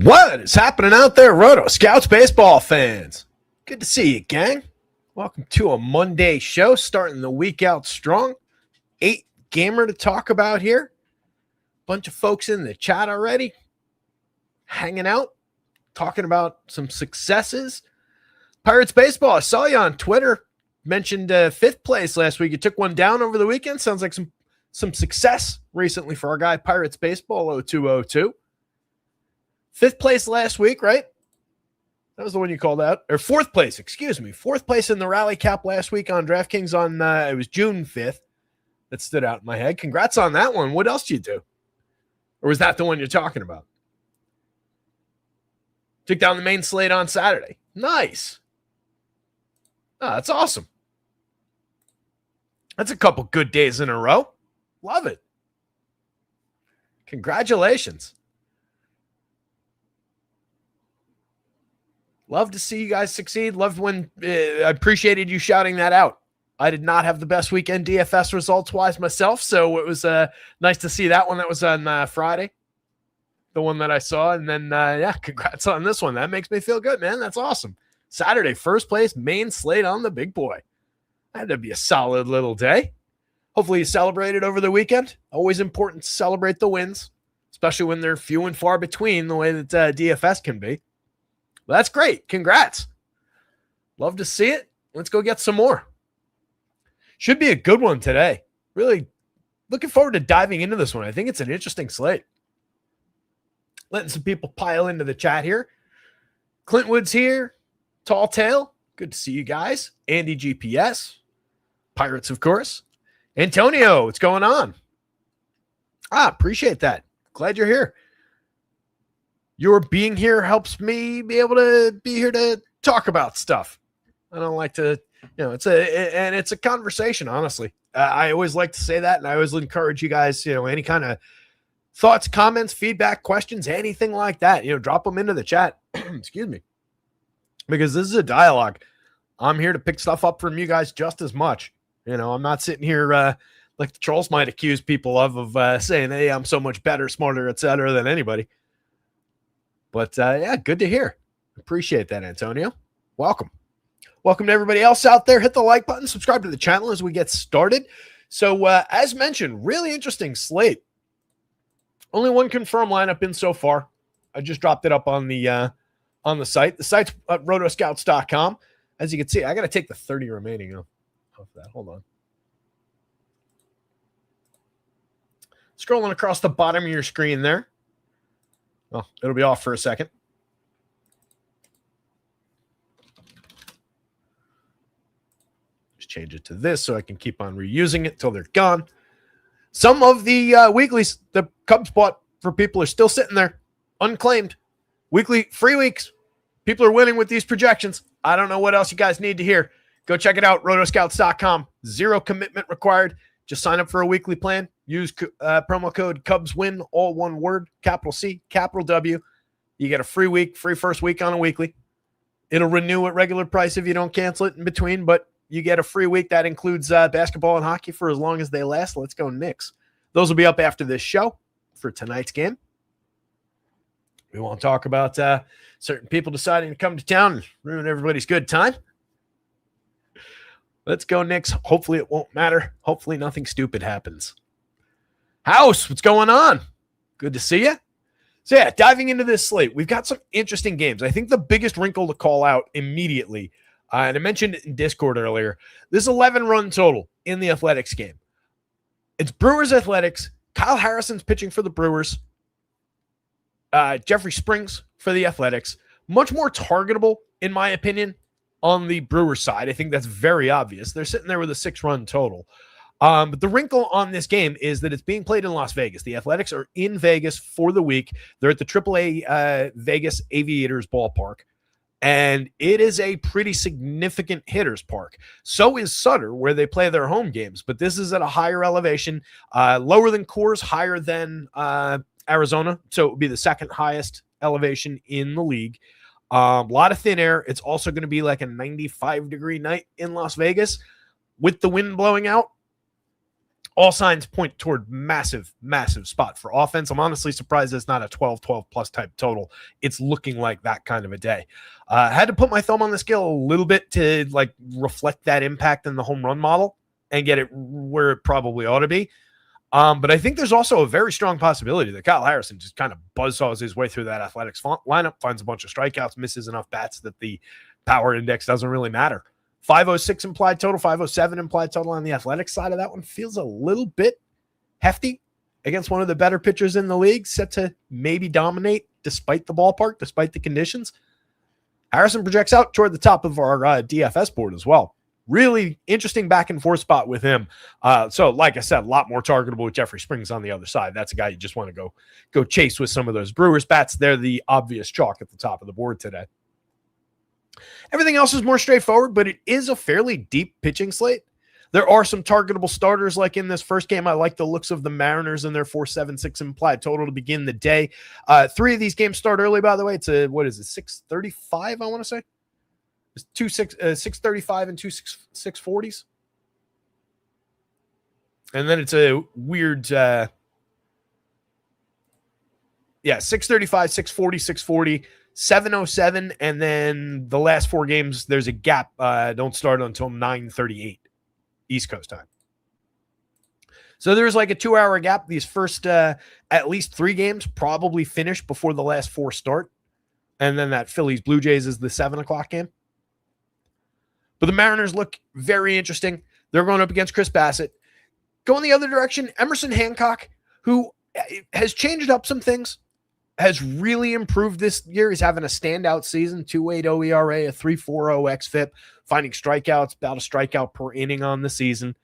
What is happening out there, Rotoscouts baseball fans? Good to see you, gang. Welcome to a Monday show, starting the week out strong. 8 gamer to talk about here. Bunch of folks in the chat already, hanging out, talking about some successes. Pirates baseball, I saw you on Twitter. Mentioned 5th place last week. You took one down over the weekend. Sounds like some success recently for our guy, Pirates baseball 0202. 5th place last week, right? That was the one you called out. Or 4th place, excuse me. 4th place in the rally cap last week on DraftKings on, it was June 5th. That stood out in my head. Congrats on that one. What else did you do? Or was that the one you're talking about? Took down the main slate on Saturday. Nice. Oh, that's awesome. That's a couple good days in a row. Love it. Congratulations. Love to see you guys succeed. Loved when I appreciated you shouting that out. I did not have the best weekend DFS results-wise myself, so it was nice to see that one. That was on Friday, the one that I saw. And then, congrats on this one. That makes me feel good, man. That's awesome. Saturday, 1st place, main slate on the big boy. That had to be a solid little day. Hopefully you celebrated over the weekend. Always important to celebrate the wins, especially when they're few and far between the way that DFS can be. Well, that's great. Congrats. Love to see it. Let's go get some more. Should be a good one today. Really looking forward to diving into this one. I think it's an interesting slate. Letting some people pile into the chat here. Clint Wood's here. Tall Tale. Good to see you guys. Andy GPS. Pirates, of course. Antonio, what's going on? Appreciate that. Glad you're here. Your being here helps me be able to be here to talk about stuff. I don't like to, it's a conversation, honestly. I always like to say that, and I always encourage you guys, any kind of thoughts, comments, feedback, questions, anything like that, drop them into the chat. Excuse me. Because this is a dialogue. I'm here to pick stuff up from you guys just as much. I'm not sitting here like the trolls might accuse people of saying, hey, I'm so much better, smarter, et cetera, than anybody. But, good to hear. Appreciate that, Antonio. Welcome. Welcome to everybody else out there. Hit the like button. Subscribe to the channel as we get started. So, as mentioned, really interesting slate. Only one confirmed lineup in so far. I just dropped it up on the site. The site's at rotoscouts.com. As you can see, I got to take the 30 remaining of that. Hold on. Scrolling across the bottom of your screen there. Well, it'll be off for a second. Just change it to this so I can keep on reusing it till they're gone. Some of the weeklies the Cubs bought for people are still sitting there, unclaimed. Weekly free weeks. People are winning with these projections. I don't know what else you guys need to hear. Go check it out, rotoscouts.com. 0 commitment required. Just sign up for a weekly plan. Use promo code CubsWin, all one word, capital C, capital W. You get a free week, free first week on a weekly. It'll renew at regular price if you don't cancel it in between, but you get a free week. That includes basketball and hockey for as long as they last. Let's go Knicks. Those will be up after this show for tonight's game. We won't talk about certain people deciding to come to town and ruin everybody's good time. Let's go Knicks. Hopefully it won't matter. Hopefully nothing stupid happens. House, what's going on? Good to see you. So diving into this slate, we've got some interesting games. I think the biggest wrinkle to call out immediately, and I mentioned it in Discord earlier, this 11-run total in the Athletics game. It's Brewers Athletics. Kyle Harrison's pitching for the Brewers. Jeffrey Springs for the Athletics. Much more targetable, in my opinion, on the Brewers side. I think that's very obvious. They're sitting there with a 6-run total. But the wrinkle on this game is that it's being played in Las Vegas. The Athletics are in Vegas for the week. They're at the AAA Vegas Aviators ballpark. And it is a pretty significant hitter's park. So is Sutter, where they play their home games. But this is at a higher elevation, lower than Coors, higher than Arizona. So it would be the second highest elevation in the league. A lot of thin air. It's also going to be like a 95-degree night in Las Vegas with the wind blowing out. All signs point toward massive, massive spot for offense. I'm honestly surprised it's not a 12 plus type total. It's looking like that kind of a day. Had to put my thumb on the scale a little bit to like reflect that impact in the home run model and get it where it probably ought to be. But I think there's also a very strong possibility that Kyle Harrison just kind of buzzsaws his way through that Athletics lineup, finds a bunch of strikeouts, misses enough bats that the power index doesn't really matter. 506 implied total, 507 implied total on the Athletics side of that one feels a little bit hefty against one of the better pitchers in the league, set to maybe dominate despite the ballpark, despite the conditions. Harrison projects out toward the top of our DFS board as well. Really interesting back and forth spot with him. So like I said, a lot more targetable with Jeffrey Springs on the other side. That's a guy you just want to go chase with some of those Brewers bats. They're the obvious chalk at the top of the board today. Everything else is more straightforward, but it is a fairly deep pitching slate. There are some targetable starters like in this first game. I like the looks of the Mariners and their 4.76 implied total to begin the day. 3 of these games start early, by the way. It's a, 6:35, I want to say? It's 6:35 and 6:40s. And then it's a weird, 6:35, 6:40, 6:40. 7:07, and then the last 4 games, there's a gap. Don't start until 9:38 East Coast time. So there's like a 2-hour gap. These first at least 3 games probably finish before the last 4 start. And then that Phillies Blue Jays is the 7 o'clock game. But the Mariners look very interesting. They're going up against Chris Bassett. Going the other direction, Emerson Hancock, who has changed up some things, has really improved this year. He's having a standout season, 2.80 ERA, a 3.40 xFIP, finding strikeouts, about a strikeout per inning on the season.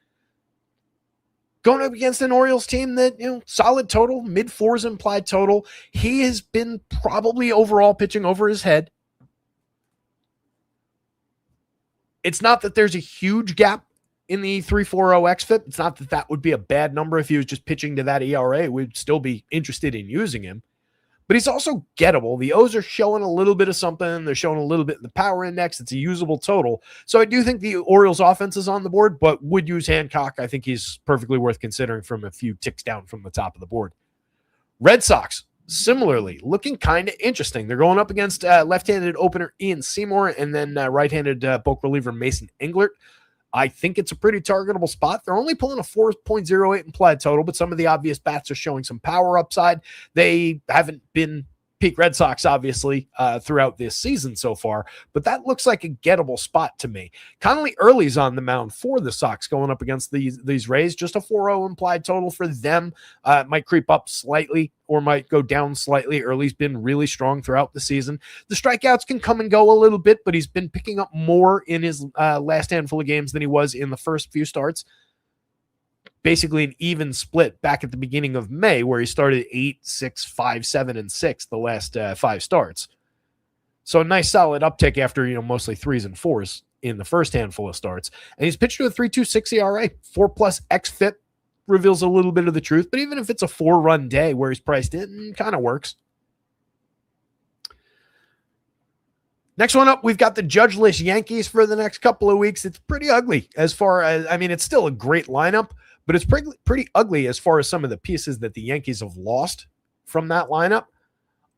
Going up against an Orioles team that, solid total, mid-4s implied total. He has been probably overall pitching over his head. It's not that there's a huge gap in the 3.40 xFIP. It's not that that would be a bad number if he was just pitching to that ERA. We'd still be interested in using him. But he's also gettable. The O's are showing a little bit of something. They're showing a little bit in the power index. It's a usable total. So I do think the Orioles offense is on the board, but would use Hancock. I think he's perfectly worth considering from a few ticks down from the top of the board. Red Sox, similarly, looking kind of interesting. They're going up against left-handed opener Ian Seymour and then right-handed bulk reliever Mason Englert. I think it's a pretty targetable spot. They're only pulling a 4.08 implied total, but some of the obvious bats are showing some power upside. They haven't been peak Red Sox, obviously, throughout this season so far, but that looks like a gettable spot to me. Connolly Early's on the mound for the Sox going up against these Rays. Just a 4.0 implied total for them. Might creep up slightly or might go down slightly. Early's been really strong throughout the season. The strikeouts can come and go a little bit, but he's been picking up more in his last handful of games than he was in the first few starts. Basically an even split back at the beginning of May, where he started 8, 6, 5, 7, and 6 the last 5 starts. So a nice solid uptick after, mostly 3s and 4s in the first handful of starts. And he's pitched to a 3.26 ERA, 4+ xFIP reveals a little bit of the truth. But even if it's a 4-run day where he's priced in, kind of works. Next one up, we've got the judgeless Yankees for the next couple of weeks. It's pretty ugly as far as, it's still a great lineup, but it's pretty ugly as far as some of the pieces that the Yankees have lost from that lineup.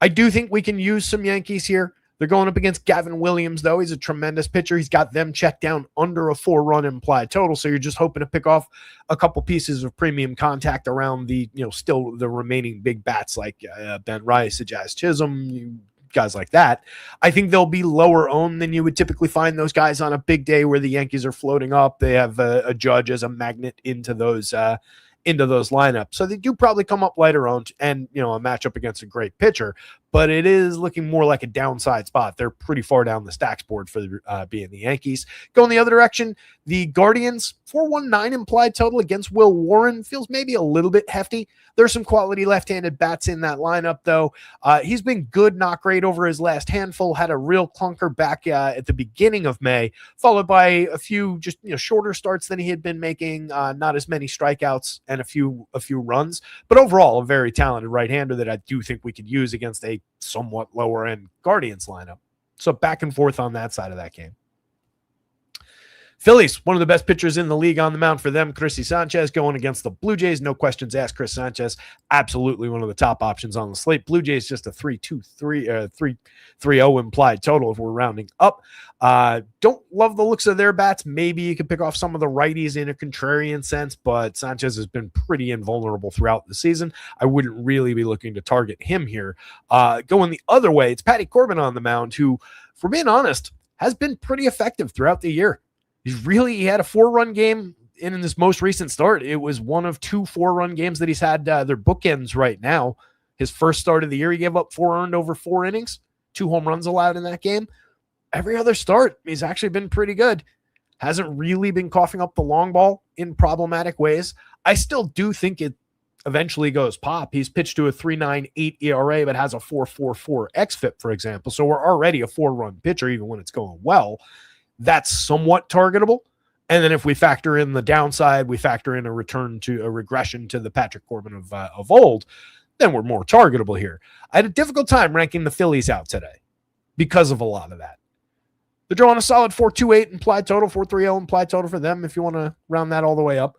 I do think we can use some Yankees here. They're going up against Gavin Williams, though. He's a tremendous pitcher. He's got them checked down under a 4-run implied total. So you're just hoping to pick off a couple pieces of premium contact around the, still the remaining big bats like Ben Rice, Jazz Chisholm, guys like that. I think they'll be lower owned than you would typically find those guys on a big day where the Yankees are floating up. They have a Judge as a magnet into those lineups. So they do probably come up lighter owned and, a matchup against a great pitcher, but it is looking more like a downside spot. They're pretty far down the stacks board for being the Yankees. Going the other direction, the Guardians, 4.19 implied total against Will Warren feels maybe a little bit hefty. There's some quality left-handed bats in that lineup, though. He's been good, not great over his last handful. Had a real clunker back at the beginning of May, followed by a few just shorter starts than he had been making. Not as many strikeouts and a few runs, but overall a very talented right-hander that I do think we could use against a somewhat lower-end Guardians lineup. So back and forth on that side of that game. Phillies, one of the best pitchers in the league on the mound for them. Chrissy Sanchez going against the Blue Jays. No questions asked. Chris Sanchez, absolutely one of the top options on the slate. Blue Jays just a 3-2-3-3-0 implied total if we're rounding up. Don't love the looks of their bats. Maybe you could pick off some of the righties in a contrarian sense, but Sanchez has been pretty invulnerable throughout the season. I wouldn't really be looking to target him here. Going the other way, it's Patty Corbin on the mound, who, for being honest, has been pretty effective throughout the year. He had a 4-run game in this most recent start. It was one of 2 4-run games that he's had their bookends right now. His first start of the year, he gave up 4 earned over 4 innings, 2 home runs allowed in that game. Every other start, he's actually been pretty good. Hasn't really been coughing up the long ball in problematic ways. I still do think it eventually goes pop. He's pitched to a 3.98 ERA, but has a 4.44 xFIP, for example. So we're already a 4-run pitcher, even when it's going well. That's somewhat targetable. And then if we factor in the downside, we factor in a regression to the Patrick Corbin of old, then we're more targetable here. I had a difficult time ranking the Phillies out today because of a lot of that. They're drawing a solid 4.28 implied total, 4.30 implied total for them if you want to round that all the way up.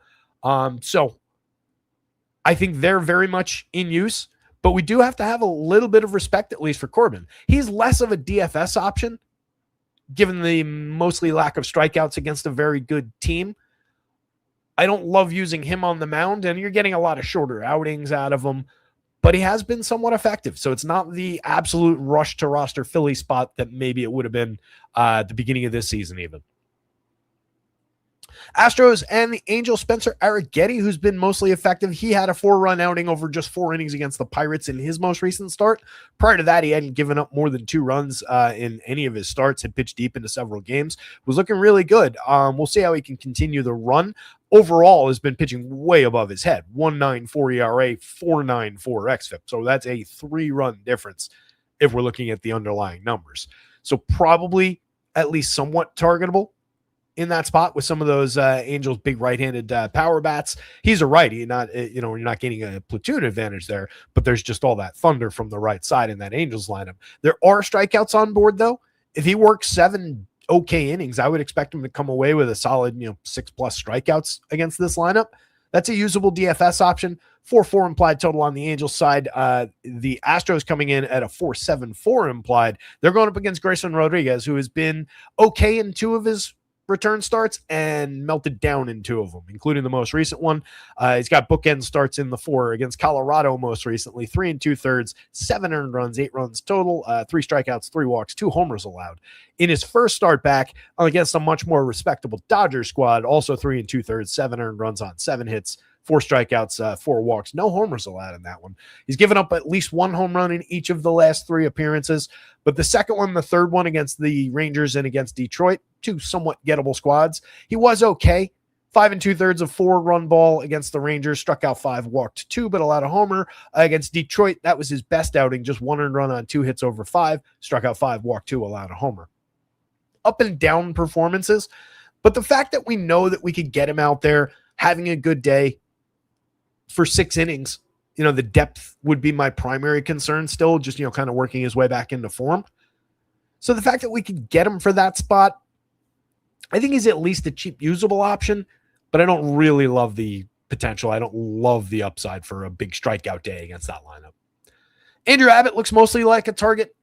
So I think they're very much in use, but we do have to have a little bit of respect, at least for Corbin. He's less of a DFS option, given the mostly lack of strikeouts against a very good team. I don't love using him on the mound, and you're getting a lot of shorter outings out of him, but he has been somewhat effective. So it's not the absolute rush to roster Philly spot that maybe it would have been at the beginning of this season even. Astros and the Angels, Spencer Arrighetti, who's been mostly effective. He had a 4-run outing over just 4 innings against the Pirates in his most recent start. Prior to that, he hadn't given up more than 2 runs in any of his starts, had pitched deep into several games, was looking really good. We'll see how he can continue the run. Overall, has been pitching way above his head. 1.94 ERA, 4.94 xFIP. So that's a 3-run difference if we're looking at the underlying numbers. So probably at least somewhat targetable in that spot with some of those Angels big right-handed power bats. He's a righty, you're not getting a platoon advantage there, but there's just all that thunder from the right side in that Angels lineup. There are strikeouts on board though. If he works 7 okay innings, I would expect him to come away with a solid, 6+ strikeouts against this lineup. That's a usable DFS option. 4.4 implied total on the Angels side. The Astros coming in at a 4.74 implied. They're going up against Grayson Rodriguez, who has been okay in 2 of his return starts and melted down in 2 of them, including the most recent one. He's got bookend starts in the 4 against Colorado most recently, 3 2/3, 7 earned runs, 8 runs total, 3 strikeouts, 3 walks, 2 homers allowed. In his first start back against a much more respectable Dodgers squad, also 3 2/3, 7 earned runs on 7 hits, 4 strikeouts, 4 walks, no homers allowed in that one. He's given up at least 1 home run in each of the last 3 appearances, but the second one, the third one against the Rangers and against Detroit, 2 somewhat gettable squads, he was okay. 5 2/3 of 4-run ball against the Rangers, struck out 5, walked 2, but allowed a homer. Against Detroit, that was his best outing, just 1 earned run on 2 hits over 5, struck out 5, walked 2, allowed a homer. Up and down performances, but the fact that we know that we could get him out there having a good day for 6 innings, the depth would be my primary concern still, just, kind of working his way back into form. So the fact that we could get him for that spot, I think he's at least a cheap usable option, but I don't really love the potential. I don't love the upside for a big strikeout day against that lineup. Andrew Abbott looks mostly like a target.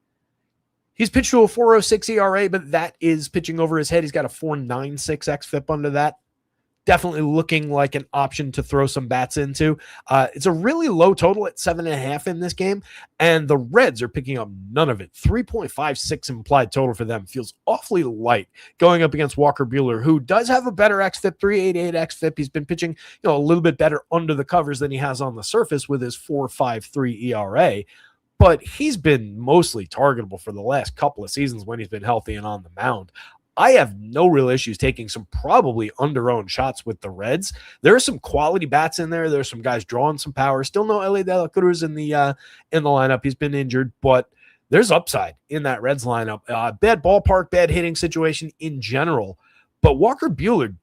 He's pitched to a 4.06 ERA, but that is pitching over his head. He's got a 4.96 xFIP under that. Definitely looking like an option to throw some bats into. It's a really low total at 7.5 in this game, and the Reds are picking up none of it. 3.56 implied total for them. Feels awfully light going up against Walker Buehler, who does have a better xFIP, 3.88 xFIP. He's been pitching a little bit better under the covers than he has on the surface with his 4.53 ERA, but he's been mostly targetable for the last couple of seasons when he's been healthy and on the mound. I have no real issues taking some probably under-owned shots with the Reds. There are some quality bats in there. There's some guys drawing some power. Still no Ellie De La Cruz in the lineup. He's been injured, but there's upside in that Reds lineup. Bad ballpark, bad hitting situation in general, but Walker Buehler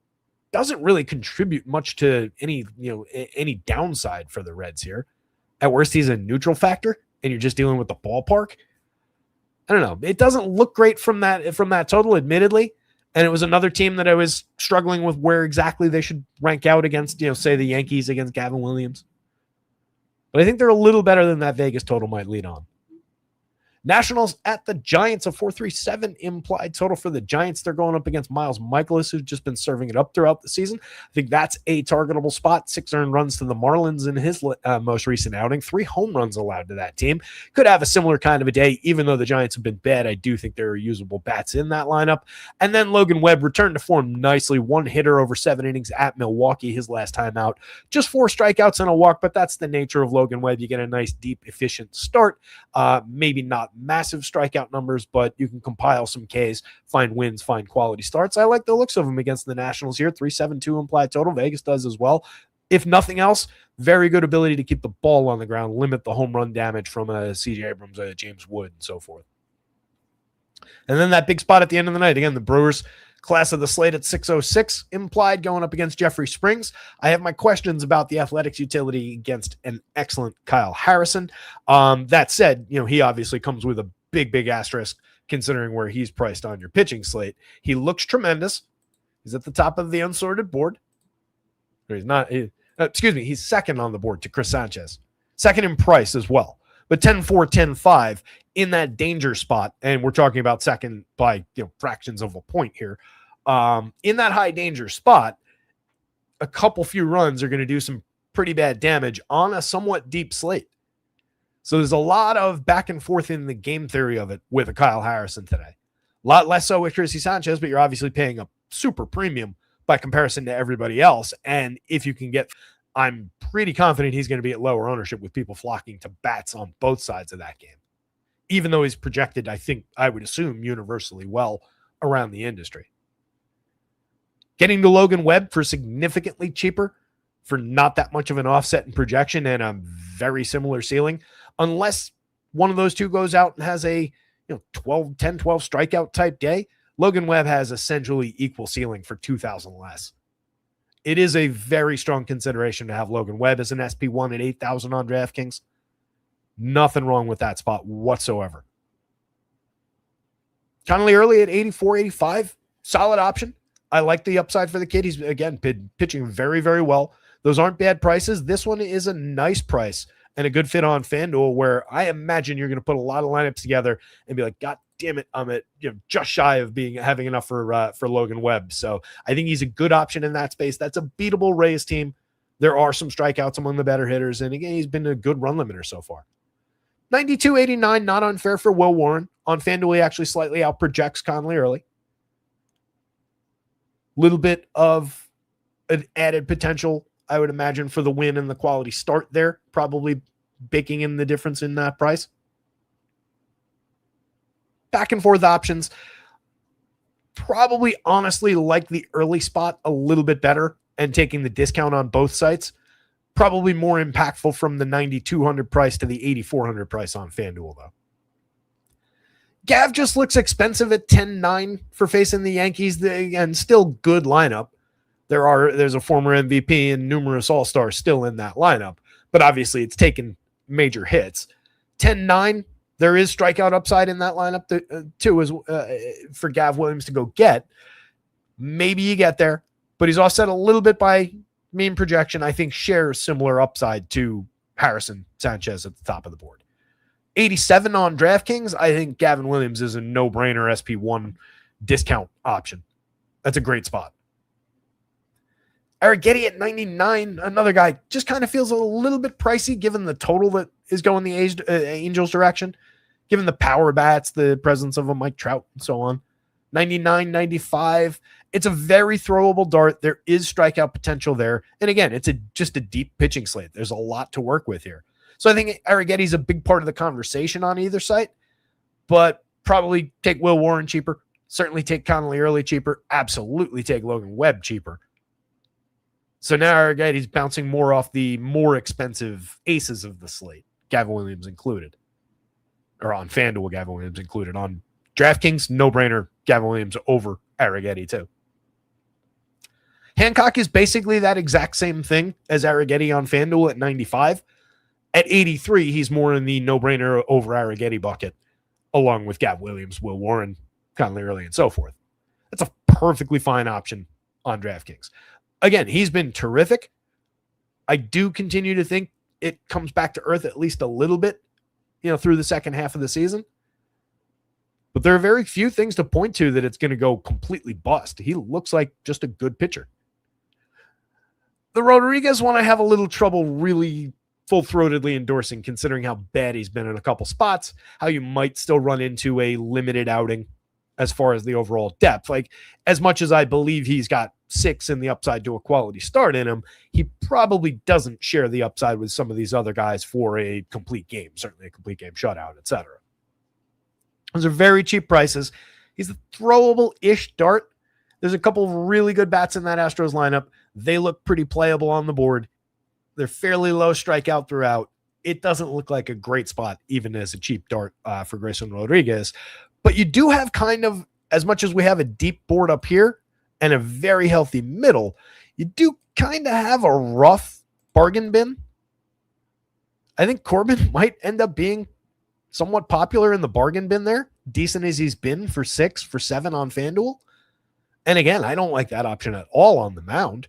doesn't really contribute much to any downside for the Reds here. At worst, he's a neutral factor, and you're just dealing with the ballpark. I don't know. It doesn't look great from that total, admittedly. And it was another team that I was struggling with where exactly they should rank out against, say the Yankees against Gavin Williams. But I think they're a little better than that Vegas total might lead on. Nationals at the Giants, a 4.37 implied total for the Giants. They're going up against Miles Michaelis, who's just been serving it up throughout the season. I think that's a targetable spot. 6 earned runs to the Marlins in his most recent outing. 3 home runs allowed to that team. Could have a similar kind of a day, even though the Giants have been bad. I do think there are usable bats in that lineup. And then Logan Webb returned to form nicely. 1 hitter over 7 innings at Milwaukee his last time out. Just 4 strikeouts and a walk, but that's the nature of Logan Webb. You get a nice, deep, efficient start. Maybe not massive strikeout numbers, but you can compile some Ks, find wins, find quality starts. I like the looks of him against the Nationals here. 3.72 implied total. Vegas does as well. If nothing else, very good ability to keep the ball on the ground, limit the home run damage from C.J. Abrams, James Wood, and so forth. And then that big spot at the end of the night. Again, the Brewers class of the slate at 6.06 implied going up against Jeffrey Springs. I have my questions about the Athletics utility against an excellent Kyle Harrison. That said, he obviously comes with a big asterisk considering where he's priced on your pitching slate. He looks tremendous. He's at the top of the unsorted board. Or he's not. He's second on the board to Chris Sanchez. Second in price as well. But 10-4, 10-5 in that danger spot, and we're talking about second by fractions of a point here. In that high danger spot, a couple few runs are going to do some pretty bad damage on a somewhat deep slate. So there's a lot of back and forth in the game theory of it with a Kyle Harrison today. A lot less so with Chrissy Sanchez, but you're obviously paying a super premium by comparison to everybody else. And if you can get, I'm pretty confident he's going to be at lower ownership with people flocking to bats on both sides of that game. Even though he's projected, I would assume, universally well around the industry. Getting to Logan Webb for significantly cheaper, for not that much of an offset in projection and a very similar ceiling, unless one of those two goes out and has a 10, 12 strikeout type day, Logan Webb has essentially equal ceiling for 2,000 less. It is a very strong consideration to have Logan Webb as an SP1 at 8,000 on DraftKings. Nothing wrong with that spot whatsoever. Connolly early at 84, 85, solid option. I like the upside for the kid. He's, again, pitching very, very well. Those aren't bad prices. This one is a nice price and a good fit on FanDuel, where I imagine you're going to put a lot of lineups together and be like, God damn it, I'm at just shy of having enough for Logan Webb. So I think he's a good option in that space. That's a beatable Rays team. There are some strikeouts among the better hitters, and again, he's been a good run limiter so far. 92.89, not unfair for Will Warren. On FanDuel, he actually slightly outprojects Connolly early. Little bit of an added potential, I would imagine, for the win and the quality start there, probably baking in the difference in that price. Back and forth options. Probably honestly like the early spot a little bit better and taking the discount on both sites. Probably more impactful from the 9,200 price to the 8,400 price on FanDuel, though. Gav just looks expensive at 10-9 for facing the Yankees. And still good lineup. There's a former MVP and numerous all-stars still in that lineup, but obviously it's taken major hits. 10-9, there is strikeout upside in that lineup too, for Gav Williams to go get. Maybe you get there, but he's offset a little bit by mean projection. I think shares similar upside to Harrison Sanchez at the top of the board. 87 on DraftKings. I think Gavin Williams is a no-brainer SP1 discount option. That's a great spot. Arrighetti at 99, another guy, just kind of feels a little bit pricey given the total that is going the Angels direction, given the power bats, the presence of a Mike Trout, and so on. 99, 95. It's a very throwable dart. There is strikeout potential there. And again, it's just a deep pitching slate. There's a lot to work with here. So I think Arrighetti's a big part of the conversation on either side, but probably take Will Warren cheaper. Certainly take Connolly early cheaper. Absolutely take Logan Webb cheaper. So now Arrighetti's bouncing more off the more expensive aces of the slate, Gavin Williams included. Or on FanDuel, Gavin Williams included. On DraftKings, no-brainer, Gavin Williams over Arrighetti too. Hancock is basically that exact same thing as Arrighetti on FanDuel at 95. At 83, he's more in the no-brainer over Arrighetti bucket, along with Gav Williams, Will Warren, Connolly early, and so forth. That's a perfectly fine option on DraftKings. Again, he's been terrific. I do continue to think it comes back to earth at least a little bit, through the second half of the season. But there are very few things to point to that it's going to go completely bust. He looks like just a good pitcher. The Rodriguez one I have a little trouble really full-throatedly endorsing, considering how bad he's been in a couple spots, how you might still run into a limited outing as far as the overall depth. Like, as much as I believe he's got 6 in the upside to a quality start in him, he probably doesn't share the upside with some of these other guys for a complete game, certainly a complete game shutout, etc. Those are very cheap prices. He's a throwable-ish dart. There's a couple of really good bats in that Astros lineup. They look pretty playable on the board. They're fairly low strikeout throughout. It doesn't look like a great spot, even as a cheap dart for Grayson Rodriguez. But you do have kind of, as much as we have a deep board up here and a very healthy middle, you do kind of have a rough bargain bin. I think Corbin might end up being somewhat popular in the bargain bin there, decent as he's been for 6, for 7 on FanDuel. And again, I don't like that option at all on the mound.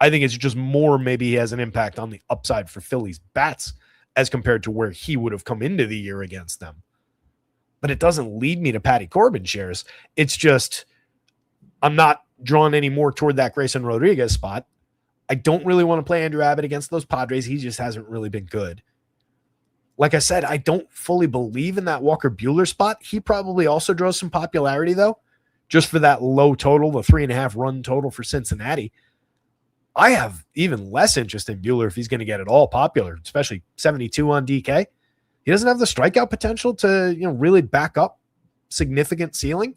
I think it's just more maybe he has an impact on the upside for Philly's bats as compared to where he would have come into the year against them. But it doesn't lead me to Patty Corbin shares. It's just I'm not drawn any more toward that Grayson Rodriguez spot. I don't really want to play Andrew Abbott against those Padres. He just hasn't really been good. Like I said, I don't fully believe in that Walker Buehler spot. He probably also draws some popularity, though, just for that low total, the 3.5 run total for Cincinnati. I have even less interest in Buehler if he's going to get it all popular, especially 72 on DK. He doesn't have the strikeout potential to, really back up significant ceiling.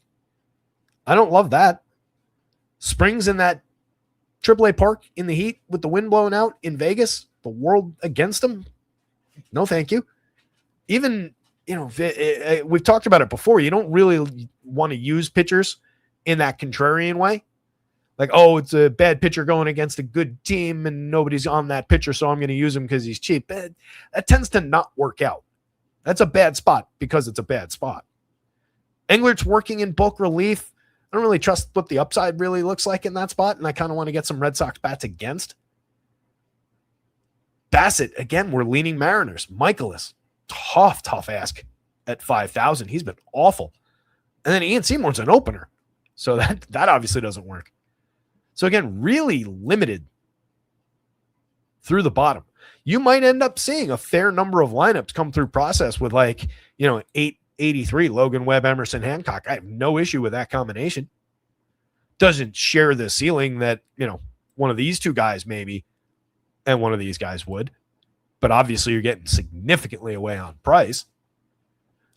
I don't love that. Springs in that AAA park in the heat with the wind blowing out in Vegas, the world against him. No, thank you. Even, we've talked about it before. You don't really want to use pitchers in that contrarian way. Like, oh, it's a bad pitcher going against a good team and nobody's on that pitcher, so I'm going to use him because he's cheap. That tends to not work out. That's a bad spot because it's a bad spot. Englert's working in bulk relief. I don't really trust what the upside really looks like in that spot, and I kind of want to get some Red Sox bats against. Bassett, again, we're leaning Mariners. Michaelis, tough ask at 5,000. He's been awful. And then Ian Seymour's an opener, so that obviously doesn't work. So again, really limited through the bottom. You might end up seeing a fair number of lineups come through process with 883 Logan Webb, Emerson Hancock. I have no issue with that combination. Doesn't share the ceiling that, one of these two guys maybe and one of these guys would. But obviously you're getting significantly away on price.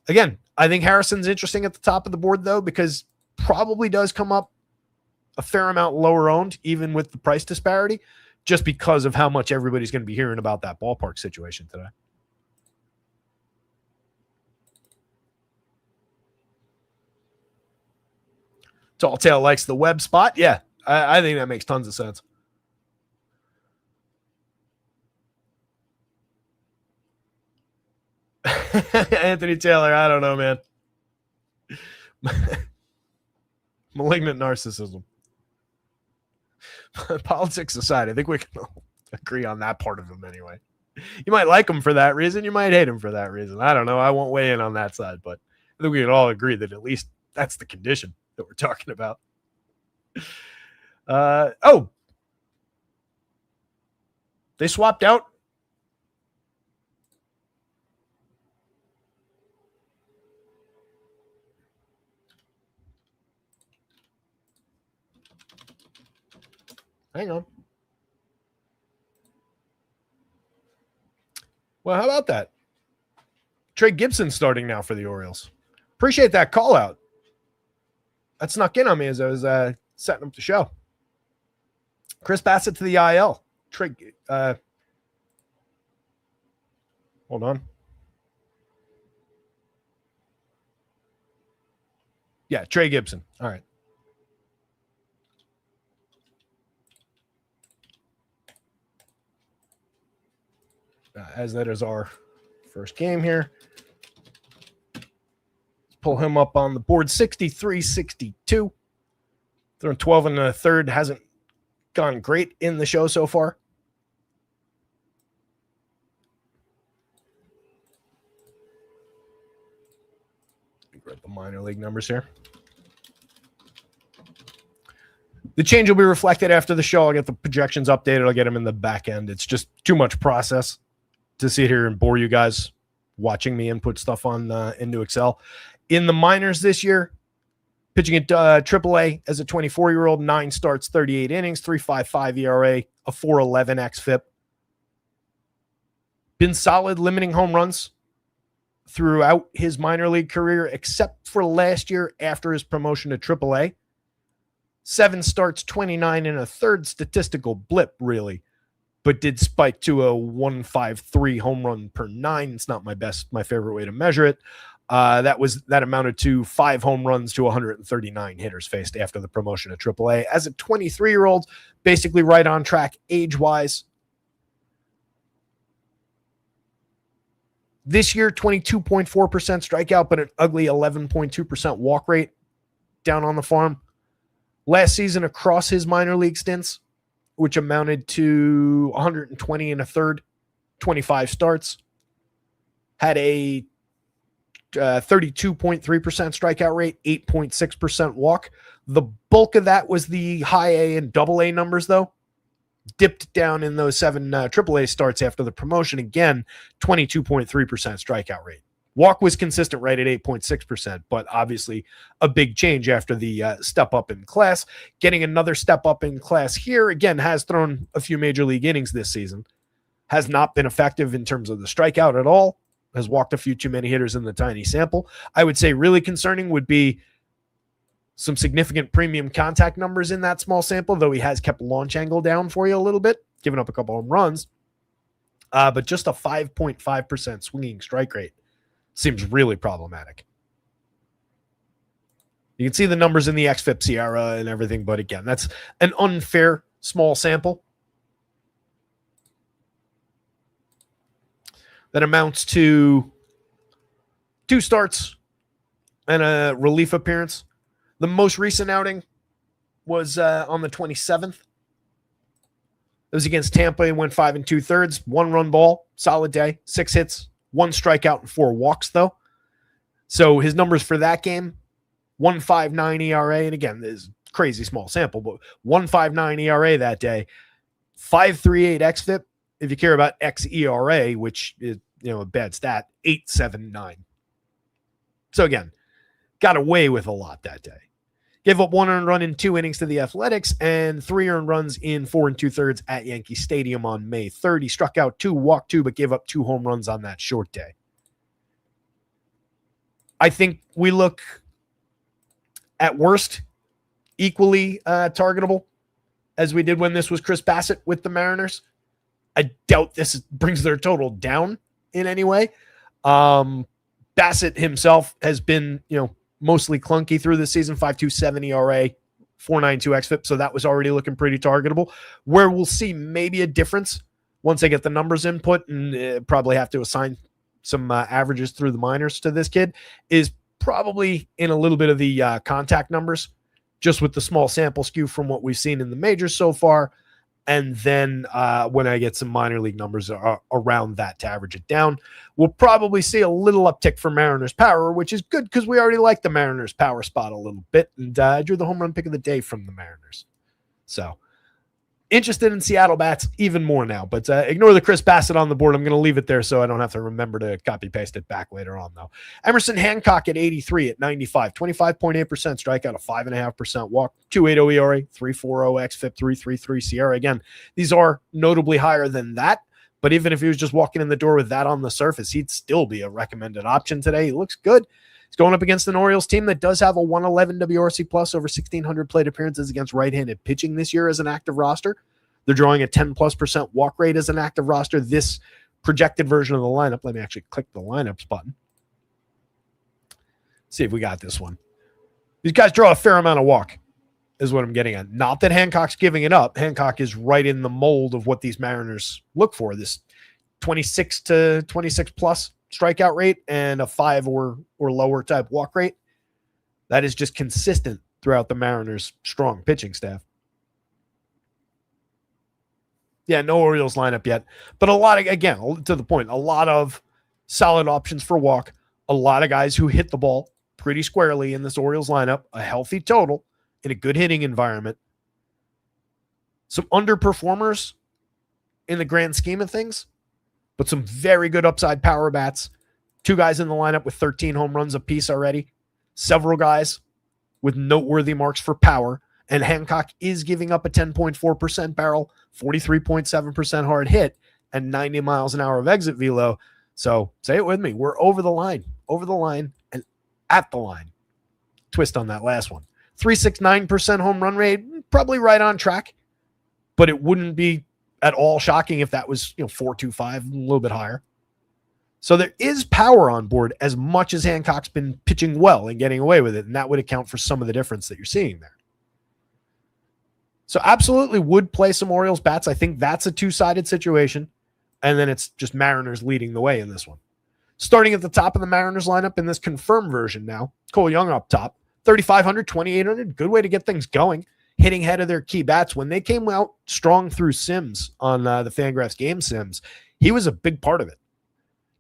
Again, I think Harrison's interesting at the top of the board, though, because probably does come up a fair amount lower owned, even with the price disparity, just because of how much everybody's going to be hearing about that ballpark situation today. Tall Tale likes the web spot. Yeah, I think that makes tons of sense. Anthony Taylor, I don't know, man. Malignant narcissism. Politics aside, I think we can agree on that part of him anyway. You might like him for that reason. You might hate him for that reason. I don't know. I won't weigh in on that side, but I think we can all agree that at least that's the condition that we're talking about. They swapped out. Hang on. Well, how about that? Trey Gibson starting now for the Orioles. Appreciate that call out. That snuck in on me as I was setting up the show. Chris Bassett to the IL. Trey, hold on. Yeah, Trey Gibson. All right. As that is our first game here. Let's pull him up on the board. 63-62. Throwing 12 and a third hasn't gone great in the show so far. Grab the minor league numbers here. The change will be reflected after the show. I'll get the projections updated. I'll get them in the back end. It's just too much process to sit here and bore you guys watching me input stuff on into Excel. In the minors this year, pitching at AAA as a 24-year-old, 9 starts, 38 innings, 3.55 ERA, a 4.11 xFIP. Been solid limiting home runs throughout his minor league career, except for last year after his promotion to AAA. 7 starts, 29 and a third, statistical blip, really, but did spike to a 1.53 home run per 9. It's not my favorite way to measure it. That amounted to 5 home runs to 139 hitters faced after the promotion to AAA. As a 23-year-old, basically right on track age-wise. This year, 22.4% strikeout, but an ugly 11.2% walk rate down on the farm. Last season across his minor league stints, which amounted to 120 and a third, 25 starts, had a 32.3% strikeout rate, 8.6% walk. The bulk of that was the high A and double A numbers, though. Dipped down in those 7 AAA starts after the promotion. Again, 22.3% strikeout rate. Walk was consistent right at 8.6%, but obviously a big change after the step up in class. Getting another step up in class here, again, has thrown a few major league innings this season. Has not been effective in terms of the strikeout at all. Has walked a few too many hitters in the tiny sample. I would say really concerning would be some significant premium contact numbers in that small sample, though he has kept launch angle down for you a little bit, giving up a couple home runs. But just a 5.5% swinging strike rate seems really problematic. You can see the numbers in the xFIP Sierra and everything, but again, that's an unfair small sample. That amounts to 2 starts and a relief appearance. The most recent outing was on the 27th. It was against Tampa. He went 5 2/3, 1 run ball, solid day, 6 hits, 1 strikeout and 4 walks, though. So his numbers for that game, 1.59 ERA. And again, this is crazy small sample, but 1.59 ERA that day, 5.38 xFIP. If you care about xERA, which is, a bad stat, 8.79. So again, got away with a lot that day. Gave up 1 earned run in 2 innings to the Athletics and 3 earned runs in 4 2/3 at Yankee Stadium on May 3rd. He struck out 2, walked 2, but gave up 2 home runs on that short day. I think we look, at worst, equally targetable as we did when this was Chris Bassitt with the Mariners. I doubt this brings their total down in any way. Bassitt himself has been, mostly clunky through the season, 5.27 ERA, 4.92 xFIP, so that was already looking pretty targetable. Where we'll see maybe a difference once I get the numbers input and probably have to assign some averages through the minors to this kid is probably in a little bit of the contact numbers, just with the small sample skew from what we've seen in the majors so far. And then when I get some minor league numbers around that to average it down, we'll probably see a little uptick for Mariners power, which is good because we already like the Mariners power spot a little bit. And I drew the home run pick of the day from the Mariners. So interested in Seattle bats even more now, but ignore the Chris Bassitt on the board. I'm going to leave it there so I don't have to remember to copy paste it back later on, though. Emerson Hancock at 83 at 95, 25.8% strikeout, a 5.5% walk, 2.80 ERA, 3.40 xFIP, 3.33 Sierra. Again, these are notably higher than that, but even if he was just walking in the door with that on the surface, he'd still be a recommended option today. He looks good. He's going up against an Orioles team that does have a 111 WRC plus over 1,600 plate appearances against right-handed pitching this year as an active roster. They're drawing a 10+% walk rate as an active roster. This projected version of the lineup, let me actually click the lineups button. See if we got this one. These guys draw a fair amount of walk is what I'm getting at. Not that Hancock's giving it up. Hancock is right in the mold of what these Mariners look for, this 26 to 26 plus strikeout rate and a 5 or lower type walk rate. That is just consistent throughout the Mariners' strong pitching staff. Yeah, no Orioles lineup yet, but a lot of, again, to the point, a lot of solid options for walk, a lot of guys who hit the ball pretty squarely in this Orioles lineup, a healthy total in a good hitting environment. Some underperformers in the grand scheme of things, but some very good upside power bats. 2 guys in the lineup with 13 home runs apiece already. Several guys with noteworthy marks for power. And Hancock is giving up a 10.4% barrel, 43.7% hard hit, and 90 miles an hour of exit velo. So say it with me. We're over the line, and at the line. Twist on that last one. 3.69% home run rate, probably right on track, but it wouldn't be at all shocking if that was 4.25, a little bit higher. So there is power on board as much as Hancock's been pitching well and getting away with it, and that would account for some of the difference that you're seeing there. So absolutely would play some Orioles bats. I think that's a two-sided situation, and then it's just Mariners leading the way in this one. Starting at the top of the Mariners lineup in this confirmed version now, Cole Young up top, 3,500, 2,800, good way to get things going. Hitting ahead of their key bats. When they came out strong through Sims on the Fangraphs game Sims, he was a big part of it.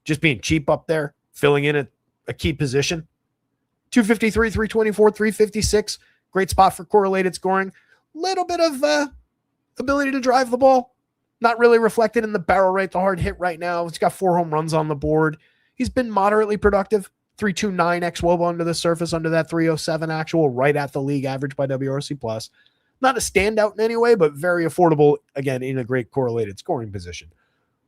Just being cheap up there, filling in a key position. 253, 324, 356. Great spot for correlated scoring. Little bit of ability to drive the ball. Not really reflected in the barrel rate, the hard hit right now. He's got 4 home runs on the board. He's been moderately productive. 329 xWOBA under the surface, under that 307 actual, right at the league average by WRC+. Not a standout in any way, but very affordable, again, in a great correlated scoring position.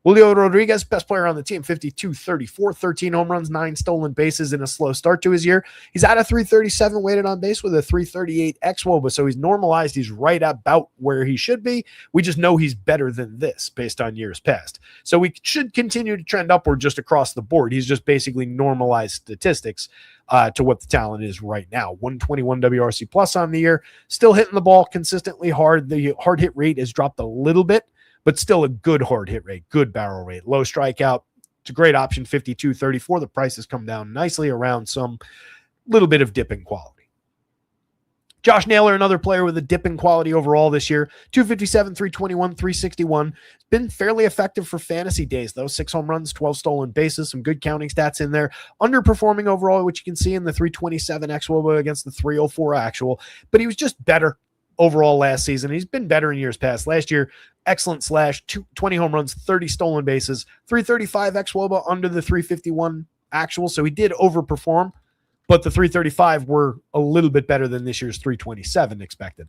Julio Rodriguez, best player on the team, 52-34, 13 home runs, 9 stolen bases in a slow start to his year. He's at a 337 weighted on base with a 338 xWOBA, so he's normalized. He's right about where he should be. We just know he's better than this based on years past. So we should continue to trend upward just across the board. He's just basically normalized statistics to what the talent is right now. 121 WRC plus on the year, still hitting the ball consistently hard. The hard hit rate has dropped a little bit, but still a good hard hit rate, good barrel rate, low strikeout. It's a great option, 52-34. The price has come down nicely around some little bit of dip in quality. Josh Naylor, another player with a dip in quality overall this year, 257, 321, 361. Been fairly effective for fantasy days, though. 6 home runs, 12 stolen bases, some good counting stats in there. Underperforming overall, which you can see in the 327 xWOBA against the 304 actual, but he was just better overall last season. He's been better in years past. Last year, excellent slash, 20 home runs, 30 stolen bases, 335 xWOBA under the 351 actual. So he did overperform, but the 335 were a little bit better than this year's 327 expected.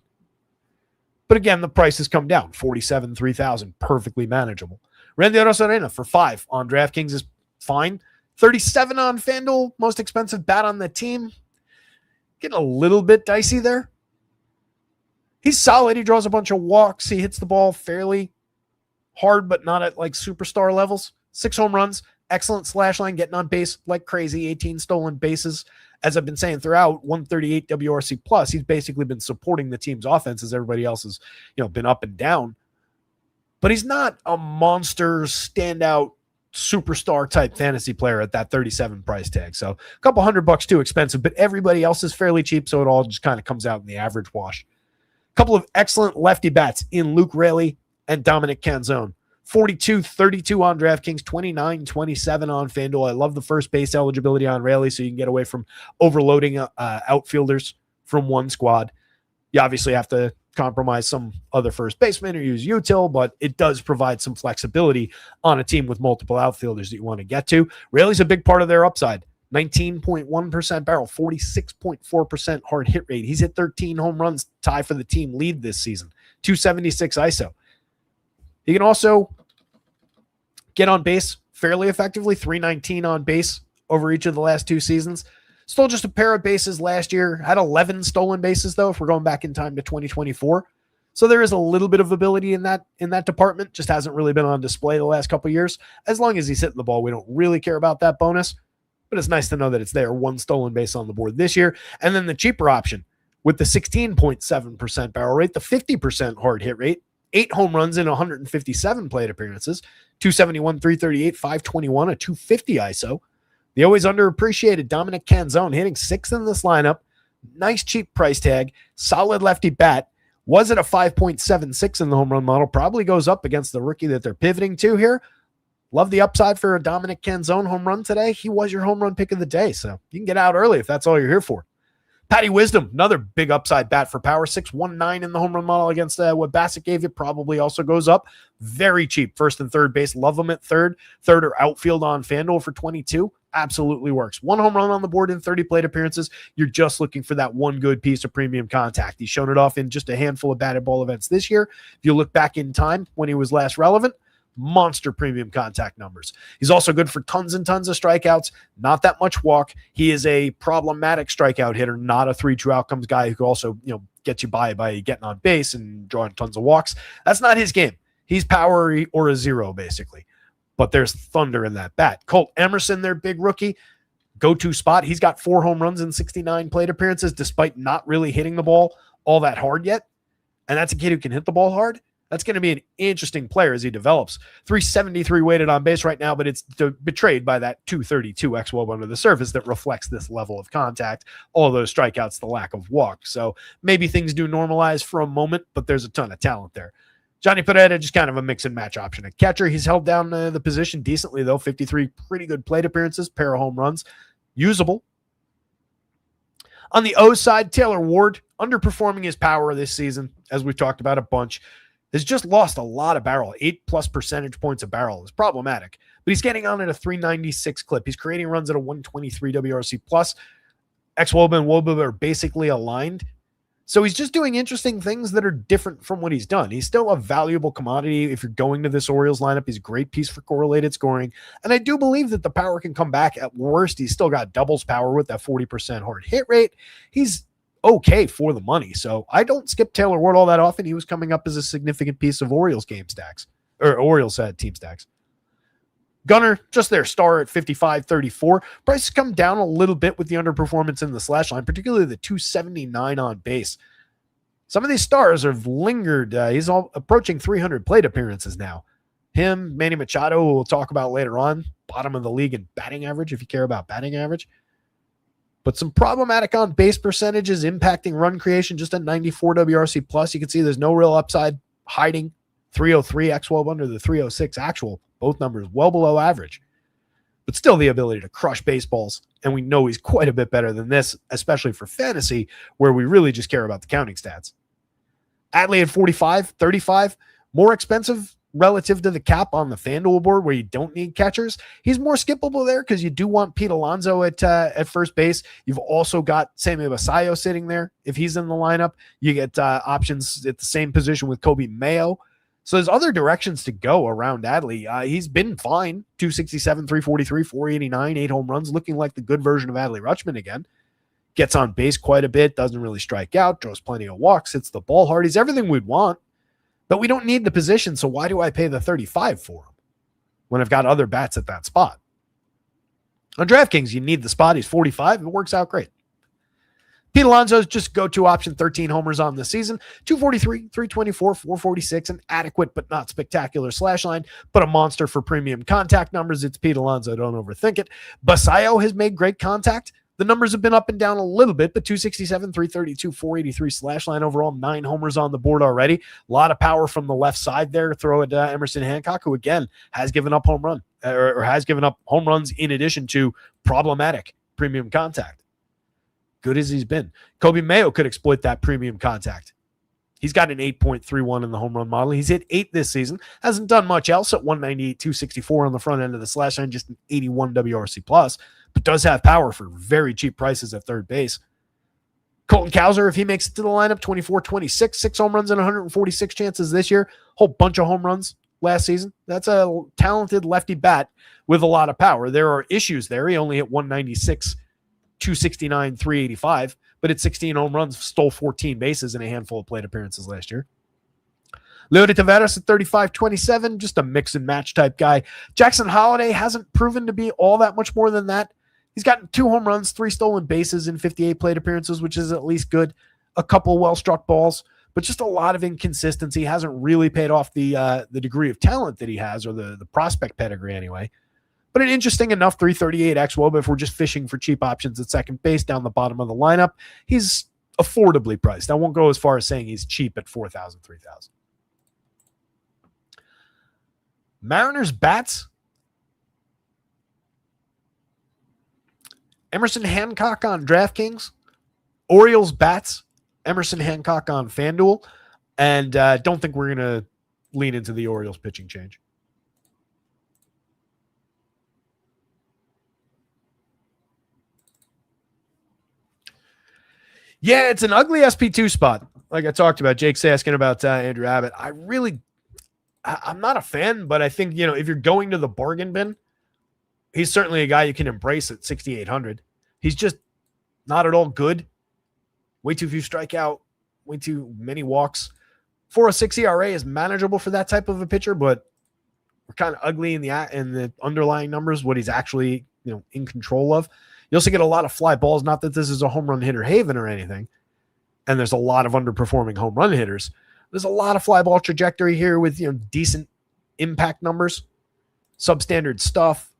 But again, the price has come down, 47, 3,000, perfectly manageable. Randy Arozarena for 5 on DraftKings is fine. 37 on FanDuel, most expensive bat on the team. Getting a little bit dicey there. He's solid. He draws a bunch of walks. He hits the ball fairly hard, but not at like superstar levels. 6 home runs, excellent slash line, getting on base like crazy, 18 stolen bases. As I've been saying throughout, 138 WRC plus. He's basically been supporting the team's offense as everybody else has, been up and down. But he's not a monster, standout, superstar type fantasy player at that 37 price tag. So a couple $100 too expensive, but everybody else is fairly cheap. So it all just kind of comes out in the average wash. Couple of excellent lefty bats in Luke Raley and Dominic Canzone. 42-32 on DraftKings, 29-27 on FanDuel. I love the first base eligibility on Raley, so you can get away from overloading outfielders from one squad. You obviously have to compromise some other first baseman or use util, but it does provide some flexibility on a team with multiple outfielders that you want to get to. Raley's a big part of their upside. 19.1% barrel, 46.4% hard hit rate. He's hit 13 home runs, tie for the team lead this season. 276 ISO. He can also get on base fairly effectively, 319 on base over each of the last 2 seasons. Stole just a pair of bases last year. Had 11 stolen bases, though, if we're going back in time to 2024. So there is a little bit of ability in that department. Just hasn't really been on display the last couple of years. As long as he's hitting the ball, we don't really care about that bonus. But it's nice to know that it's there. 1 stolen base on the board this year. And then the cheaper option with the 16.7% barrel rate, the 50% hard hit rate, 8 home runs in 157 plate appearances, 271, 338, 521, a 250 ISO. The always underappreciated Dominic Canzone hitting 6th in this lineup, Nice cheap price tag, solid lefty bat. Was it a 5.76 in the home run model? Probably goes up against the rookie that they're pivoting to here. Love the upside for a Dominic Canzone home run today. He was your home run pick of the day, so you can get out early if that's all you're here for. Patty Wisdom, another big upside bat for power, 6.19 in the home run model against what Bassett gave you, probably also goes up. Very cheap, first and third base. Love them at third or outfield on FanDuel for 22. Absolutely works. One home run on the board in 30 plate appearances. You're just looking for that one good piece of premium contact. He's shown it off in just a handful of batted ball events this year. If you look back in time when he was last relevant, monster premium contact numbers. He's also good for tons and tons of strikeouts, not that much walk. He is a problematic strikeout hitter, not a 3 true outcomes guy who can also, get you by getting on base and drawing tons of walks. That's not his game. He's power or a zero, basically. But there's thunder in that bat. Colt Emerson, their big rookie, go-to spot. He's got 4 home runs in 69 plate appearances, despite not really hitting the ball all that hard yet. And that's a kid who can hit the ball hard. That's going to be an interesting player as he develops. 373 weighted on base right now, but it's betrayed by that 232 xWOB under the surface that reflects this level of contact, all those strikeouts, the lack of walk. So maybe things do normalize for a moment, but there's a ton of talent there. Johnny Pereda, just kind of a mix and match option. A catcher, he's held down the position decently, though. 53 pretty good plate appearances, pair of home runs. Usable. On the O side, Taylor Ward, underperforming his power this season, as we've talked about a bunch. Has just lost a lot of barrel. 8+ percentage points of barrel is problematic. But he's getting on at a 396 clip. He's creating runs at a 123 WRC+. xWOBA and WOBA are basically aligned. So he's just doing interesting things that are different from what he's done. He's still a valuable commodity. If you're going to this Orioles lineup, he's a great piece for correlated scoring. And I do believe that the power can come back. At worst, he's still got doubles power with that 40% hard hit rate. He's okay for the money. So I don't skip Taylor Ward all that often. He was coming up as a significant piece of Orioles game stacks or Orioles team stacks. Gunnar, just their star at 55.34. Prices come down a little bit with the underperformance in the slash line, particularly the 279 on base. Some of these stars have lingered. He's all approaching 300 plate appearances now. Him, Manny Machado, who we'll talk about later on, bottom of the league in batting average, if you care about batting average. But some problematic on base percentages impacting run creation, just a 94 WRC+. You can see there's no real upside hiding. 303 xWOB under the 306 actual. Both numbers well below average. But still the ability to crush baseballs. And we know he's quite a bit better than this, especially for fantasy, where we really just care about the counting stats. Adley at 45.35. More expensive relative to the cap on the FanDuel board where you don't need catchers. He's more skippable there because you do want Pete Alonso at first base. You've also got Sammy Basayo sitting there. If he's in the lineup, you get options at the same position with Kobe Mayo. So there's other directions to go around Adley. He's been fine. 267, 343, 489, 8 home runs, looking like the good version of Adley Rutschman again. Gets on base quite a bit, doesn't really strike out, draws plenty of walks, hits the ball hard. He's everything we'd want. But we don't need the position, so why do I pay the 35 for him when I've got other bats at that spot? On DraftKings, you need the spot. He's 45. It works out great. Pete Alonso's just go-to option, 13 homers on the season, 243, 324, 446, an adequate but not spectacular slash line, but a monster for premium contact numbers. It's Pete Alonso. Don't overthink it. Basayo has made great contact. The numbers have been up and down a little bit, but 267, 332, 483 slash line overall, 9 homers on the board already. A lot of power from the left side there to throw at Emerson Hancock, who again has given up home runs in addition to problematic premium contact. Good as he's been. Kobe Mayo could exploit that premium contact. He's got an 8.31 in the home run model. He's hit 8 this season. Hasn't done much else at 198, 264 on the front end of the slash line, just an 81 WRC+, but does have power for very cheap prices at third base. Colton Cowser, if he makes it to the lineup, 24-26, 6 home runs and 146 chances this year. Whole bunch of home runs last season. That's a talented lefty bat with a lot of power. There are issues there. He only hit 196, 269, 385, but at 16 home runs, stole 14 bases in a handful of plate appearances last year. Leody Taveras at 35-27, just a mix and match type guy. Jackson Holliday hasn't proven to be all that much more than that. He's gotten 2 home runs, 3 stolen bases in 58 plate appearances, which is at least good. A couple well-struck balls, but just a lot of inconsistency. Hasn't really paid off the degree of talent that he has, or the prospect pedigree anyway. But an interesting enough 338 xWOBA if we're just fishing for cheap options at second base down the bottom of the lineup. He's affordably priced. I won't go as far as saying he's cheap at 4,000, 3,000. Mariners bats. Emerson Hancock on DraftKings. Orioles bats. Emerson Hancock on FanDuel. And don't think we're going to lean into the Orioles pitching change. Yeah, it's an ugly SP2 spot. Like I talked about, Jake's asking about Andrew Abbott. I'm not a fan, but I think, if you're going to the bargain bin, he's certainly a guy you can embrace at 6,800. He's just not at all good. Way too few strikeout, way too many walks. 4.06 ERA is manageable for that type of a pitcher, but we're kind of ugly in the underlying numbers, what he's actually, in control of. You also get a lot of fly balls, not that this is a home run hitter haven or anything. And there's a lot of underperforming home run hitters. There's a lot of fly ball trajectory here with, decent impact numbers, substandard stuff,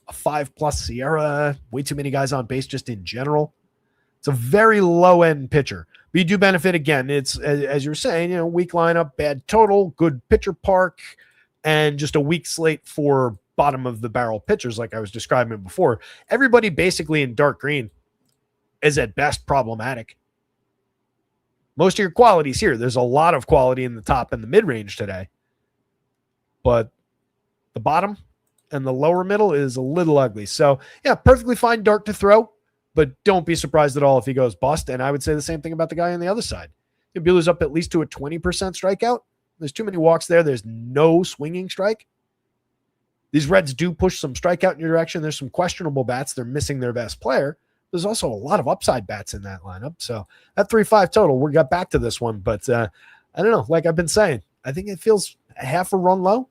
a 5+ Sierra, way too many guys on base just in general. It's a very low end pitcher, but you do benefit again. It's as you're saying, weak lineup, bad total, good pitcher park, and just a weak slate for bottom of the barrel pitchers. Like I was describing before, everybody basically in dark green is at best problematic. Most of your qualities here. There's a lot of quality in the top and the mid-range today. But the bottom and the lower middle is a little ugly. So, yeah, perfectly fine dark to throw, but don't be surprised at all if he goes bust. And I would say the same thing about the guy on the other side. If Buehler's up at least to a 20% strikeout, there's too many walks there. There's no swinging strike. These Reds do push some strikeout in your direction. There's some questionable bats. They're missing their best player. There's also a lot of upside bats in that lineup. So at 3.5 total, we'll get back to this one. But I don't know. Like I've been saying, I think it feels a half a run low.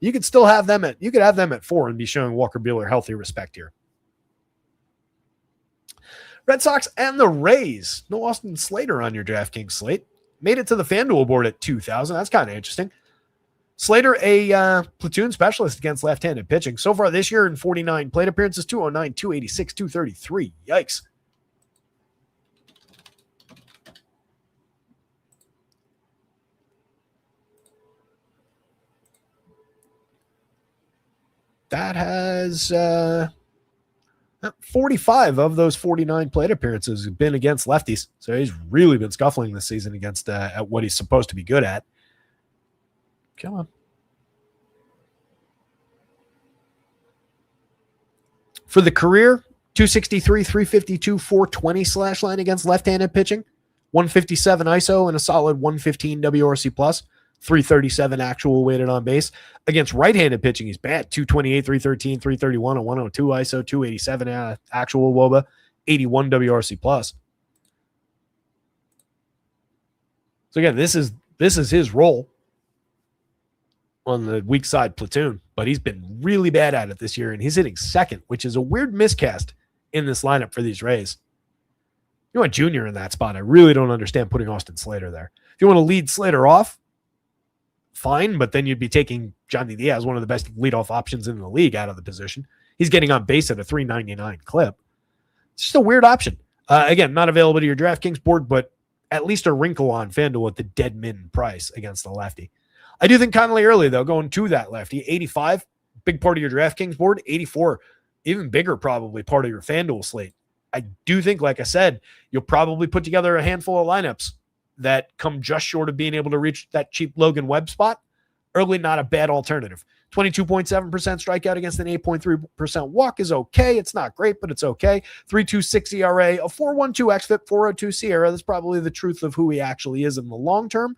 You could still have them at 4 and be showing Walker Buehler healthy respect here. Red Sox and the Rays. No Austin Slater on your DraftKings slate. Made it to the FanDuel board at 2,000. That's kind of interesting. Slater, a platoon specialist against left-handed pitching. So far this year in 49 plate appearances, 209, 286, 233. Yikes. That has 45 of those 49 plate appearances have been against lefties. So he's really been scuffling this season against at what he's supposed to be good at. Come on. For the career, 263, 352, 420 slash line against left-handed pitching, 157 ISO and a solid 115 WRC plus, 337 actual weighted on base. Against right-handed pitching, he's bad. 228, 313, 331, a 102 ISO, 287 actual WOBA, 81 WRC plus. So again, this is his role on the weak side platoon, but he's been really bad at it this year, and he's hitting second, which is a weird miscast in this lineup for these Rays. You want Junior in that spot. I really don't understand putting Austin Slater there. If you want to lead Slater off, fine, but then you'd be taking Johnny Diaz, one of the best leadoff options in the league, out of the position. He's getting on base at a 399 clip. It's just a weird option. Again, not available to your DraftKings board, but at least a wrinkle on FanDuel at the dead min price against the lefty. I do think Connolly early, though, going to that lefty. 85, big part of your DraftKings board. 84, even bigger probably part of your FanDuel slate. I do think, like I said, you'll probably put together a handful of lineups that come just short of being able to reach that cheap Logan Webb spot. Early, not a bad alternative. 22.7% strikeout against an 8.3% walk is okay. It's not great, but it's okay. 3.26 ERA, a 4.12 xFIP, 4.02 Sierra. That's probably the truth of who he actually is in the long term.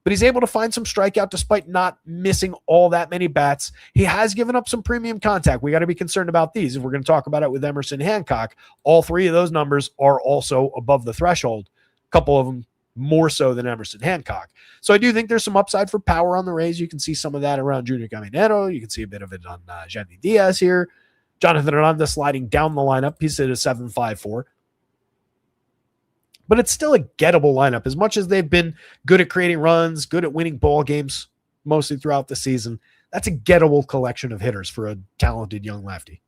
But he's able to find some strikeout despite not missing all that many bats. He has given up some premium contact. We got to be concerned about these. If we're going to talk about it with Emerson Hancock, all three of those numbers are also above the threshold. A couple of them more so than Emerson Hancock. So I do think there's some upside for power on the Rays. You can see some of that around Junior Caminero. You can see a bit of it on Johnny Diaz here. Jonathan Hernandez sliding down the lineup. He's at a 7.54. But it's still a gettable lineup. As much as they've been good at creating runs, good at winning ball games, mostly throughout the season, That's a gettable collection of hitters for a talented young lefty.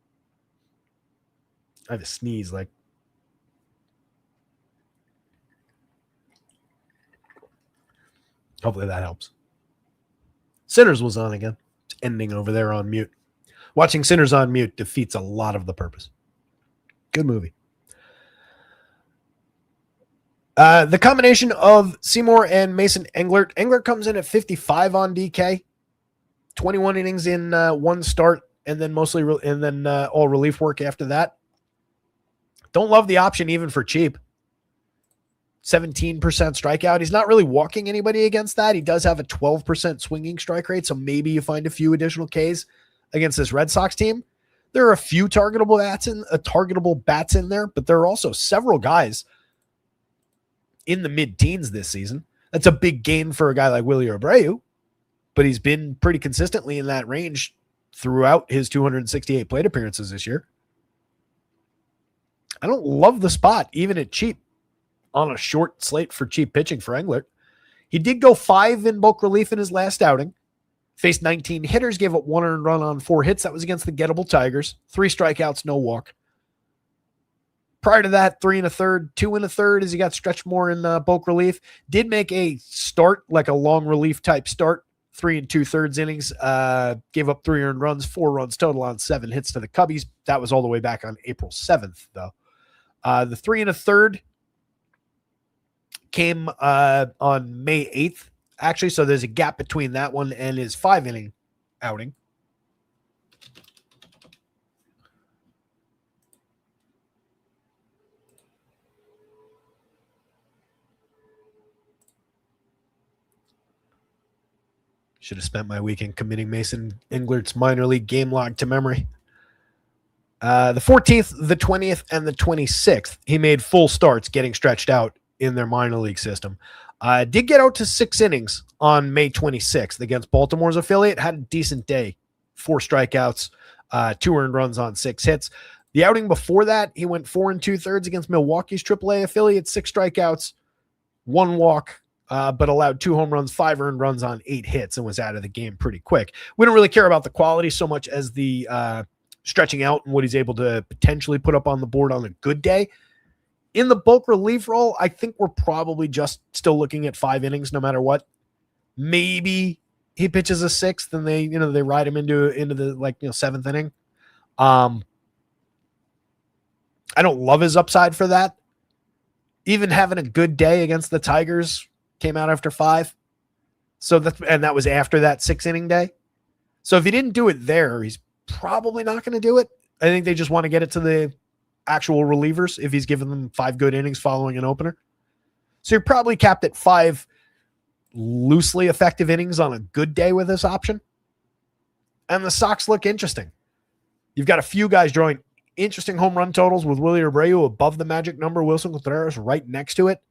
I have a sneeze like. Hopefully that helps. Sinners was on again. It's ending over there on mute. Watching Sinners on mute defeats a lot of the purpose. Good movie. The combination of Seymour and Mason Englert. Englert comes in at 55 on DK. 21 innings in one start, and then all relief work after that. Don't love the option even for cheap. 17% strikeout. He's not really walking anybody against that. He does have a 12% swinging strike rate, so maybe you find a few additional Ks against this Red Sox team. There are a few targetable bats in there, but there are also several guys in the mid-teens this season. That's a big gain for a guy like Willie Abreu, but he's been pretty consistently in that range throughout his 268 plate appearances this year. I don't love the spot, even at cheap, on a short slate for cheap pitching for Englert. He did go 5 in bulk relief in his last outing. Faced 19 hitters, gave up 1 earned run on 4 hits. That was against the gettable Tigers. 3 strikeouts, no walk. Prior to that, 3 1/3, 2 1/3 as he got stretched more in bulk relief. Did make a start, like a long relief type start, 3 2/3 innings. Gave up 3 earned runs, 4 runs total on 7 hits to the Cubbies. That was all the way back on April 7th, though. The 3 1/3 came on May 8th, actually, so there's a gap between that one and his 5-inning outing. Should have spent my weekend committing Mason Englert's minor league game log to memory. The 14th, the 20th, and the 26th, he made full starts getting stretched out in their minor league system. Did get out to 6 innings on May 26th against Baltimore's affiliate. Had a decent day. 4 strikeouts, 2 earned runs on 6 hits. The outing before that, he went 4 2/3 against Milwaukee's AAA affiliate. 6 strikeouts, 1 walk, but allowed 2 home runs, 5 earned runs on 8 hits, and was out of the game pretty quick. We don't really care about the quality so much as the stretching out and what he's able to potentially put up on the board on a good day. In the bulk relief role, I think we're probably just still looking at 5 innings no matter what. Maybe he pitches a 6th and they ride him into the 7th inning. I don't love his upside for that. Even having a good day against the Tigers, came out after 5. That was after that 6-inning day. So if he didn't do it there, he's probably not going to do it. I think they just want to get it to the actual relievers if he's given them 5 good innings following an opener. So you're probably capped at 5 loosely effective innings on a good day with this option. And the Sox look interesting. You've got a few guys drawing interesting home run totals with Willie Abreu above the magic number, Wilson Contreras right next to it.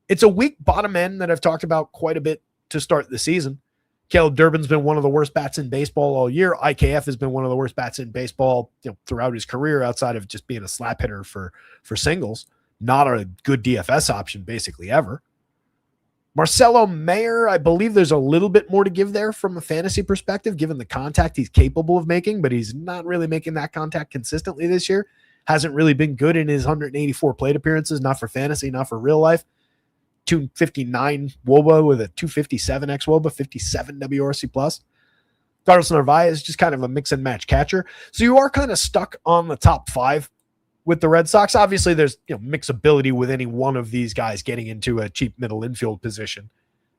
It's a weak bottom end that I've talked about quite a bit to start the season. Caleb Durbin's been one of the worst bats in baseball all year. IKF has been one of the worst bats in baseball, throughout his career, outside of just being a slap hitter for singles. Not a good DFS option basically ever. Marcelo Mayer, I believe there's a little bit more to give there from a fantasy perspective, given the contact he's capable of making, but he's not really making that contact consistently this year. Hasn't really been good in his 184 plate appearances, not for fantasy, not for real life. 259 WOBA with a 257 xWOBA, 57 WRC plus. Carlos Narvaez is just kind of a mix and match catcher. So you are kind of stuck on the top 5 with the Red Sox. Obviously there's mixability with any one of these guys getting into a cheap middle infield position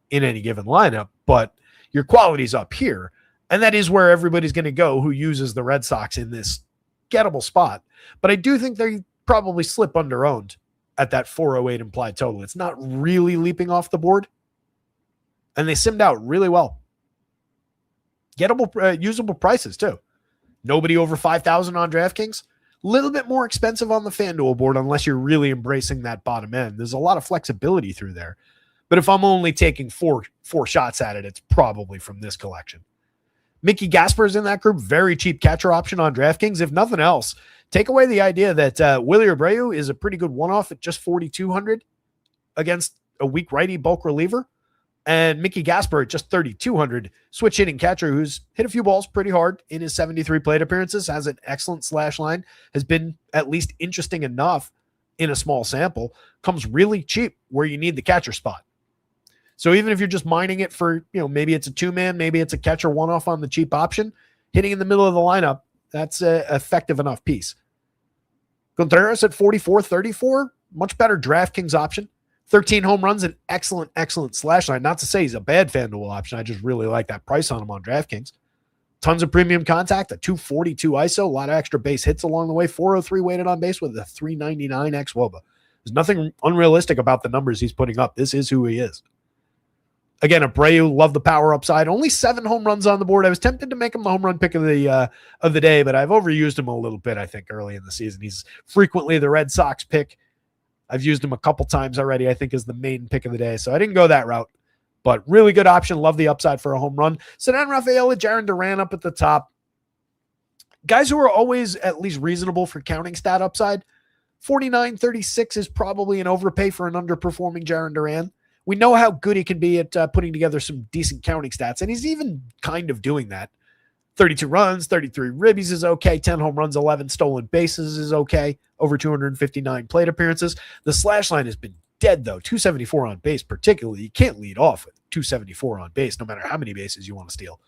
in any given lineup, but your quality's up here. And that is where everybody's going to go who uses the Red Sox in this gettable spot. But I do think they probably slip under owned at that 408 implied total. It's not really leaping off the board. And they simmed out really well. Gettable, usable prices too. Nobody over 5,000 on DraftKings. A little bit more expensive on the FanDuel board unless you're really embracing that bottom end. There's a lot of flexibility through there. But if I'm only taking four shots at it, it's probably from this collection. Mickey Gasper's in that group. Very cheap catcher option on DraftKings. If nothing else, take away the idea that Willie Abreu is a pretty good one-off at just 4,200 against a weak righty bulk reliever. And Mickey Gasper at just 3,200, switch hitting catcher who's hit a few balls pretty hard in his 73 plate appearances, has an excellent slash line, has been at least interesting enough in a small sample, comes really cheap where you need the catcher spot. So even if you're just mining it for, maybe it's a two-man, maybe it's a catcher one-off on the cheap option, hitting in the middle of the lineup, that's an effective enough piece. Contreras at 44-34, much better DraftKings option. 13 home runs, an excellent, excellent slash line. Not to say he's a bad FanDuel option. I just really like that price on him on DraftKings. Tons of premium contact, a 242 ISO, a lot of extra base hits along the way, 403 weighted on base with a 399 xWOBA. There's nothing unrealistic about the numbers he's putting up. This is who he is. Again, Abreu, love the power upside. Only 7 home runs on the board. I was tempted to make him the home run pick of the day, but I've overused him a little bit, I think, early in the season. He's frequently the Red Sox pick. I've used him a couple times already, I think, is the main pick of the day. So I didn't go that route, but really good option. Love the upside for a home run. Ceddanne Rafaela, Jarren Duran up at the top. Guys who are always at least reasonable for counting stat upside. 49.36 is probably an overpay for an underperforming Jarren Duran. We know how good he can be at putting together some decent counting stats, and he's even kind of doing that. 32 runs, 33 ribbies is okay. 10 home runs, 11 stolen bases is okay. Over 259 plate appearances. The slash line has been dead, though. 274 on base, particularly. You can't lead off with 274 on base, no matter how many bases you want to steal.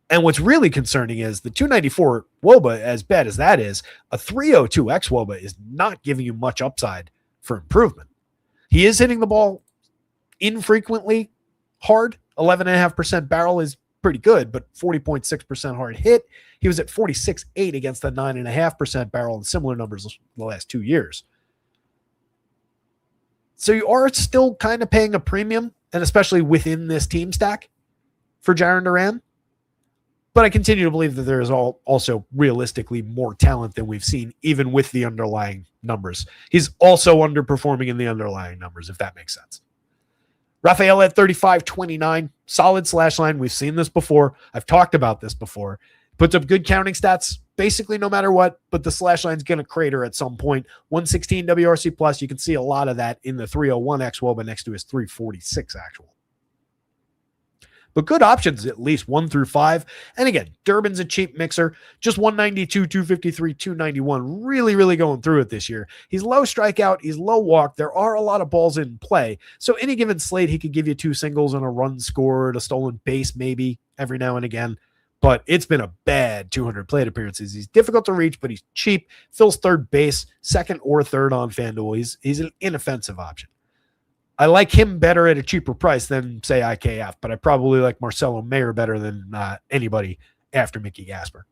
And what's really concerning is the 294 WOBA, as bad as that is, a 302 xWOBA is not giving you much upside for improvement. He is hitting the ball infrequently hard. 11.5% barrel is pretty good, but 40.6% hard hit. He was at 46.8 against the 9.5% barrel and similar numbers the last 2 years. So you are still kind of paying a premium, and especially within this team stack for Jarren Duran. But I continue to believe that there is also realistically more talent than we've seen, even with the underlying numbers. He's also underperforming in the underlying numbers, if that makes sense. Rafael at 35.29, solid slash line. We've seen this before. I've talked about this before. Puts up good counting stats basically no matter what, but the slash line's going to crater at some point. 116 WRC plus. You can see a lot of that in the 301 xWOBA next to his 346 actual. But good options, at least 1 through 5. And again, Durbin's a cheap mixer. Just 192, 253, 291. Really, really going through it this year. He's low strikeout. He's low walk. There are a lot of balls in play. So any given slate, he could give you 2 singles and a run scored, a stolen base maybe every now and again. But it's been a bad 200 plate appearances. He's difficult to reach, but he's cheap. Fills third base, second or third on FanDuel. He's an inoffensive option. I like him better at a cheaper price than, say, IKF, but I probably like Marcelo Mayer better than anybody after Mickey Gasper.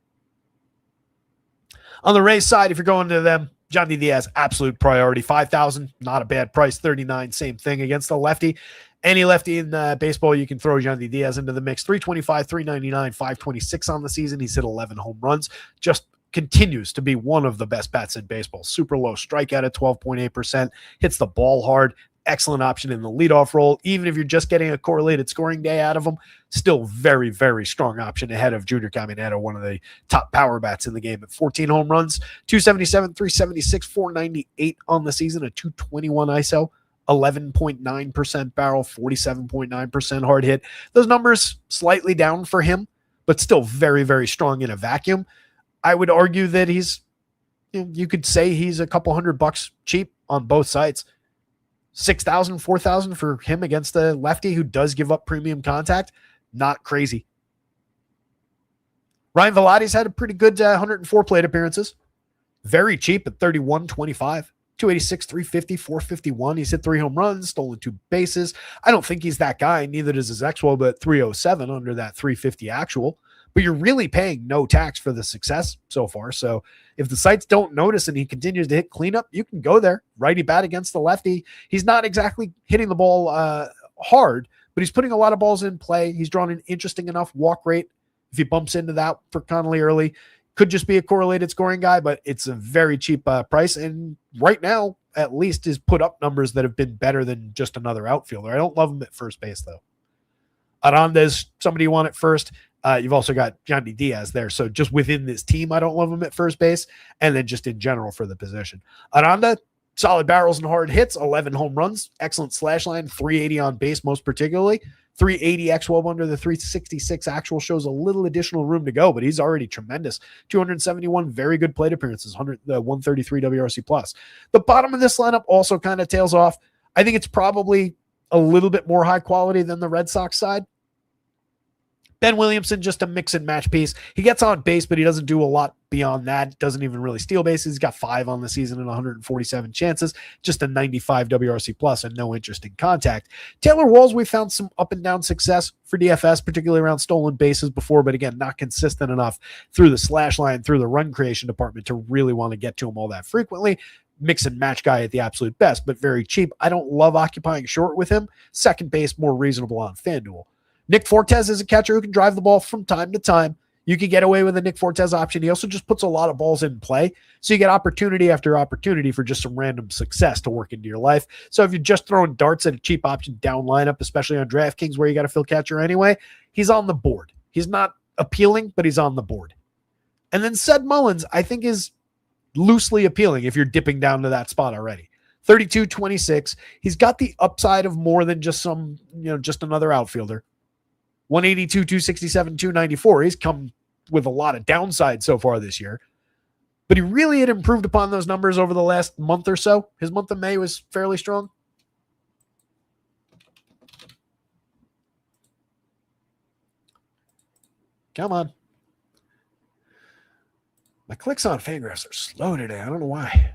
On the Rays side, if you're going to them, Johnny Diaz, absolute priority. 5,000, not a bad price. 39, same thing against the lefty. Any lefty in baseball, you can throw Johnny Diaz into the mix. 325, 399, 526 on the season. He's hit 11 home runs. Just continues to be one of the best bats in baseball. Super low strikeout at 12.8%. Hits the ball hard. Excellent option in the leadoff role. Even if you're just getting a correlated scoring day out of him, still very, very strong option ahead of Junior Caminero, one of the top power bats in the game at 14 home runs, 277, 376, 498 on the season, a 221 ISO, 11.9% barrel, 47.9% hard hit. Those numbers slightly down for him, but still very, very strong in a vacuum. I would argue that you could say he's a couple $100 cheap on both sides. 6,000, 4,000 for him against the lefty who does give up premium contact. Not crazy. Ryan Velati's had a pretty good 104 plate appearances. Very cheap at 31.25. 286, 350, 451. He's hit 3 home runs, stolen 2 bases. I don't think he's that guy. Neither does his xWOBA at 307 under that 350 actual. But you're really paying no tax for the success so far. So if the sites don't notice and he continues to hit cleanup, you can go there. Righty bat against the lefty. He's not exactly hitting the ball hard, but he's putting a lot of balls in play. He's drawn an interesting enough walk rate. If he bumps into that for Connolly early, could just be a correlated scoring guy, but it's a very cheap price. And right now, at least, is put up numbers that have been better than just another outfielder. I don't love him at first base, though. Aranda's somebody you want at first. You've also got Johnny Diaz there. So just within this team, I don't love him at first base. And then just in general for the position. Aranda, solid barrels and hard hits, 11 home runs, excellent slash line, 380 on base most particularly, 380 xWOB under the 366 actual shows a little additional room to go, but he's already tremendous. 271 very good plate appearances, 133 WRC plus. The bottom of this lineup also kind of tails off. I think it's probably a little bit more high quality than the Red Sox side. Ben Williamson, just a mix and match piece. He gets on base, but he doesn't do a lot beyond that. Doesn't even really steal bases. He's got 5 on the season and 147 chances, just a 95 WRC plus and no interest in contact. Taylor Walls, we found some up and down success for DFS, particularly around stolen bases before, but again, not consistent enough through the slash line, through the run creation department to really want to get to him all that frequently. Mix and match guy at the absolute best, but very cheap. I don't love occupying short with him. Second base, more reasonable on FanDuel. Nick Fortes is a catcher who can drive the ball from time to time. You could get away with a Nick Fortes option. He also just puts a lot of balls in play. So you get opportunity after opportunity for just some random success to work into your life. So if you're just throwing darts at a cheap option down lineup, especially on DraftKings where you got to fill catcher anyway, he's on the board. He's not appealing, but he's on the board. And then Sed Mullins, I think, is loosely appealing if you're dipping down to that spot already. 32-26. He's got the upside of more than just just another outfielder. 182, 267, 294. He's come with a lot of downside so far this year. But he really had improved upon those numbers over the last month or so. His month of May was fairly strong. Come on. My clicks on Fangraphs are slow today. I don't know why.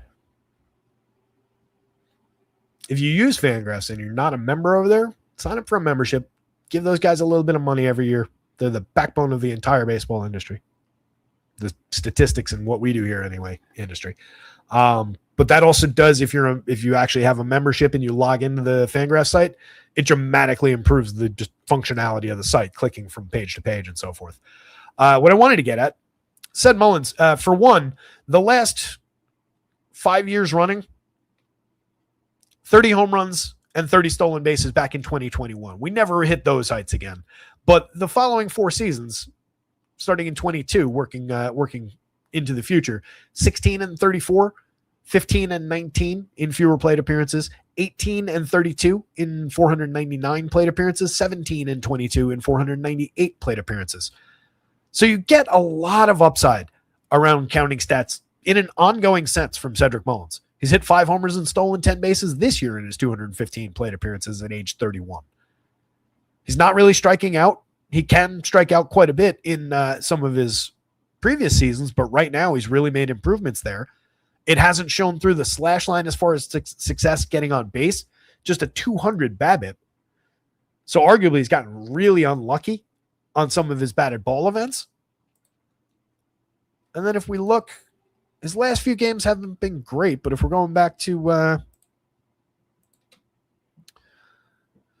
If you use Fangraphs and you're not a member over there, sign up for a membership. Give those guys a little bit of money every year. They're the backbone of the entire baseball industry. The statistics and what we do here anyway, industry. But that also does, if you actually have a membership and you log into the Fangraphs site, it dramatically improves the just functionality of the site, clicking from page to page and so forth. What I wanted to get at, Sed Mullins, for one, the last 5 years running, 30 home runs and 30 stolen bases back in 2021. We never hit those heights again. But the following 4 seasons, starting in 22, working into the future, 16 and 34, 15 and 19 in fewer plate appearances, 18 and 32 in 499 plate appearances, 17 and 22 in 498 plate appearances. So you get a lot of upside around counting stats in an ongoing sense from Cedric Mullins. He's hit 5 homers and stolen 10 bases this year in his 215 plate appearances at age 31. He's not really striking out. He can strike out quite a bit in some of his previous seasons, but right now he's really made improvements there. It hasn't shown through the slash line as far as success getting on base, just a 200 BABIP. So arguably he's gotten really unlucky on some of his batted ball events. And then if we look, his last few games haven't been great, but if we're going back to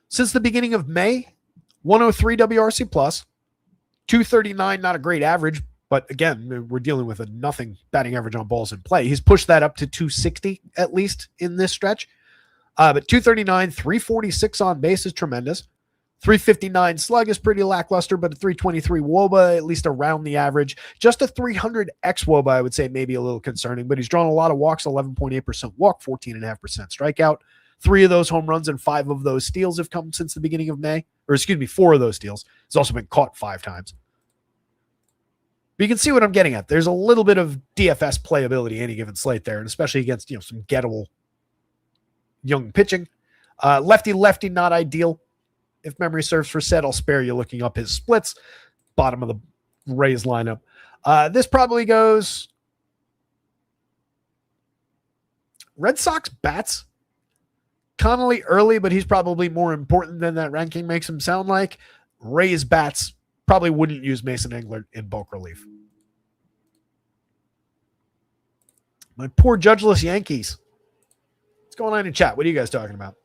since the beginning of May, 103 WRC plus, 239, not a great average, but again, we're dealing with a nothing batting average on balls in play. He's pushed that up to 260 at least in this stretch. But 239, 346 on base is tremendous. 359 slug is pretty lackluster, but a 323 WOBA, at least around the average. Just a 300 xWOBA, I would say, maybe a little concerning, but he's drawn a lot of walks, 11.8% walk, 14.5% strikeout. 3 of those home runs and 5 of those steals have come since the beginning of May. Or 4 of those steals. He's also been caught 5 times. But you can see what I'm getting at. There's a little bit of DFS playability any given slate there, and especially against some gettable young pitching. Lefty, not ideal. If memory serves for Sed, I'll spare you looking up his splits. Bottom of the Rays lineup. This probably goes Red Sox bats. Connolly early, but he's probably more important than that ranking makes him sound like. Rays bats, probably wouldn't use Mason Englert in bulk relief. My poor judgeless Yankees. What's going on in chat? What are you guys talking about?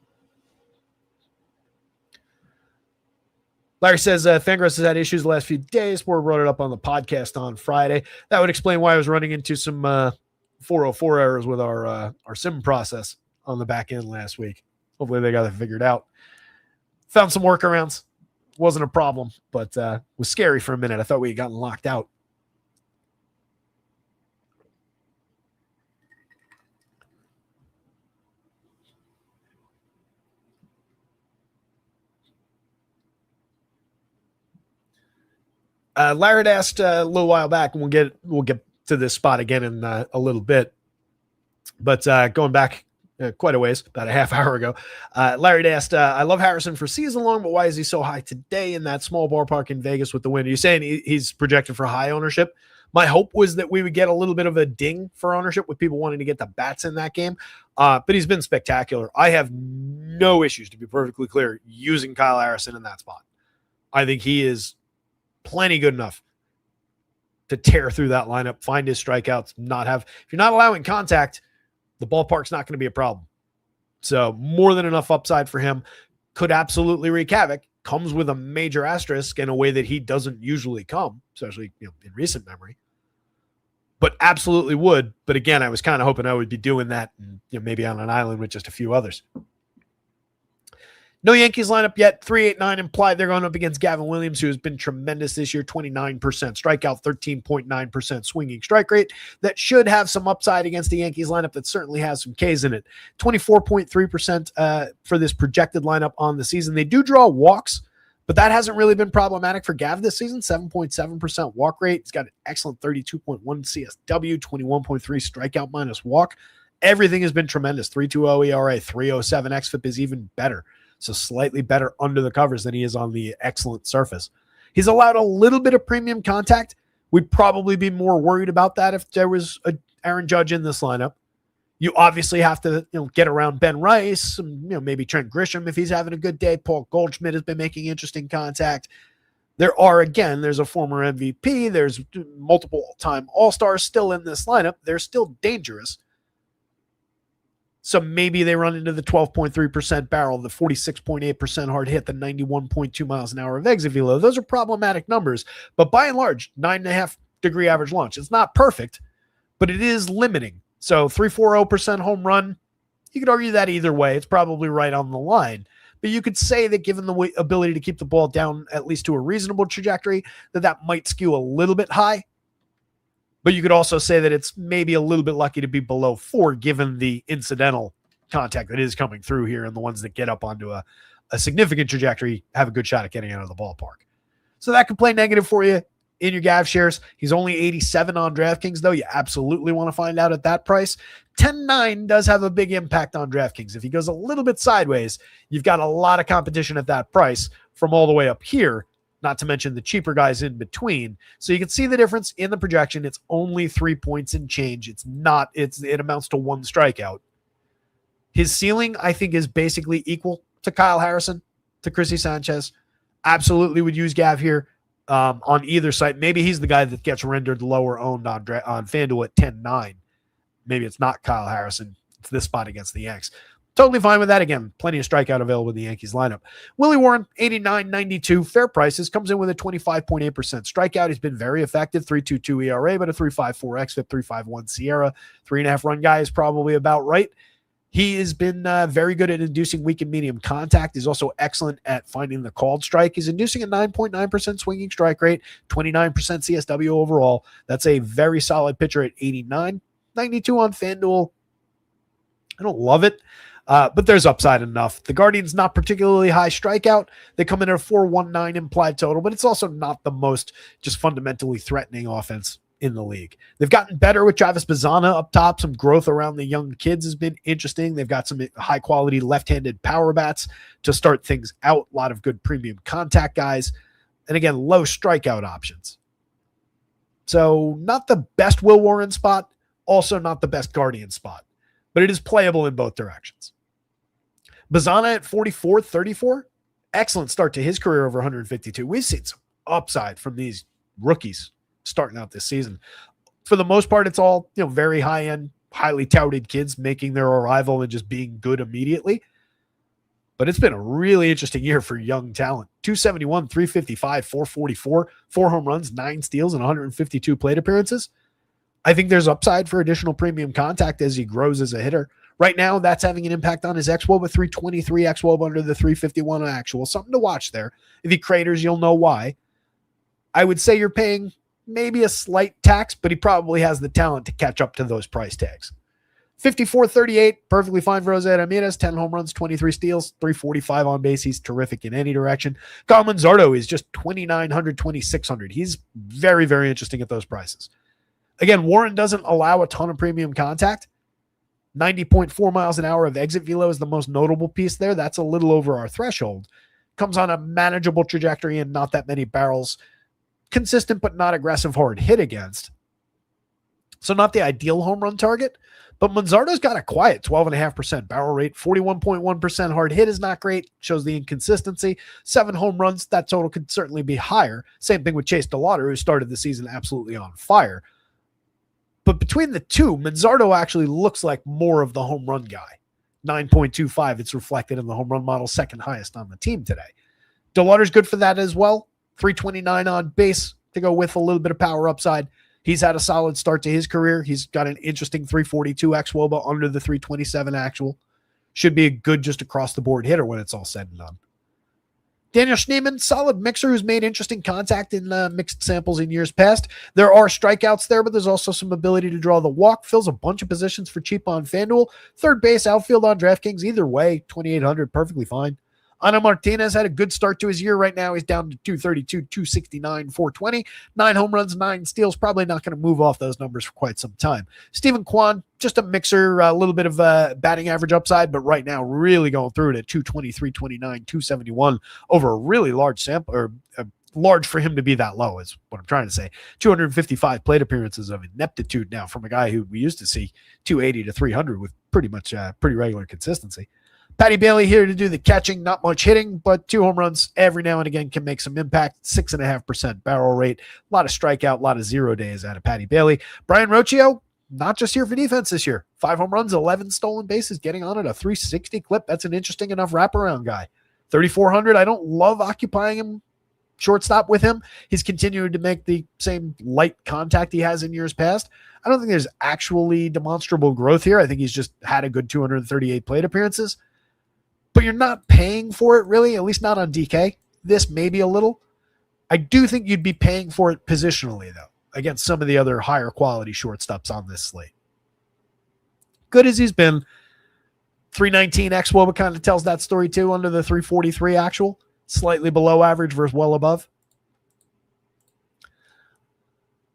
Larry says Fangraphs has had issues the last few days. We wrote it up on the podcast on Friday. That would explain why I was running into some 404 errors with our sim process on the back end last week. Hopefully they got it figured out. Found some workarounds. Wasn't a problem, but was scary for a minute. I thought we had gotten locked out. Larry had asked a little while back, and we'll get to this spot again in a little bit. But going back quite a ways, about a half hour ago, Larry asked, I love Harrison for season long, but why is he so high today in that small ballpark in Vegas with the win? Are you saying he's projected for high ownership? My hope was that we would get a little bit of a ding for ownership with people wanting to get the bats in that game. But he's been spectacular. I have no issues, to be perfectly clear, using Kyle Harrison in that spot. I think he is plenty good enough to tear through that lineup, find his strikeouts, if you're not allowing contact, the ballpark's not going to be a problem. So more than enough upside for him. Could absolutely wreak havoc. Comes with a major asterisk in a way that he doesn't usually come, especially in recent memory. But absolutely would. But again, I was kind of hoping I would be doing that maybe on an island with just a few others. No Yankees lineup yet. 3.89 implied. They're going up against Gavin Williams, who has been tremendous this year. 29% strikeout, 13.9% swinging strike rate. That should have some upside against the Yankees lineup that certainly has some Ks in it. 24.3% for this projected lineup on the season. They do draw walks, but that hasn't really been problematic for Gav this season. 7.7% walk rate. He's got an excellent 32.1 CSW, 21.3 strikeout minus walk. Everything has been tremendous. 3.20 ERA, 3.07 xFIP is even better. So slightly better under the covers than he is on the excellent surface. He's allowed a little bit of premium contact. We'd probably be more worried about that if there was a Aaron Judge in this lineup. You obviously have to get around Ben Rice, maybe Trent Grisham if he's having a good day. Paul Goldschmidt has been making interesting contact. There's a former MVP. There's multiple time All-Stars still in this lineup. They're still dangerous. So maybe they run into the 12.3% barrel, the 46.8% hard hit, the 91.2 miles an hour of exit velo. Those are problematic numbers, but by and large, 9.5 degree average launch. It's not perfect, but it is limiting. So 3.40% home run, you could argue that either way. It's probably right on the line. But you could say that given the ability to keep the ball down at least to a reasonable trajectory, that might skew a little bit high. But you could also say that it's maybe a little bit lucky to be below 4 given the incidental contact that is coming through here, and the ones that get up onto a significant trajectory have a good shot at getting out of the ballpark. So that could play negative for you in your Gav shares. He's only 87 on DraftKings, though. You absolutely want to find out at that price. 10.9 does have a big impact on DraftKings. If he goes a little bit sideways, you've got a lot of competition at that price from all the way up here, not to mention the cheaper guys in between. So you can see the difference in the projection. It's only 3 points and change. It amounts to 1 strikeout. His ceiling, I think, is basically equal to Kyle Harrison, to Chrissy Sanchez. Absolutely would use Gav here on either side. Maybe he's the guy that gets rendered lower owned on FanDuel at 10.9. Maybe it's not Kyle Harrison. It's this spot against the Yanks. Totally fine with that. Again, plenty of strikeout available in the Yankees lineup. Willie Warren, 89.92, fair prices, comes in with a 25.8% strikeout. He's been very effective, 3.22 ERA, but a 3.54 xFIP, 3.51 Sierra, 3.5 run guy is probably about right. He has been very good at inducing weak and medium contact. He's also excellent at finding the called strike. He's inducing a 9.9% swinging strike rate, 29% CSW overall. That's a very solid pitcher at 89. 92 on FanDuel. I don't love it. But there's upside enough. The Guardians, not particularly high strikeout. They come in at a 4.19 implied total, but it's also not the most just fundamentally threatening offense in the league. They've gotten better with Travis Bazzana up top. Some growth around the young kids has been interesting. They've got some high quality left-handed power bats to start things out. A lot of good premium contact guys. And again, low strikeout options. So not the best Will Warren spot, also not the best Guardian spot, but it is playable in both directions. Bazzana at 44-34. Excellent start to his career over 152. We've seen some upside from these rookies starting out this season. For the most part, it's all very high-end, highly touted kids making their arrival and just being good immediately. But it's been a really interesting year for young talent. 271, 355, 444, 4 home runs, 9 steals, and 152 plate appearances. I think there's upside for additional premium contact as he grows as a hitter. Right now, that's having an impact on his XWOB, a 323 XWOB under the 351 actual. Something to watch there. If he craters, you'll know why. I would say you're paying maybe a slight tax, but he probably has the talent to catch up to those price tags. 54-38, perfectly fine for Jose Ramirez. 10 home runs, 23 steals, 345 on base. He's terrific in any direction. Kyle Manzardo is just 2,900, 2,600. He's very, very interesting at those prices. Again, Warren doesn't allow a ton of premium contact. 90.4 miles an hour of exit velo is the most notable piece there. That's a little over our threshold. Comes on a manageable trajectory and not that many barrels. Consistent but not aggressive hard hit against. So not the ideal home run target. But Manzardo's got a quiet 12.5% barrel rate, 41.1% hard hit is not great, shows the inconsistency. 7 home runs, that total could certainly be higher. Same thing with Chase DeLauder, who started the season absolutely on fire. But between the two, Manzardo actually looks like more of the home run guy. 9.25, it's reflected in the home run model, second highest on the team today. DeLauder's good for that as well. 329 on base to go with a little bit of power upside. He's had a solid start to his career. He's got an interesting 342 xWOBA under the 327 actual. Should be a good just across the board hitter when it's all said and done. Daniel Schneemann, solid mixer who's made interesting contact in mixed samples in years past. There are strikeouts there, but there's also some ability to draw the walk. Fills a bunch of positions for cheap on FanDuel. Third base, outfield on DraftKings. Either way, 2,800, perfectly fine. Ana Martinez had a good start to his year. Right now, he's down to 232, 269, 420. 9 home runs, 9 steals. Probably not going to move off those numbers for quite some time. Stephen Kwan, just a mixer, a little bit of batting average upside, but right now really going through it at 220, 329, 271 over a really large sample, or large for him to be that low is what I'm trying to say. 255 plate appearances of ineptitude now from a guy who we used to see 280 to 300 with pretty much pretty regular consistency. Patty Bailey here to do the catching, not much hitting, but 2 home runs every now and again can make some impact. 6.5% barrel rate, a lot of strikeout, a lot of 0 days out of Patty Bailey. Brian Rocchio, not just here for defense this year. 5 home runs, 11 stolen bases, getting on at a 360 clip. That's an interesting enough wraparound guy. 3,400, I don't love occupying him shortstop with him. He's continuing to make the same light contact he has in years past. I don't think there's actually demonstrable growth here. I think he's just had a good 238 plate appearances. But you're not paying for it really, at least not on DK. This maybe a little. I do think you'd be paying for it positionally, though, against some of the other higher quality shortstops on this slate. Good as he's been, 319 xWOBA kind of tells that story too, under the 343 actual. Slightly below average versus well above.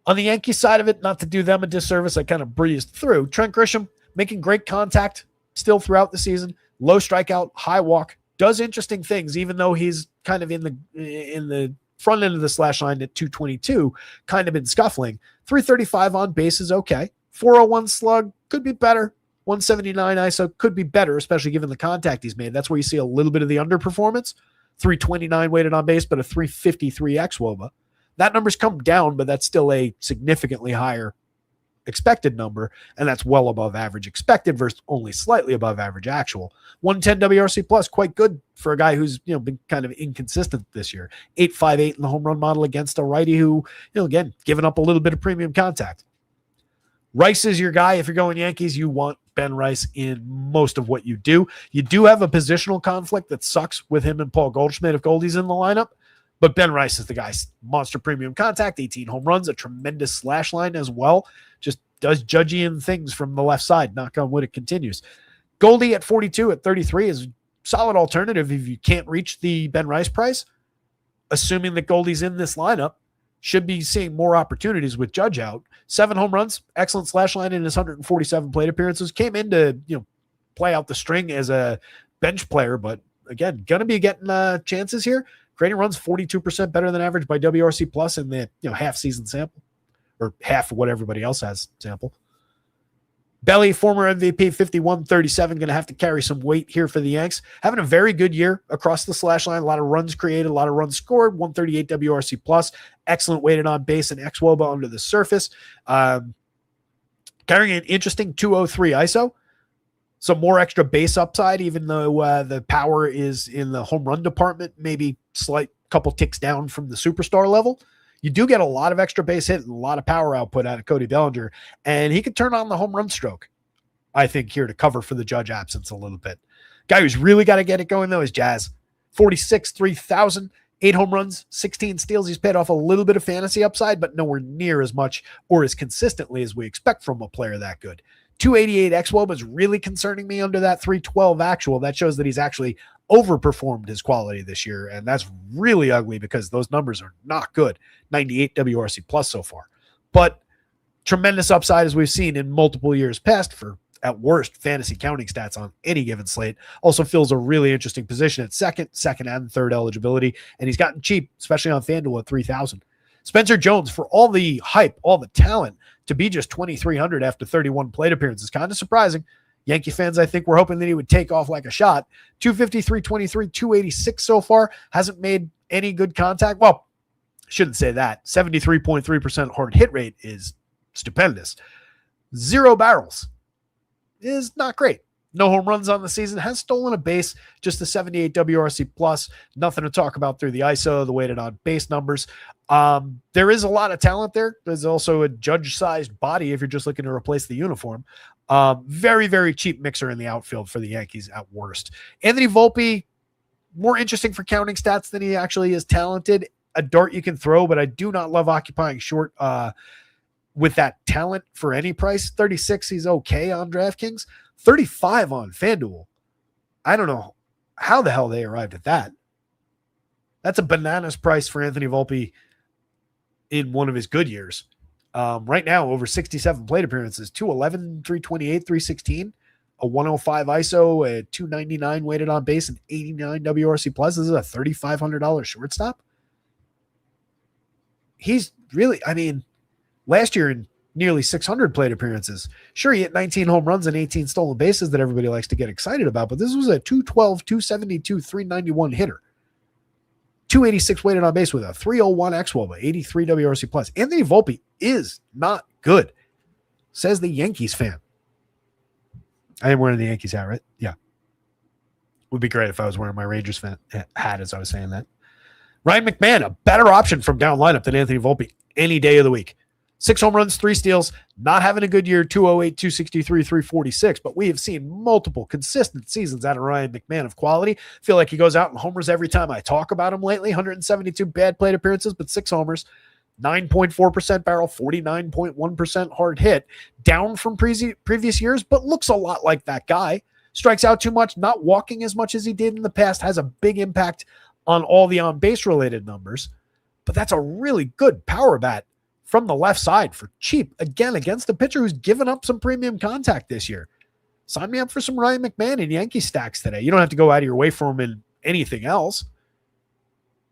On the Yankees side of it, not to do them a disservice, I kind of breezed through. Trent Grisham making great contact still throughout the season. Low strikeout, high walk, does interesting things, even though he's kind of in the front end of the slash line at 222, kind of been scuffling. 335 on base is okay. 401 slug could be better. 179 ISO could be better, especially given the contact he's made. That's where you see a little bit of the underperformance. 329 weighted on base, but a 353 xWOBA. That number's come down, but that's still a significantly higher expected number, and that's well above average expected versus only slightly above average actual. 110 WRC plus, quite good for a guy who's been kind of inconsistent this year. 8.58 in the home run model against a righty who, again, giving up a little bit of premium contact. Rice is your guy. If you're going Yankees, you want Ben Rice in most of what you do. You do have a positional conflict that sucks with him and Paul Goldschmidt if Goldie's in the lineup, but Ben Rice is the guy. Monster premium contact, 18 home runs, a tremendous slash line as well. Just does judgy-in things from the left side. Knock on wood, it continues. Goldie at 42, at 33 is a solid alternative if you can't reach the Ben Rice price. Assuming that Goldie's in this lineup, should be seeing more opportunities with Judge out. 7 home runs, excellent slash line in his 147 plate appearances. Came in to play out the string as a bench player, but again, going to be getting chances here. Creating runs 42% better than average by WRC plus in the half season sample, or half of what everybody else has sample. Belly, former MVP, 51-37, going to have to carry some weight here for the Yanks. Having a very good year across the slash line. A lot of runs created, a lot of runs scored, 138 WRC plus, excellent weighted on base and xWOBA under the surface. Carrying an interesting 203 ISO. Some more extra base upside, even though the power is in the home run department, maybe slight couple ticks down from the superstar level. You do get a lot of extra base hit and a lot of power output out of Cody Bellinger, and he could turn on the home run stroke, I think, here to cover for the Judge absence a little bit. Guy who's really got to get it going, though, is Jazz. 46, 3,000, 8 home runs, 16 steals. He's paid off a little bit of fantasy upside, but nowhere near as much or as consistently as we expect from a player that good. 288 xWOB is really concerning me under that 312 actual. That shows that he's actually overperformed his quality this year, and that's really ugly because those numbers are not good. 98 WRC plus so far, but tremendous upside as we've seen in multiple years past for, at worst, fantasy counting stats on any given slate. Also fills a really interesting position at second and third eligibility, and he's gotten cheap, especially on FanDuel at 3,000. Spencer Jones, for all the hype, all the talent, to be just 2,300 after 31 plate appearances, kind of surprising. Yankee fans, I think, were hoping that he would take off like a shot. 250, 323, 286 so far. Hasn't made any good contact. Well, shouldn't say that. 73.3% hard hit rate is stupendous. 0 barrels is not great. No home runs on the season. Has stolen a base. Just the 78 WRC plus. Nothing to talk about through the ISO, the weighted on base numbers. There is a lot of talent there. There's also a judge-sized body if you're just looking to replace the uniform. Very, very cheap mixer in the outfield for the Yankees at worst. Anthony Volpe, more interesting for counting stats than he actually is talented. A dart you can throw, but I do not love occupying short with that talent for any price. 36, he's okay on DraftKings. 35 on FanDuel. I don't know how the hell they arrived at that. That's a bananas price for Anthony Volpe in one of his good years. Right now, over 67 plate appearances, 211, 328, 316, a 105 ISO, a 299 weighted on base, and 89 WRC plus. This is a $3,500 shortstop. He's really, last year in nearly 600 plate appearances, sure, he hit 19 home runs and 18 stolen bases that everybody likes to get excited about, but this was a 212, 272, 391 hitter. 286 weighted on base with a 301 xWOBA, 83 WRC plus. Anthony Volpe is not good, says the Yankees fan. I am wearing the Yankees hat, right? Yeah. Would be great if I was wearing my Rangers fan hat as I was saying that. Ryan McMahon, a better option from down lineup than Anthony Volpe any day of the week. 6 home runs, 3 steals, not having a good year, 208, 263, 346, but we have seen multiple consistent seasons out of Ryan McMahon of quality. Feel like he goes out and homers every time I talk about him lately. 172 bad plate appearances, but 6 homers, 9.4% barrel, 49.1% hard hit, down from previous years, but looks a lot like that guy. Strikes out too much, not walking as much as he did in the past, has a big impact on all the on-base related numbers, but that's a really good power bat from the left side for cheap, again, against a pitcher who's given up some premium contact this year. Sign me up for some Ryan McMahon in Yankee stacks today. You don't have to go out of your way for him in anything else.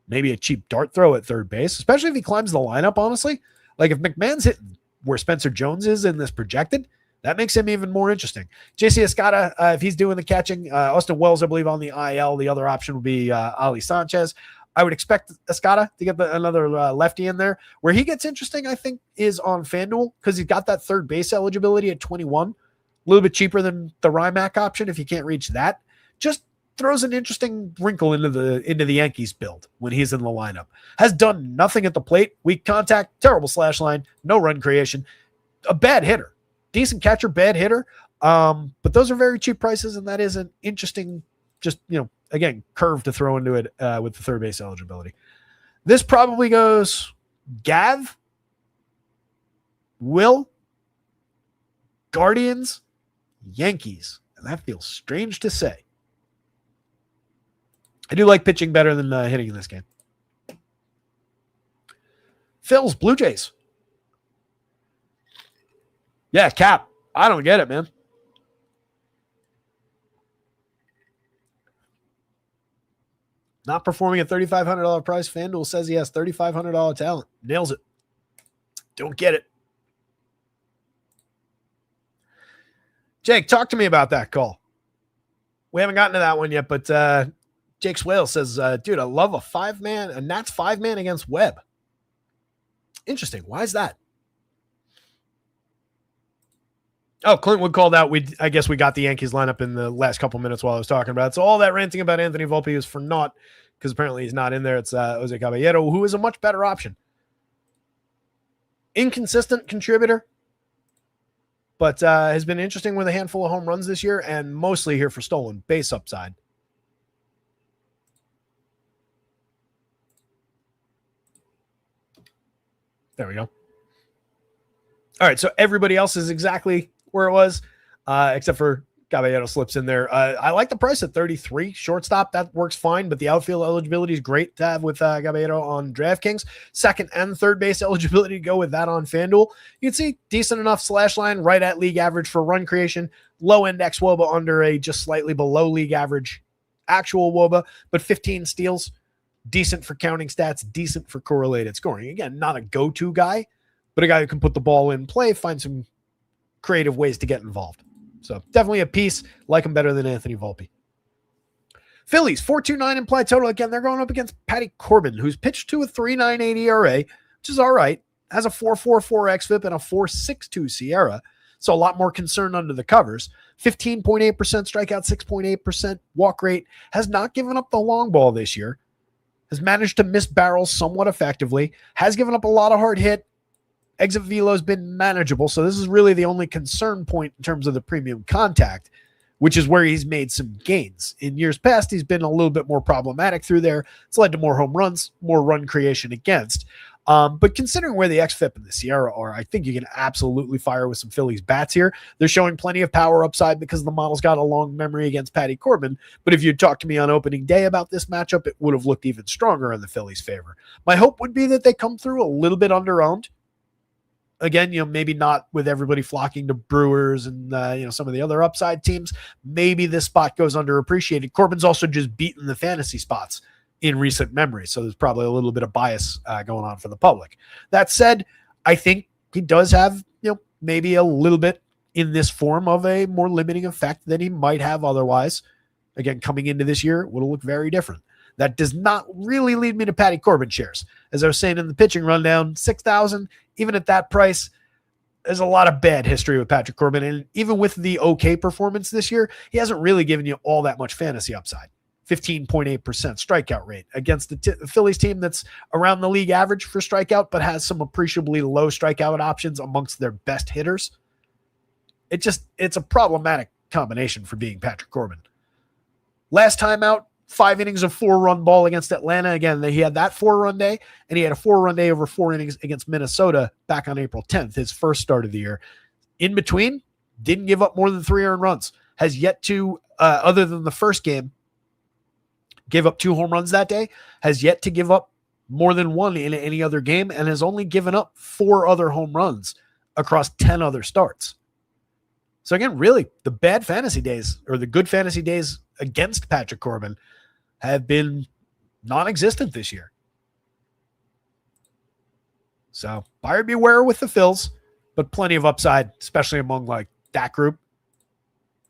Maybe a cheap dart throw at third base, especially if he climbs the lineup, honestly. Like if McMahon's hitting where Spencer Jones is in this projected, that makes him even more interesting. JC Escada, if he's doing the catching, Austin Wells, I believe, on the IL. The other option would be Ali Sanchez. I would expect Escada to get another lefty in there. Where he gets interesting, I think, is on FanDuel because he's got that third base eligibility at 21. A little bit cheaper than the Rymack option if you can't reach that. Just throws an interesting wrinkle into the Yankees build when he's in the lineup. Has done nothing at the plate. Weak contact, terrible slash line, no run creation. A bad hitter. Decent catcher, bad hitter. But those are very cheap prices, and that is an interesting, just, again, curve to throw into it with the third base eligibility. This probably goes Gav, Will, Guardians, Yankees. And that feels strange to say. I do like pitching better than hitting in this game. Phil's Blue Jays. Yeah, Cap. I don't get it, man. Not performing at $3,500 price. FanDuel says he has $3,500 talent. Nails it. Don't get it. Jake, talk to me about that call. We haven't gotten to that one yet, but Jake Swale says, dude, I love a Nats 5-man against Webb. Interesting. Why is that? Oh, Clintwood called out. I guess we got the Yankees lineup in the last couple minutes while I was talking about it. So all that ranting about Anthony Volpe is for naught because apparently he's not in there. It's Jose Caballero, who is a much better option. Inconsistent contributor, but has been interesting with a handful of home runs this year and mostly here for stolen base upside. There we go. All right, so everybody else is exactly where it was. except for Caballero slips in there. I like the price at 33. Shortstop, that works fine, but the outfield eligibility is great to have with Caballero on DraftKings. Second and third base eligibility to go with that on FanDuel. You can see decent enough slash line, right at league average for run creation. Low index WOBA under a just slightly below league average actual WOBA, but 15 steals. Decent for counting stats, decent for correlated scoring. Again, not a go-to guy, but a guy who can put the ball in play, find some creative ways to get involved. So definitely a piece. Like him better than Anthony Volpe. Phillies, 4.29 implied total. Again, they're going up against Patty Corbin, who's pitched to a 3.98 ERA, which is all right. Has a 4.44 xFIP and a 4.62 SIERA. So a lot more concern under the covers. 15.8% strikeout, 6.8% walk rate. Has not given up the long ball this year. Has managed to miss barrels somewhat effectively. Has given up a lot of hard hit. Exit velo has been manageable, so this is really the only concern point in terms of the premium contact, which is where he's made some gains. In years past, he's been a little bit more problematic through there. It's led to more home runs, more run creation against. But considering where the xFIP and the SIERA are, I think you can absolutely fire with some Phillies bats here. They're showing plenty of power upside because the model's got a long memory against Patty Corbin. But if you'd talked to me on opening day about this matchup, it would have looked even stronger in the Phillies' favor. My hope would be that they come through a little bit under-owned. Again, maybe not with everybody flocking to Brewers and, some of the other upside teams. Maybe this spot goes underappreciated. Corbin's also just beaten the fantasy spots in recent memory, so there's probably a little bit of bias going on for the public. That said, I think he does have, maybe a little bit in this form of a more limiting effect than he might have otherwise. Again, coming into this year, it would have looked very different. That does not really lead me to Patty Corbin shares. As I was saying in the pitching rundown, 6,000, even at that price, there's a lot of bad history with Patrick Corbin. And even with the okay performance this year, he hasn't really given you all that much fantasy upside. 15.8% strikeout rate against the Phillies team that's around the league average for strikeout, but has some appreciably low strikeout options amongst their best hitters. It's a problematic combination for being Patrick Corbin. Last time out, 5 innings of 4-run ball against Atlanta. Again, he had that 4-run day, and he had a 4-run day over 4 innings against Minnesota back on April 10th, his first start of the year. In between, didn't give up more than 3 earned runs. Has yet to, other than the first game, gave up 2 home runs that day, has yet to give up more than 1 in any other game, and has only given up 4 other home runs across 10 other starts. So again, really, the bad fantasy days, or the good fantasy days against Patrick Corbin, have been non-existent this year. So buyer beware with the Phils, but plenty of upside, especially among like that group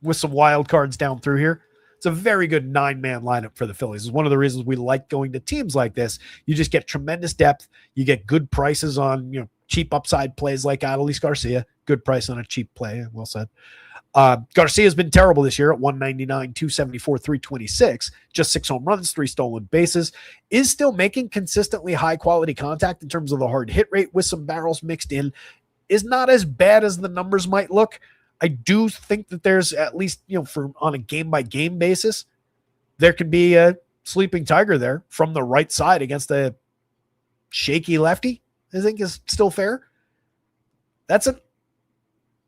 with some wild cards down through here. It's a very good 9-man lineup for the Phillies. It's one of the reasons we like going to teams like this. You just get tremendous depth. You get good prices on, cheap upside plays like Adolis Garcia. Good price on a cheap play. Well said. Garcia's been terrible this year at 199, 274, 326, just 6 home runs, 3 stolen bases, is still making consistently high quality contact in terms of the hard hit rate with some barrels mixed in, is not as bad as the numbers might look. I do think that there's at least, on a game by game basis, there can be a sleeping tiger there from the right side against a shaky lefty, I think is still fair. That's an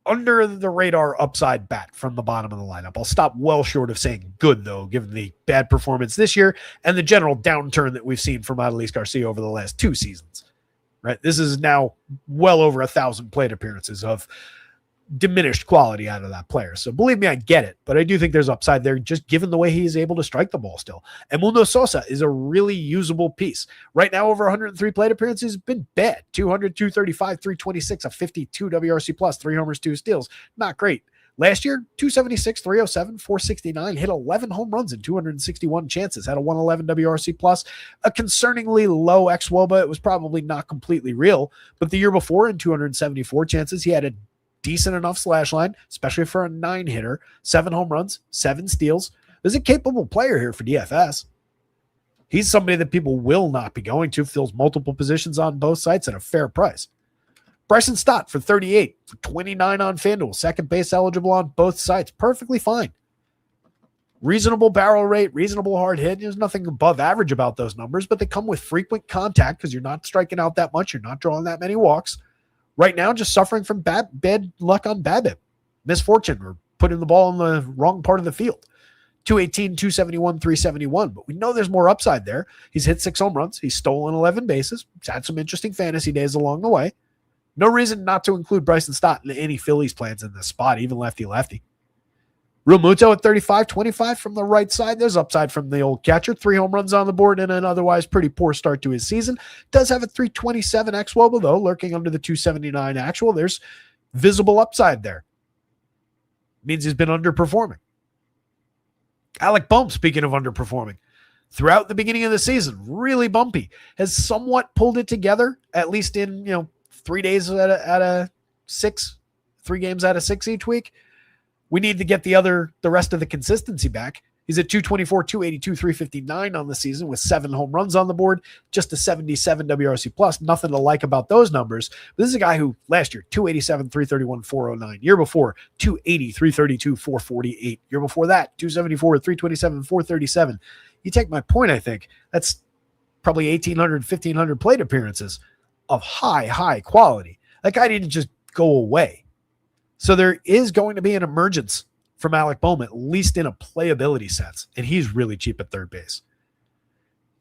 under the radar upside bat from the bottom of the lineup. I'll stop well short of saying good, though, given the bad performance this year and the general downturn that we've seen from Adolis Garcia over the last 2 seasons. Right? This is now well over 1,000 plate appearances of diminished quality out of that player. So believe me, I get it, but I do think there's upside there just given the way he is able to strike the ball still. And Mundo Sosa is a really usable piece. Right now, over 103 plate appearances has been bad. 200, 235, 326, a 52 WRC plus, 3 homers, 2 steals. Not great. Last year, 276, 307, 469, hit 11 home runs in 261 chances, had a 111 WRC plus, a concerningly low xWOBA. It was probably not completely real, but the year before in 274 chances, he had a decent enough slash line, especially for a 9-hitter, 7 home runs, 7 steals. There's a capable player here for DFS. He's somebody that people will not be going to, fills multiple positions on both sites at a fair price. Bryson Stott for 38, for 29 on FanDuel, second base eligible on both sites, perfectly fine. Reasonable barrel rate, reasonable hard hit. There's nothing above average about those numbers, but they come with frequent contact because you're not striking out that much, you're not drawing that many walks. Right now, just suffering from bad luck on BABIP. Misfortune, or putting the ball in the wrong part of the field. 218, 271, 371. But we know there's more upside there. He's hit 6 home runs. He's stolen 11 bases. He's had some interesting fantasy days along the way. No reason not to include Bryson Stott in any Phillies plans in this spot, even lefty-lefty. Real Muto at 35-25 from the right side. There's upside from the old catcher. 3 home runs on the board and an otherwise pretty poor start to his season. Does have a 327 xWOBA, though, lurking under the 279 actual. There's visible upside there. Means he's been underperforming. Alec Bohm, speaking of underperforming, throughout the beginning of the season, really bumpy, has somewhat pulled it together, at least in, 3 days out of 6, 3 games out of 6 each week. We need to get the rest of the consistency back. He's at 224, 282, 359 on the season with 7 home runs on the board, just a 77 WRC plus. Nothing to like about those numbers. But this is a guy who last year, 287, 331, 409. Year before, 280, 332, 448. Year before that, 274, 327, 437. You take my point, I think. That's probably 1,800, 1,500 plate appearances of high quality. That guy didn't just go away. So there is going to be an emergence from Alec Bohm, at least in a playability sense, and he's really cheap at third base.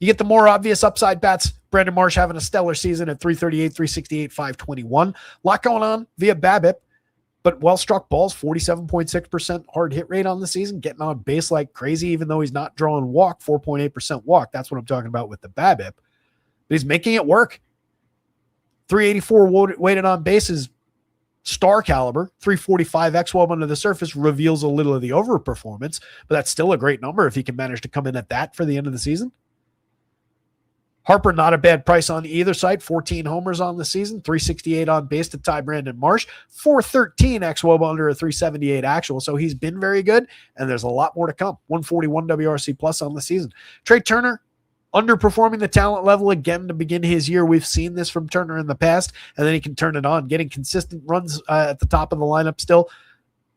You get the more obvious upside bats. Brandon Marsh having a stellar season at 338, 368, 521. A lot going on via BABIP, but well-struck balls, 47.6% hard hit rate on the season, getting on base like crazy, even though he's not drawing walk, 4.8% walk. That's what I'm talking about with the BABIP. But he's making it work. 384 weighted on bases, star caliber. 345 xWOB under the surface reveals a little of the overperformance, but that's still a great number if he can manage to come in at that for the end of the season. Harper, not a bad price on either side. 14 homers on the season, 368 on base to tie Brandon Marsh, 413 xWOB under a 378 actual. So he's been very good, and there's a lot more to come. 141 WRC plus on the season. Trey Turner, underperforming the talent level again to begin his year. We've seen this from Turner in the past, and then he can turn it on, getting consistent runs at the top of the lineup still.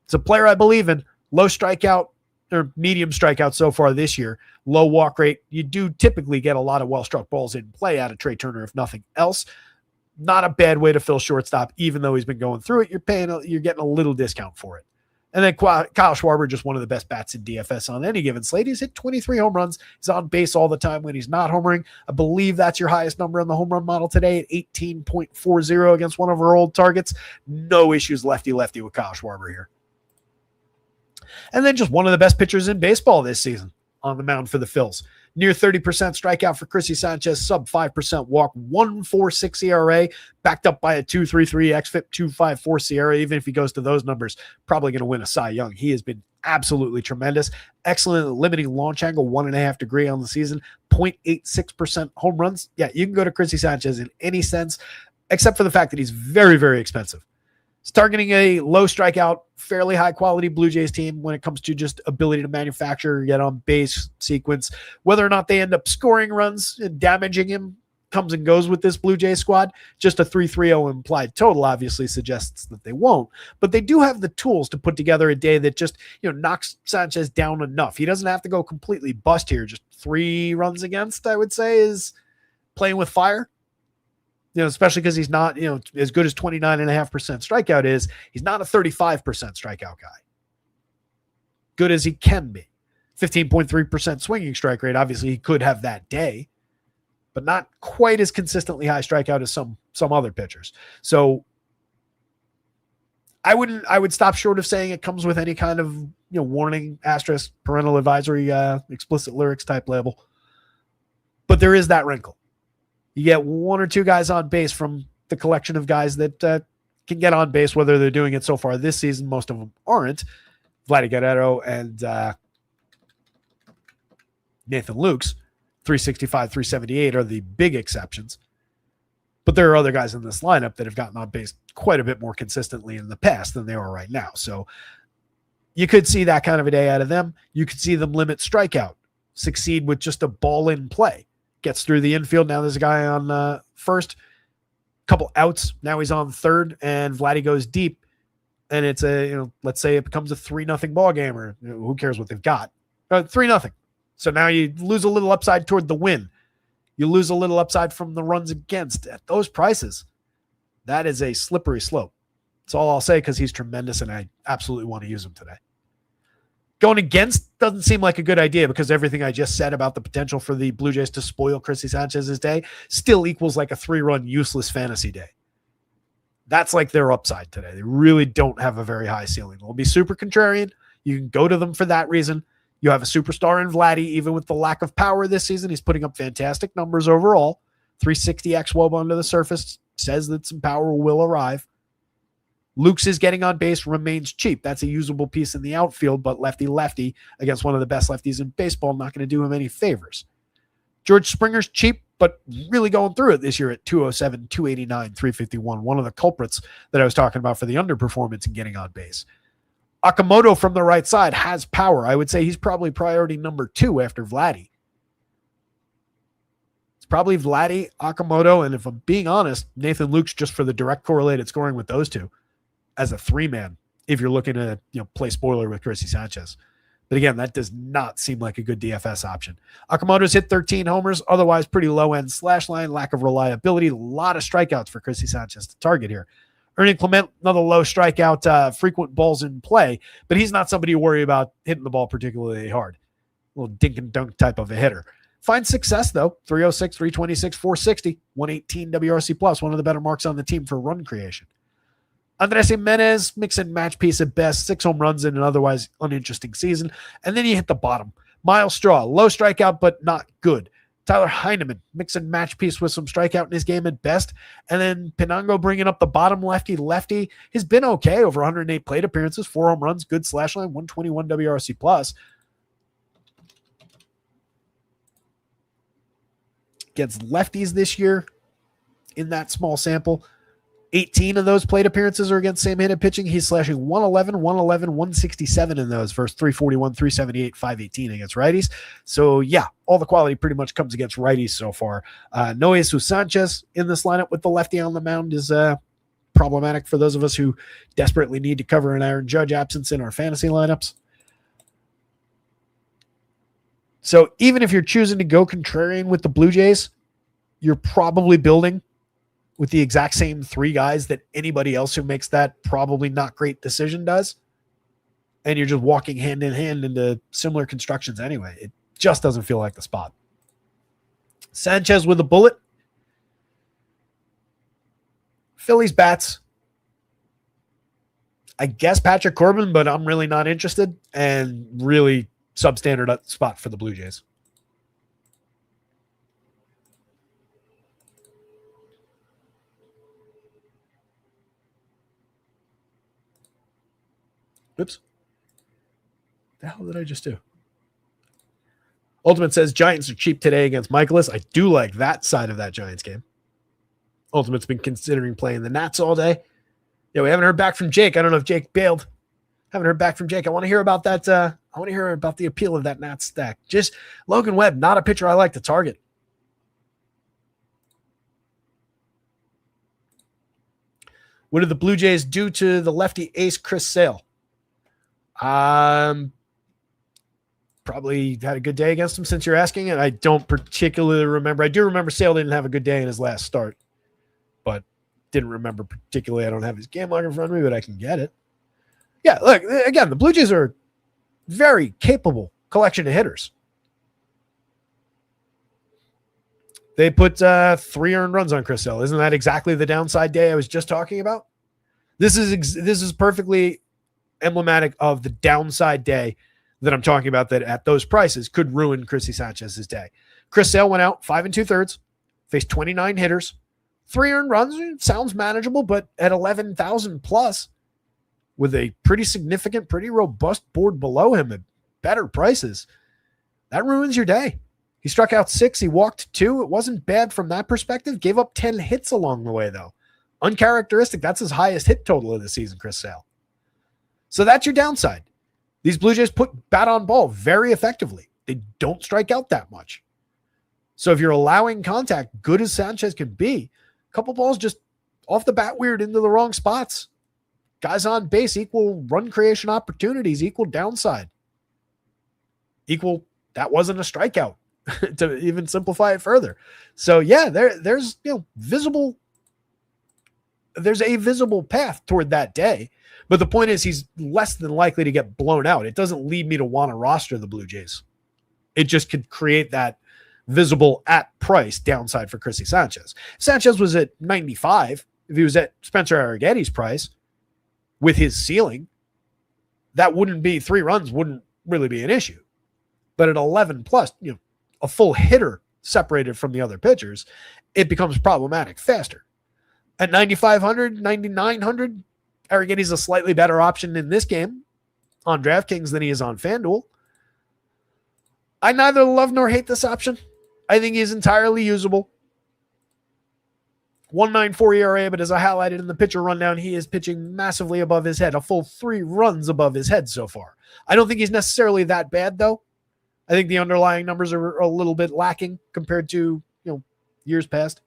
It's a player I believe in. Low strikeout or medium strikeout so far this year. Low walk rate. You do typically get a lot of well-struck balls in play out of Trey Turner, if nothing else. Not a bad way to fill shortstop, even though he's been going through it. You're getting a little discount for it. And then Kyle Schwarber, just one of the best bats in DFS on any given slate. He's hit 23 home runs. He's on base all the time when he's not homering. I believe that's your highest number on the home run model today at 18.40 against one of our old targets. No issues lefty-lefty with Kyle Schwarber here. And then just one of the best pitchers in baseball this season on the mound for the Phils. Near 30% strikeout for Chrissy Sanchez, sub 5% walk, 1.46 ERA, backed up by a 2.33 xFIP, 2.54 SIERA. Even if he goes to those numbers, probably going to win a Cy Young. He has been absolutely tremendous. Excellent limiting launch angle, 1.5 degree on the season, 0.86% home runs. Yeah, you can go to Chrissy Sanchez in any sense, except for the fact that he's very, very expensive. He's targeting a low strikeout, fairly high-quality Blue Jays team when it comes to just ability to manufacture, get on base sequence. Whether or not they end up scoring runs and damaging him comes and goes with this Blue Jays squad. Just a 3.30 implied total obviously suggests that they won't. But they do have the tools to put together a day that just knocks Sanchez down enough. He doesn't have to go completely bust here. Just 3 runs against, I would say, is playing with fire. Especially because he's not, as good as 29.5% strikeout is, he's not a 35% strikeout guy. Good as he can be. 15.3% swinging strike rate. Obviously, he could have that day, but not quite as consistently high strikeout as some other pitchers. So I would stop short of saying it comes with any kind of, warning, asterisk, parental advisory, explicit lyrics type label. But there is that wrinkle. You get 1 or 2 guys on base from the collection of guys that can get on base, whether they're doing it so far this season. Most of them aren't. Vladdy Guerrero and Nathan Lukes, 365, 378 are the big exceptions. But there are other guys in this lineup that have gotten on base quite a bit more consistently in the past than they are right now. So you could see that kind of a day out of them. You could see them limit strikeout, succeed with just a ball in play. Gets through the infield. Now there's a guy on first, couple outs. Now he's on third, and Vladdy goes deep. And it's let's say it becomes a 3-0 ball game, or who cares what they've got? 3-0. So now you lose a little upside toward the win. You lose a little upside from the runs against at those prices. That is a slippery slope. That's all I'll say because he's tremendous, and I absolutely want to use him today. Going against doesn't seem like a good idea because everything I just said about the potential for the Blue Jays to spoil Chrissy Sanchez's day still equals like a 3-run useless fantasy day. That's like their upside today. They really don't have a very high ceiling. They'll be super contrarian. You can go to them for that reason. You have a superstar in Vladdy, even with the lack of power this season. He's putting up fantastic numbers overall. 360 xWOB under the surface says that some power will arrive. Luke's is getting on base remains cheap. That's a usable piece in the outfield, but lefty against one of the best lefties in baseball, not going to do him any favors. George Springer's cheap, but really going through it this year at 207, 289, 351. One of the culprits that I was talking about for the underperformance and getting on base. Okamoto from the right side has power. I would say he's probably priority number 2 after Vladdy. It's probably Vladdy, Okamoto, and if I'm being honest, Nathan Luke's just for the direct correlated scoring with those two as a 3-man if you're looking to play spoiler with Chrissy Sanchez. But again, that does not seem like a good DFS option. Okamoto's hit 13 homers, otherwise pretty low-end slash line, lack of reliability, a lot of strikeouts for Chrissy Sanchez to target here. Ernie Clement, another low strikeout, frequent balls in play, but he's not somebody you worry about hitting the ball particularly hard. A little dink and dunk type of a hitter. Finds success, though. 306, 326, 460, 118 WRC+, plus, one of the better marks on the team for run creation. Andres Jimenez, mix and match piece at best, 6 home runs in an otherwise uninteresting season. And then you hit the bottom. Miles Straw, low strikeout, but not good. Tyler Heineman, mix and match piece with some strikeout in his game at best. And then Pinango bringing up the bottom lefty. He's been okay, over 108 plate appearances, 4 home runs, good slash line, 121 WRC+. Plus. Against lefties this year in that small sample. 18 of those plate appearances are against same-handed pitching. He's slashing 111, 167 in those versus 341, 378, 518 against righties. So, yeah, all the quality pretty much comes against righties so far. No Jesus Sanchez in this lineup with the lefty on the mound is problematic for those of us who desperately need to cover an Aaron Judge absence in our fantasy lineups. So, even if you're choosing to go contrarian with the Blue Jays, you're probably building with the exact same 3 guys that anybody else who makes that probably not great decision does. And you're just walking hand in hand into similar constructions anyway. It just doesn't feel like the spot. Sanchez with a bullet. Phillies bats. I guess Patrick Corbin, but I'm really not interested. And really substandard spot for the Blue Jays. Oops. The hell did I just do? Ultimate says Giants are cheap today against Michaelis. I do like that side of that Giants game. Ultimate's been considering playing the Nats all day. Yeah, we haven't heard back from Jake. I don't know if Jake bailed. Haven't heard back from Jake. I want to hear about that. I want to hear about the appeal of that Nats stack. Just Logan Webb, not a pitcher I like to target. What did the Blue Jays do to the lefty ace Chris Sale? Probably had a good day against him since you're asking it. I don't particularly remember. I do remember Sale didn't have a good day in his last start, but didn't remember particularly. I don't have his game log in front of me, but I can get it. Yeah, look, again, the Blue Jays are very capable collection of hitters. They put 3 earned runs on Chris Sale. Isn't that exactly the downside day I was just talking about? This is perfectly emblematic of the downside day that I'm talking about that at those prices could ruin Chrissy Sanchez's day. Chris Sale went out 5 2/3, faced 29 hitters, 3 earned runs. It sounds manageable, but at 11,000 plus with a pretty significant, pretty robust board below him at better prices, that ruins your day. He struck out 6. He walked 2. It wasn't bad from that perspective. Gave up 10 hits along the way, though. Uncharacteristic. That's his highest hit total of the season, Chris Sale. So that's your downside. These Blue Jays put bat on ball very effectively. They don't strike out that much. So if you're allowing contact, good as Sanchez can be, a couple balls just off the bat weird into the wrong spots. Guys on base equal run creation opportunities, equal downside. Equal, that wasn't a strikeout to even simplify it further. So yeah, there's visible there's a visible path toward that day. But the point is he's less than likely to get blown out. It doesn't lead me to want to roster the Blue Jays. It just could create that visible at price downside for Chrissy Sanchez. Sanchez was at 95. If he was at Spencer Arrighetti's price with his ceiling, that wouldn't be 3 runs, wouldn't really be an issue. But at 11 plus, a full hitter separated from the other pitchers, it becomes problematic faster. At 9,500, 9,900, Arrighetti's a slightly better option in this game on DraftKings than he is on FanDuel. I neither love nor hate this option. I think he's entirely usable. 1.94 ERA, but as I highlighted in the pitcher rundown, he is pitching massively above his head, a full 3 runs above his head so far. I don't think he's necessarily that bad, though. I think the underlying numbers are a little bit lacking compared to years past.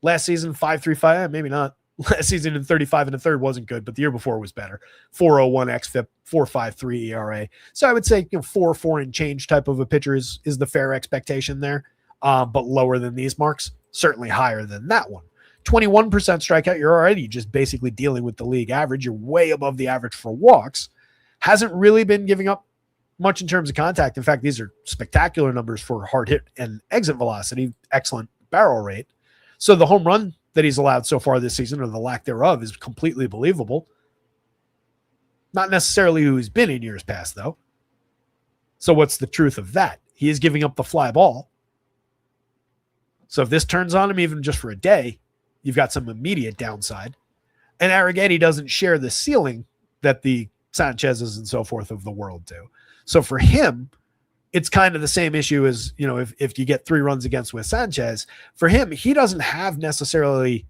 Last season, 5.35, maybe not. Last season in 35 and a third wasn't good, but the year before was better. 4.01 xFIP, 4.53 ERA. So I would say 4 and change type of a pitcher is the fair expectation there, but lower than these marks. Certainly higher than that one. 21% strikeout, you're already just basically dealing with the league average. You're way above the average for walks. Hasn't really been giving up much in terms of contact. In fact, these are spectacular numbers for hard hit and exit velocity. Excellent barrel rate. So the home run that he's allowed so far this season, or the lack thereof, is completely believable. Not necessarily who he's been in years past, though. So what's the truth of that? He is giving up the fly ball. So if this turns on him even just for a day, you've got some immediate downside. And Arrighetti doesn't share the ceiling that the Sanchez's and so forth of the world do. So for him, it's kind of the same issue as, if you get 3 runs against with Sanchez. For him, he doesn't have necessarily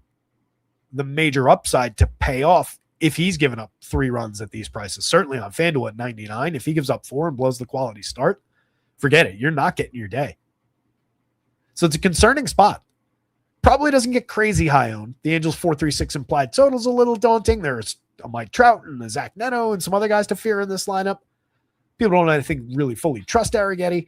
the major upside to pay off if he's given up 3 runs at these prices. Certainly on FanDuel at 99, if he gives up 4 and blows the quality start, forget it. You're not getting your day. So it's a concerning spot. Probably doesn't get crazy high owned. The Angels 4.36 implied total's a little daunting. There's a Mike Trout and a Zach Neto and some other guys to fear in this lineup. People don't, I think, really fully trust Arrighetti.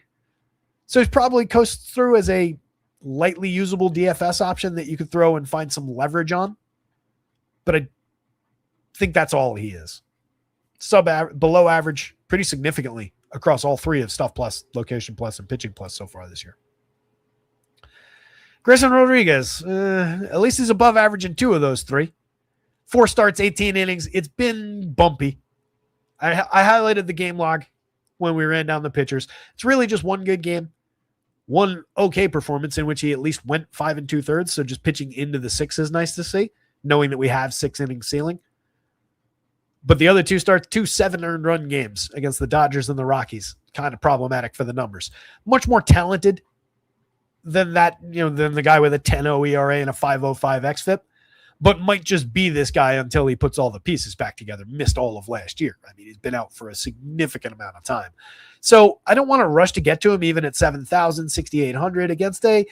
So he's probably coasts through as a lightly usable DFS option that you could throw and find some leverage on. But I think that's all he is. Below average pretty significantly across all 3 of Stuff Plus, Location Plus, and Pitching Plus so far this year. Grayson Rodriguez, at least he's above average in 2 of those 3. 4 starts, 18 innings. It's been bumpy. I highlighted the game log when we ran down the pitchers. It's really just one good game, one okay performance in which he at least went 5 2/3. So just pitching into the 6 is nice to see, knowing that we have 6 inning ceiling. But the other 2 starts, 2 7 earned run games against the Dodgers and the Rockies. Kind of problematic for the numbers. Much more talented than that, than the guy with a 10.0 ERA and a 5.05 xFIP. But might just be this guy until he puts all the pieces back together. Missed all of last year. I mean, he's been out for a significant amount of time. So I don't want to rush to get to him even at 7,000, 6,800 against a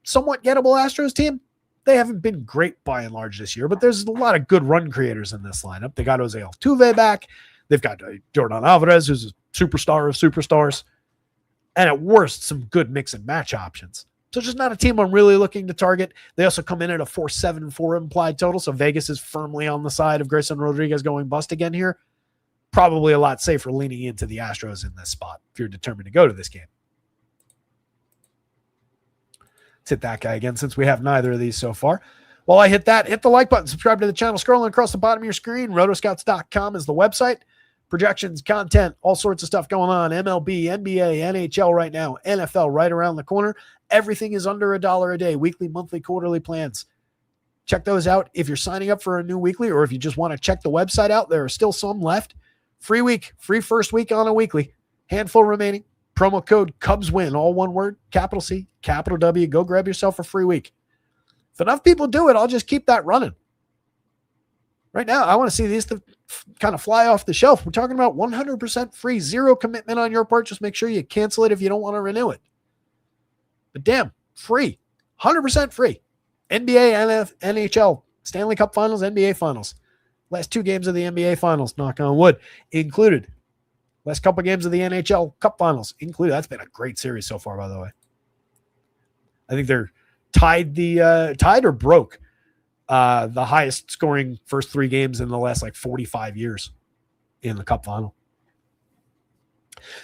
somewhat gettable Astros team. They haven't been great by and large this year, but there's a lot of good run creators in this lineup. They got Jose Altuve back. They've got Jordan Alvarez, who's a superstar of superstars. And at worst, some good mix and match options. So just not a team I'm really looking to target. They also come in at a 4.74 implied total. So Vegas is firmly on the side of Grayson Rodriguez going bust again here. Probably a lot safer leaning into the Astros in this spot if you're determined to go to this game. Let's hit that guy again since we have neither of these so far. While I hit that, hit the like button, subscribe to the channel. Scrolling across the bottom of your screen, rotoscouts.com is the website. Projections, content, all sorts of stuff going on. MLB, NBA, NHL right now, NFL right around the corner. Everything is under $1 a day, weekly, monthly, quarterly plans. Check those out. If you're signing up for a new weekly, or if you just want to check the website out, there are still some left. Free week, free first week on a weekly. Handful remaining. Promo code CubsWin, all one word, capital C, capital W. Go grab yourself a free week. If enough people do it, I'll just keep that running. Right now, I want to see these kind of fly off the shelf. We're talking about 100% free, 0 commitment on your part. Just make sure you cancel it if you don't want to renew it. But damn, free, 100% free. NBA, NHL, Stanley Cup Finals, NBA Finals. Last 2 games of the NBA Finals, knock on wood, included. Last couple games of the NHL Cup Finals, included. That's been a great series so far, by the way. I think they're tied or broke the highest scoring first 3 games in the last like 45 years in the Cup final.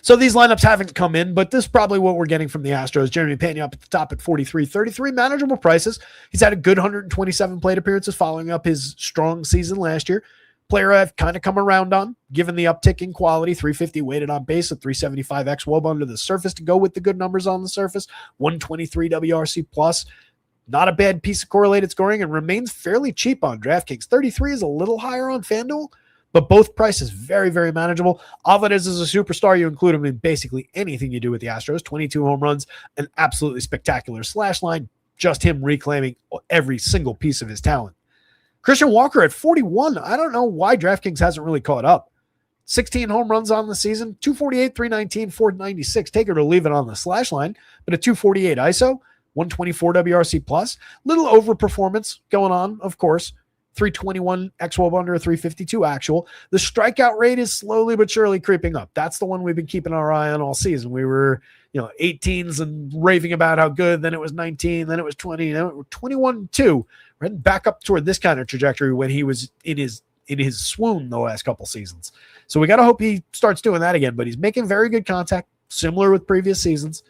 So these lineups haven't come in, but this is probably what we're getting from the Astros. Jeremy Pena up at the top at 43.33, manageable prices. He's had a good 127 plate appearances following up his strong season last year. Player I've kind of come around on, given the uptick in quality, 350 weighted on base at 375 xWOB under the surface to go with the good numbers on the surface, 123 WRC plus. Not a bad piece of correlated scoring and remains fairly cheap on DraftKings. 33 is a little higher on FanDuel, but both prices very, very manageable. Alvarez is a superstar. You include him in basically anything you do with the Astros. 22 home runs, an absolutely spectacular slash line. Just him reclaiming every single piece of his talent. Christian Walker at 41. I don't know why DraftKings hasn't really caught up. 16 home runs on the season, 248, 319, 496. Take it or leave it on the slash line, but a 248 ISO, 124 WRC plus. Little overperformance going on, of course. 321 xWOB under, 352 actual. The strikeout rate is slowly but surely creeping up. That's the one we've been keeping our eye on all season. We were, 18s and raving about how good. Then it was 19. Then it was 20. Then it was 21-2. We're heading back up toward this kind of trajectory when he was in his swoon the last couple seasons. So we got to hope he starts doing that again. But he's making very good contact, similar with previous seasons.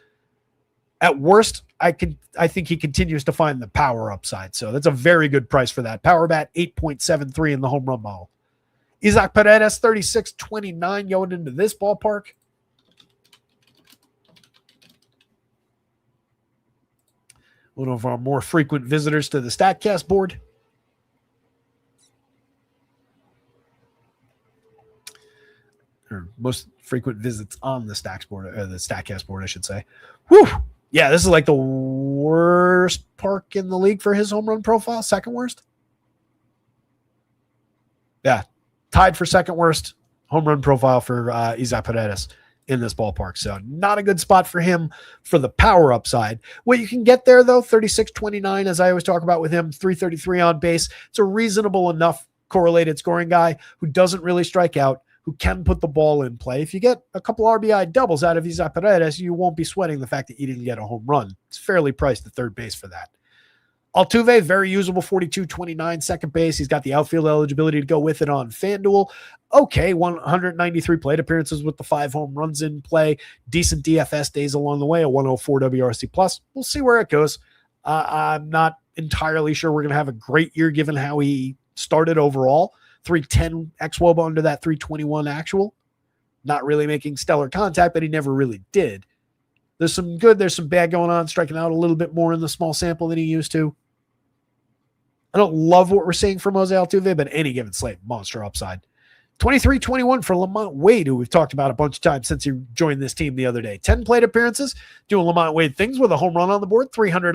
At worst, I think he continues to find the power upside. So that's a very good price for that. Power bat 8.73 in the home run model. Isaac Paredes 36.29 going into this ballpark. One of our more frequent visitors to the StatCast board. Or most frequent visits on the Stacks board, or the StatCast board, I should say. Whew. Yeah, this is like the worst park in the league for his home run profile. Second worst. Yeah, tied for second worst home run profile for Isaac Paredes in this ballpark. So not a good spot for him for the power upside. What you can get there, though, 36.29, as I always talk about with him, 333 on base. It's a reasonable enough correlated scoring guy who doesn't really strike out, who can put the ball in play. If you get a couple RBI doubles out of Isaac Paredes, you won't be sweating the fact that you didn't get a home run. It's fairly priced at third base for that. Altuve, very usable, 42.29 second base. He's got the outfield eligibility to go with it on FanDuel. Okay, 193 plate appearances with the 5 home runs in play. Decent DFS days along the way, a 104 WRC plus. We'll see where it goes. I'm not entirely sure we're going to have a great year given how he started overall. 310 xWOB under that 321 actual. Not really making stellar contact, but he never really did. There's some good, there's some bad going on, striking out a little bit more in the small sample than he used to. I don't love what we're seeing from Jose Altuve, but any given slate, monster upside. 23-21 for Lamont Wade, who we've talked about a bunch of times since he joined this team the other day. 10 plate appearances, doing Lamont Wade things with a home run on the board, 300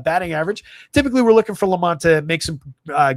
batting average. Typically, we're looking for Lamont to make some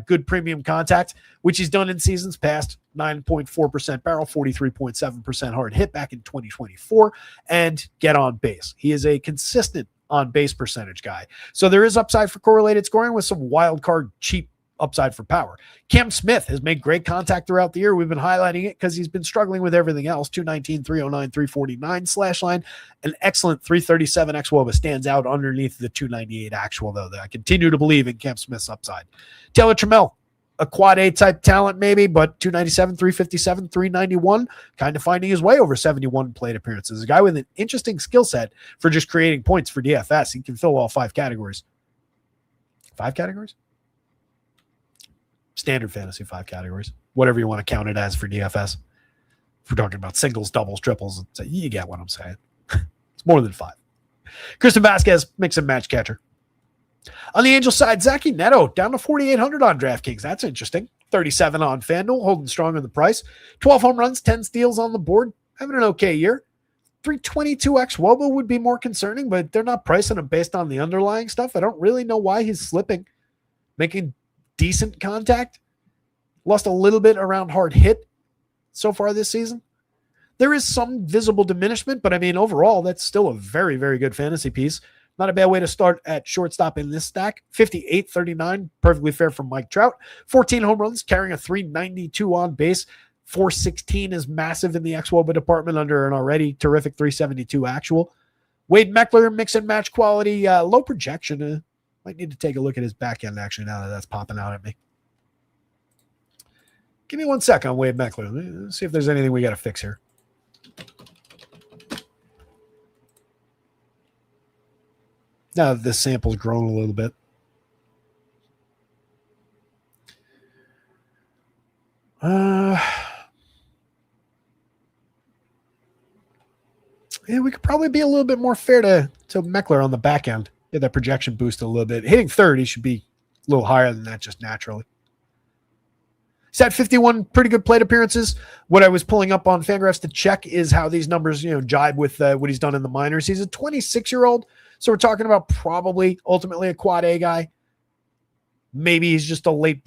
good premium contact, which he's done in seasons past. 9.4% barrel, 43.7% hard hit back in 2024, and get on base. He is a consistent on base percentage guy. So there is upside for correlated scoring with some wild card cheap upside for power. Cam Smith has made great contact throughout the year. We've been highlighting it because he's been struggling with everything else. 219, 309, 349 slash line. An excellent 337 xWOBA stands out underneath the 298 actual, though. I continue to believe in Cam Smith's upside. Taylor Trammell, a quad A type talent maybe, but 297, 357, 391, kind of finding his way over 71 plate appearances. A guy with an interesting skill set for just creating points for DFS. He can fill all 5 categories. 5 categories? Standard fantasy 5 categories, whatever you want to count it as for DFS. If we're talking about singles, doubles, triples, you get what I'm saying. It's more than 5. Kristen Vasquez, mix and match catcher. On the Angels side, Zachy Neto down to 4,800 on DraftKings. That's interesting. 37 on FanDuel, holding strong on the price. 12 home runs, 10 steals on the board. Having an okay year. 322 xWOBA would be more concerning, but they're not pricing him based on the underlying stuff. I don't really know why he's slipping. Making decent contact. Lost a little bit around hard hit so far this season. There is some visible diminishment, but I mean, overall, that's still a very, very good fantasy piece. Not a bad way to start at shortstop in this stack. 58-39, perfectly fair from Mike Trout. 14 home runs, carrying a 392 on base. 416 is massive in the xWOBA department under an already terrific 372 actual. Wade Meckler, mix and match quality, low projection. Might need to take a look at his back end actually now that that's popping out at me. Give me 1 second on Wade Meckler. Let's see if there's anything we got to fix here. Now that this sample's grown a little bit. Yeah, we could probably be a little bit more fair to Meckler on the back end. Get that projection boost a little bit. Hitting third, he should be a little higher than that just naturally. He's had 51 pretty good plate appearances. What I was pulling up on Fangraphs to check is how these numbers, jibe with what he's done in the minors. He's a 26-year-old, so we're talking about probably ultimately a quad A guy. Maybe he's just a late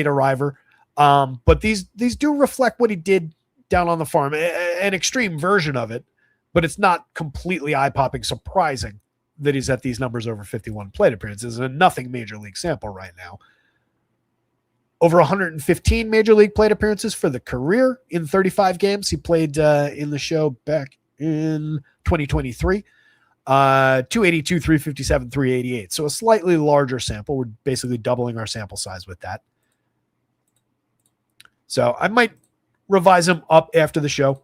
arriver. But these do reflect what he did down on the farm, an extreme version of it, but it's not completely eye-popping surprising that he's at these numbers over 51 plate appearances and nothing major league sample right now. Over 115 major league plate appearances for the career in 35 games. He played in the show back in 2023. 282, 357, 388. So a slightly larger sample. We're basically doubling our sample size with that. So I might revise him up after the show.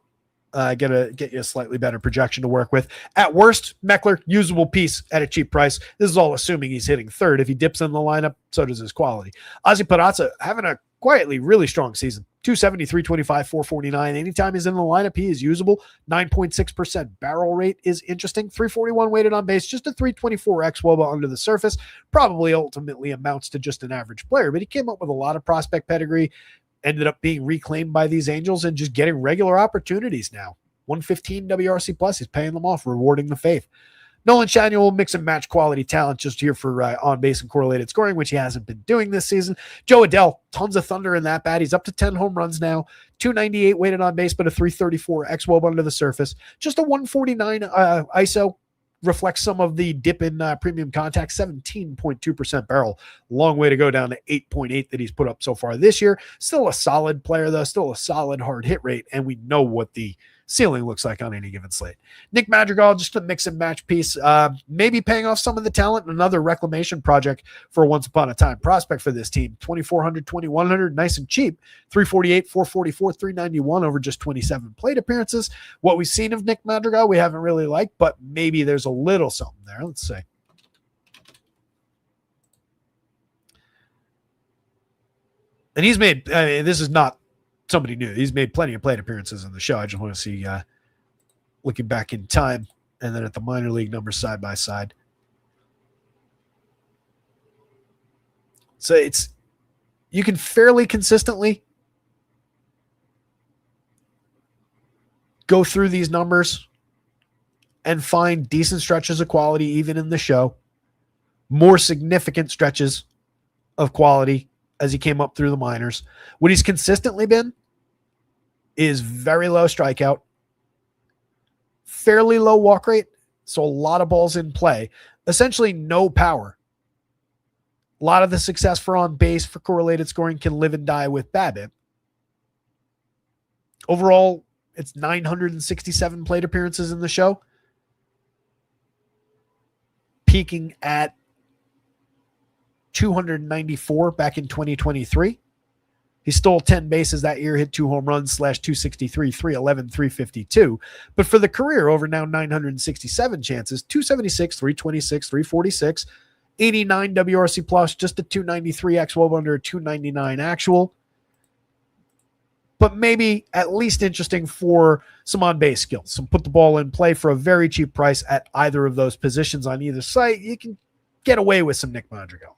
Get you a slightly better projection to work with. At worst, Meckler, usable piece at a cheap price. This is all assuming he's hitting third. If he dips in the lineup, so does his quality. Ozzy Peraza having a quietly really strong season. 270, 325, 449. Anytime he's in the lineup, he is usable. 9.6% barrel rate is interesting. 341 weighted on base, just a 324 xWOBA under the surface. Probably ultimately amounts to just an average player, but he came up with a lot of prospect pedigree. Ended up being reclaimed by these Angels and just getting regular opportunities now. 115 WRC plus. He's paying them off, rewarding the faith. Nolan Shanuel, mix and match quality talent just here for on base and correlated scoring, which he hasn't been doing this season. Joe Adell, tons of thunder in that bat. He's up to 10 home runs now. 298 weighted on base, but a 334 xWOB under the surface. Just a 149 ISO. Reflects some of the dip in premium contact, 17.2% barrel. Long way to go down to 8.8 that he's put up so far this year. Still a solid player, though. Still a solid hard hit rate, and we know what the ceiling looks like on any given slate. Nick Madrigal, just a mix and match piece. Maybe paying off some of the talent. Another reclamation project for a once upon a time prospect for this team. 2,400, 2,100, nice and cheap. 348, 444, 391 over just 27 plate appearances. What we've seen of Nick Madrigal, we haven't really liked, but maybe there's a little something there. Let's see. And he's made, this is not somebody new. He's made plenty of plate appearances in the show. I just want to see, looking back in time and then at the minor league numbers side by side. So you can fairly consistently go through these numbers and find decent stretches of quality even in the show. More significant stretches of quality as he came up through the minors. What he's consistently been is very low strikeout, fairly low walk rate, so a lot of balls in play, essentially no power. A lot of the success for on base for correlated scoring can live and die with BABIP. Overall, it's 967 plate appearances in the show, peaking at 294 back in 2023. He stole 10 bases that year, hit 2 home runs, /263, 311, 352. But for the career, over now 967 chances, 276, 326, 346, 89 WRC plus, just a 293 xWOB under a 299 actual. But maybe at least interesting for some on-base skills. Some put the ball in play for a very cheap price at either of those positions on either site. You can get away with some Nick Madrigal.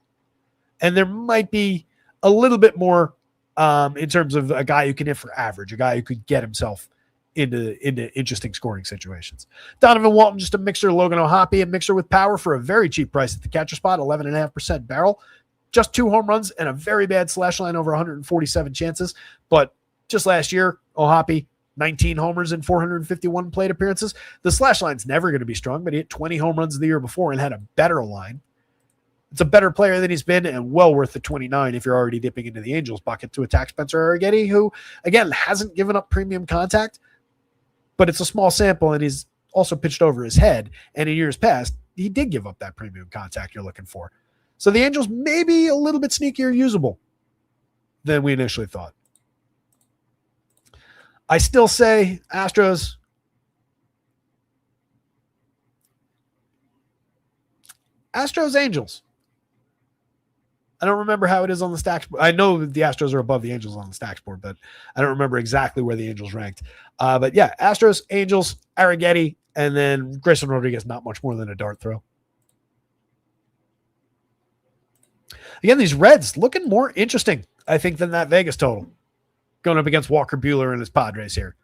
And there might be a little bit more in terms of a guy who can hit for average, a guy who could get himself into interesting scoring situations. Donovan Walton, just a mixer. Logan O'Hoppe, a mixer with power for a very cheap price at the catcher spot, 11.5% barrel. Just 2 home runs and a very bad slash line over 147 chances. But just last year, O'Hoppe, 19 homers and 451 plate appearances. The slash line's never going to be strong, but he hit 20 home runs the year before and had a better line. It's a better player than he's been and well worth the 29 if you're already dipping into the Angels bucket to attack Spencer Arrighetti, who, again, hasn't given up premium contact, but it's a small sample and he's also pitched over his head. And in years past, he did give up that premium contact you're looking for. So the Angels may be a little bit sneakier usable than we initially thought. I still say Astros. Astros, Angels. I don't remember how it is on the stacks board. I know the Astros are above the Angels on the stacks board, but I don't remember exactly where the Angels ranked. But yeah, Astros, Angels, Arrighetti, and then Grayson Rodriguez, not much more than a dart throw. Again, these Reds looking more interesting, I think, than that Vegas total. Going up against Walker Buehler and his Padres here.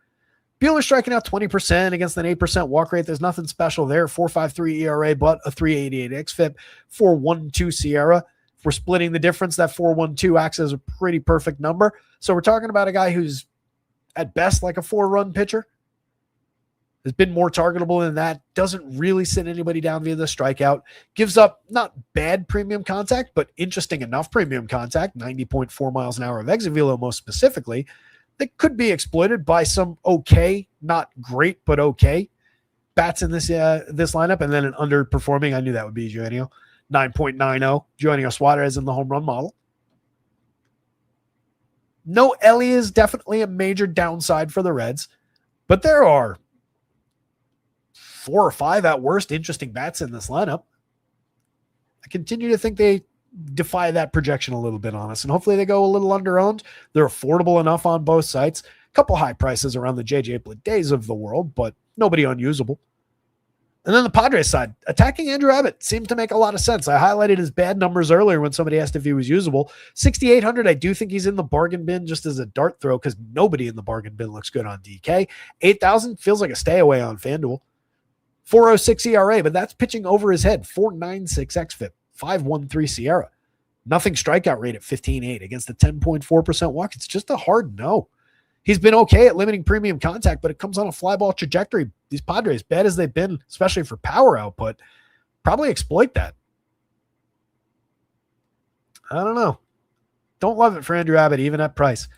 Buehler striking out 20% against an 8% walk rate. There's nothing special there. 4.53 ERA, but a 3.88 xFIP. 4.12 Sierra. If we're splitting the difference, that 4.12 acts as a pretty perfect number. So we're talking about a guy who's at best like a 4-run pitcher. Has been more targetable than that. Doesn't really sit anybody down via the strikeout. Gives up not bad premium contact, but interesting enough premium contact. 90.4 miles an hour of exit velo, most specifically. That could be exploited by some okay, not great, but okay bats in this lineup. And then an underperforming, I knew that would be Eugenio. 9.90. Eugenio Suarez in the home run model. No Ellie is definitely a major downside for the Reds, but there are 4 or 5 at worst interesting bats in this lineup. I continue to think they defy that projection a little bit on us, and hopefully they go a little under-owned. They're affordable enough on both sites. A couple high prices around the JJ Bledays of the world, but nobody unusable. And then the Padres side, attacking Andrew Abbott seemed to make a lot of sense. I highlighted his bad numbers earlier when somebody asked if he was usable. 6,800, I do think he's in the bargain bin just as a dart throw because nobody in the bargain bin looks good on DK. 8,000 feels like a stay away on FanDuel. 4.06 ERA, but that's pitching over his head. 4.96 xFIP. 5.13 Sierra. Nothing strikeout rate at 15.8 against a 10.4% walk. It's just a hard no. He's been okay at limiting premium contact, but it comes on a fly ball trajectory. These Padres, bad as they've been, especially for power output, probably exploit that. I don't know. Don't love it for Andrew Abbott, even at price.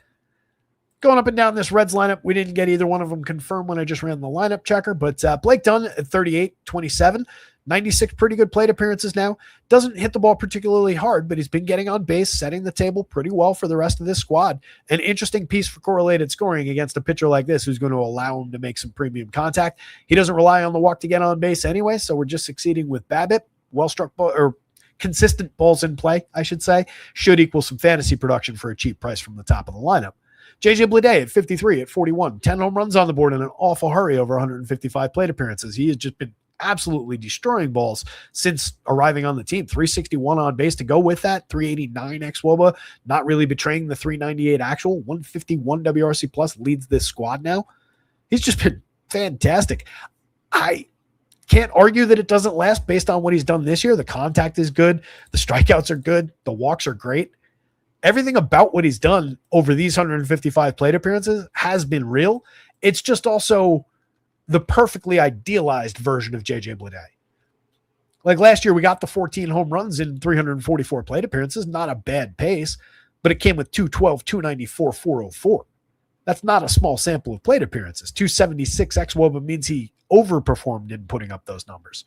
Going up and down this Reds lineup, we didn't get either one of them confirmed when I just ran the lineup checker, but Blake Dunn at 38-27, 96 pretty good plate appearances now. Doesn't hit the ball particularly hard, but he's been getting on base, setting the table pretty well for the rest of this squad. An interesting piece for correlated scoring against a pitcher like this who's going to allow him to make some premium contact. He doesn't rely on the walk to get on base anyway, so we're just succeeding with BABIP. Well-struck ball, or consistent balls in play, I should say, should equal some fantasy production for a cheap price from the top of the lineup. JJ Bleday at 53, at 41, 10 home runs on the board in an awful hurry over 155 plate appearances. He has just been absolutely destroying balls since arriving on the team. 361 on base to go with that. 389 xWOBA, not really betraying the 398 actual. 151 WRC plus leads this squad now. He's just been fantastic. I can't argue that it doesn't last based on what he's done this year. The contact is good. The strikeouts are good. The walks are great. Everything about what he's done over these 155 plate appearances has been real. It's just also the perfectly idealized version of JJ Bleday. Like last year, we got the 14 home runs in 344 plate appearances. Not a bad pace, but it came with 212, 294, 404. That's not a small sample of plate appearances. 276 xWOBA means he overperformed in putting up those numbers.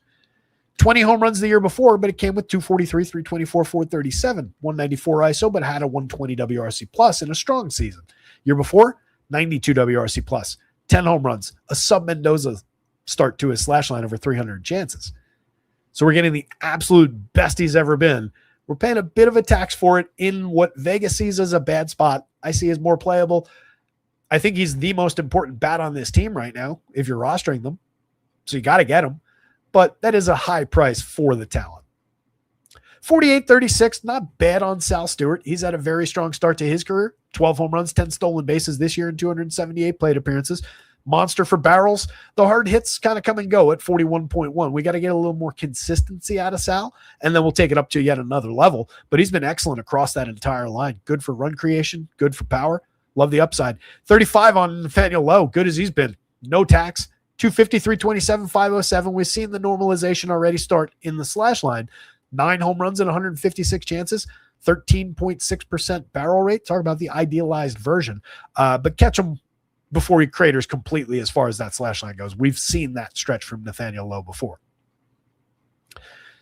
20 home runs the year before, but it came with 243, 324, 437, 194 ISO, but had a 120 WRC plus in a strong season. Year before, 92 WRC plus, 10 home runs, a sub-Mendoza start to his slash line over 300 chances. So we're getting the absolute best he's ever been. We're paying a bit of a tax for it in what Vegas sees as a bad spot. I see as more playable. I think he's the most important bat on this team right now if you're rostering them. So you got to get him. But that is a high price for the talent. 48-36, not bad on Sal Stewart. He's had a very strong start to his career. 12 home runs, 10 stolen bases this year in 278 plate appearances. Monster for barrels. The hard hits kind of come and go at 41.1. We got to get a little more consistency out of Sal, and then we'll take it up to yet another level. But he's been excellent across that entire line. Good for run creation, good for power. Love the upside. 35 on Nathaniel Lowe, good as he's been. No tax. 250, 327, 507. We've seen the normalization already start in the slash line. 9 home runs in 156 chances, 13.6% barrel rate. Talk about the idealized version. But catch him before he craters completely as far as that slash line goes. We've seen that stretch from Nathaniel Lowe before.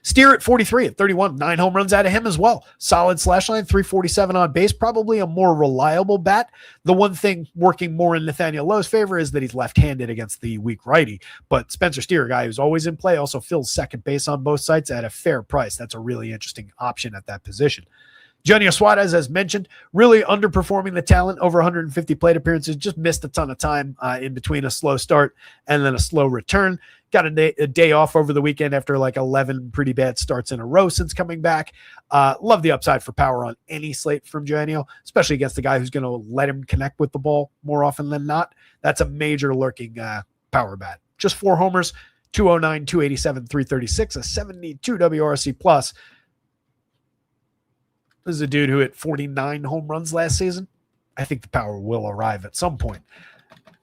Steer at 43 at 31, 9 home runs out of him as well. Solid slash line, 347 on base, probably a more reliable bat. The one thing working more in Nathaniel Lowe's favor is that he's left-handed against the weak righty. But Spencer Steer, a guy who's always in play, also fills second base on both sides at a fair price. That's a really interesting option at that position. Junior Suarez, as mentioned, really underperforming the talent, over 150 plate appearances, just missed a ton of time in between a slow start and then a slow return. Got a day off over the weekend after like 11 pretty bad starts in a row since coming back. Love the upside for power on any slate from Janio, especially against the guy who's going to let him connect with the ball more often than not. That's a major lurking power bat. Just 4 homers, 209, 287, 336, a 72 WRC plus. This is a dude who hit 49 home runs last season. I think the power will arrive at some point.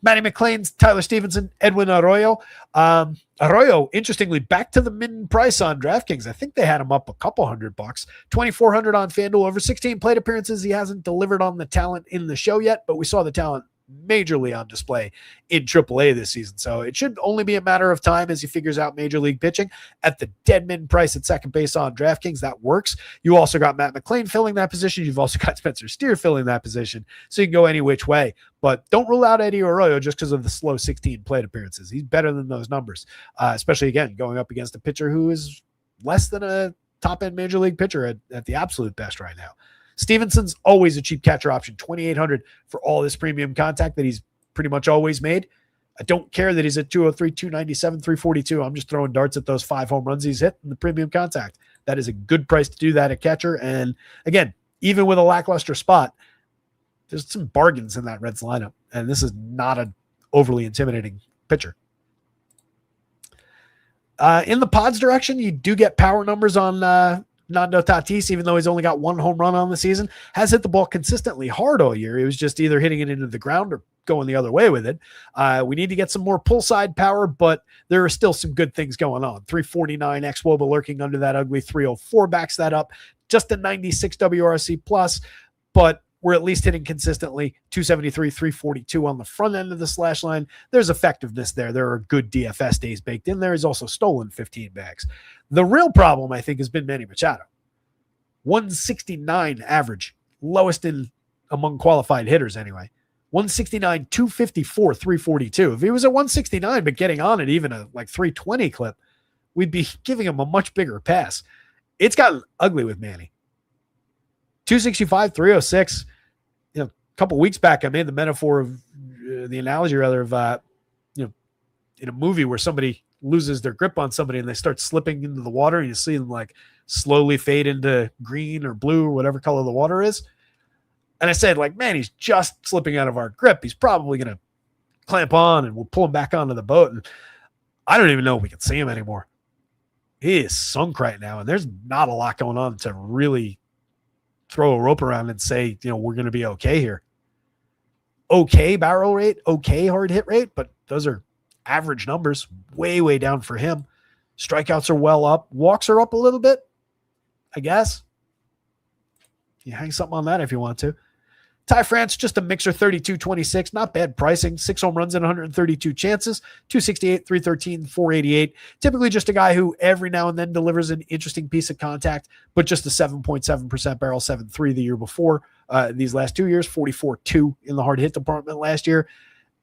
Matty McClain, Tyler Stevenson, Edwin Arroyo. Arroyo, interestingly, back to the min price on DraftKings. I think they had him up a couple $100. $2,400 on FanDuel, over 16 plate appearances. He hasn't delivered on the talent in the show yet, but we saw the talent majorly on display in AAA this season. So it should only be a matter of time as he figures out major league pitching at the dead min price at second base on DraftKings. That works. You also got Matt McClain filling that position. You've also got Spencer Steer filling that position. So you can go any which way, but don't rule out Eddie Arroyo just because of the slow 16 plate appearances. He's better than those numbers, especially again, going up against a pitcher who is less than a top end major league pitcher at the absolute best right now. Stevenson's always a cheap catcher option, $2,800 for all this premium contact that he's pretty much always made. I don't care that he's at 203, 297, 342. I'm just throwing darts at those 5 home runs he's hit in the premium contact. That is a good price to do that at catcher. And again, even with a lackluster spot, there's some bargains in that Reds lineup. And this is not an overly intimidating pitcher. In the Pods direction, you do get power numbers on Nando Tatis, even though he's only got 1 home run on the season, has hit the ball consistently hard all year. He was just either hitting it into the ground or going the other way with it. We need to get some more pull side power, but there are still some good things going on. 349 xWOBA lurking under that ugly 304 backs that up. Just a 96 WRC plus, but we're at least hitting consistently 273, 342 on the front end of the slash line. There's effectiveness there. There are good DFS days baked in there. He's also stolen 15 bags. The real problem, I think, has been Manny Machado. 169 average, lowest in among qualified hitters anyway. 169, 254, 342. If he was at 169 but getting on at even a like 320 clip, we'd be giving him a much bigger pass. It's gotten ugly with Manny. 265, 306. A couple weeks back, I made the metaphor of the analogy rather of in a movie where somebody loses their grip on somebody and they start slipping into the water and you see them like slowly fade into green or blue or whatever color the water is. And I said, like, man, he's just slipping out of our grip. He's probably going to clamp on and we'll pull him back onto the boat. And I don't even know if we can see him anymore. He is sunk right now. And there's not a lot going on to really throw a rope around and say, we're going to be okay here. Okay barrel rate, okay hard hit rate, but those are average numbers, way, way down for him. Strikeouts are well up. Walks are up a little bit, I guess. You hang something on that if you want to. Ty France, just a mixer, 32-26. Not bad pricing. 6 home runs and 132 chances. 268, 313, 488. Typically just a guy who every now and then delivers an interesting piece of contact, but just a 7.7% barrel, 7.3 the year before. These last 2 years, 44.2 in the hard hit department last year.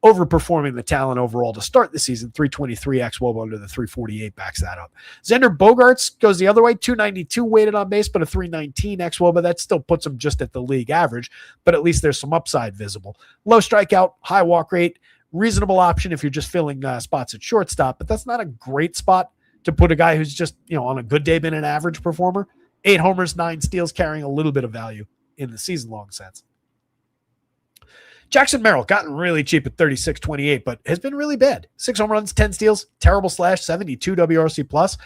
Overperforming the talent overall to start the season. 323 xWOBA under the 348 backs that up. Xander Bogaerts goes the other way. 292 weighted on base, but a 319 xWOBA. That still puts him just at the league average, but at least there's some upside visible. Low strikeout, high walk rate, reasonable option if you're just filling spots at shortstop, but that's not a great spot to put a guy who's just, on a good day been an average performer. 8 homers, 9 steals, carrying a little bit of value in the season-long sense. Jackson Merrill, gotten really cheap at 36-28, but has been really bad. 6 home runs, 10 steals, terrible slash, 72 WRC plus.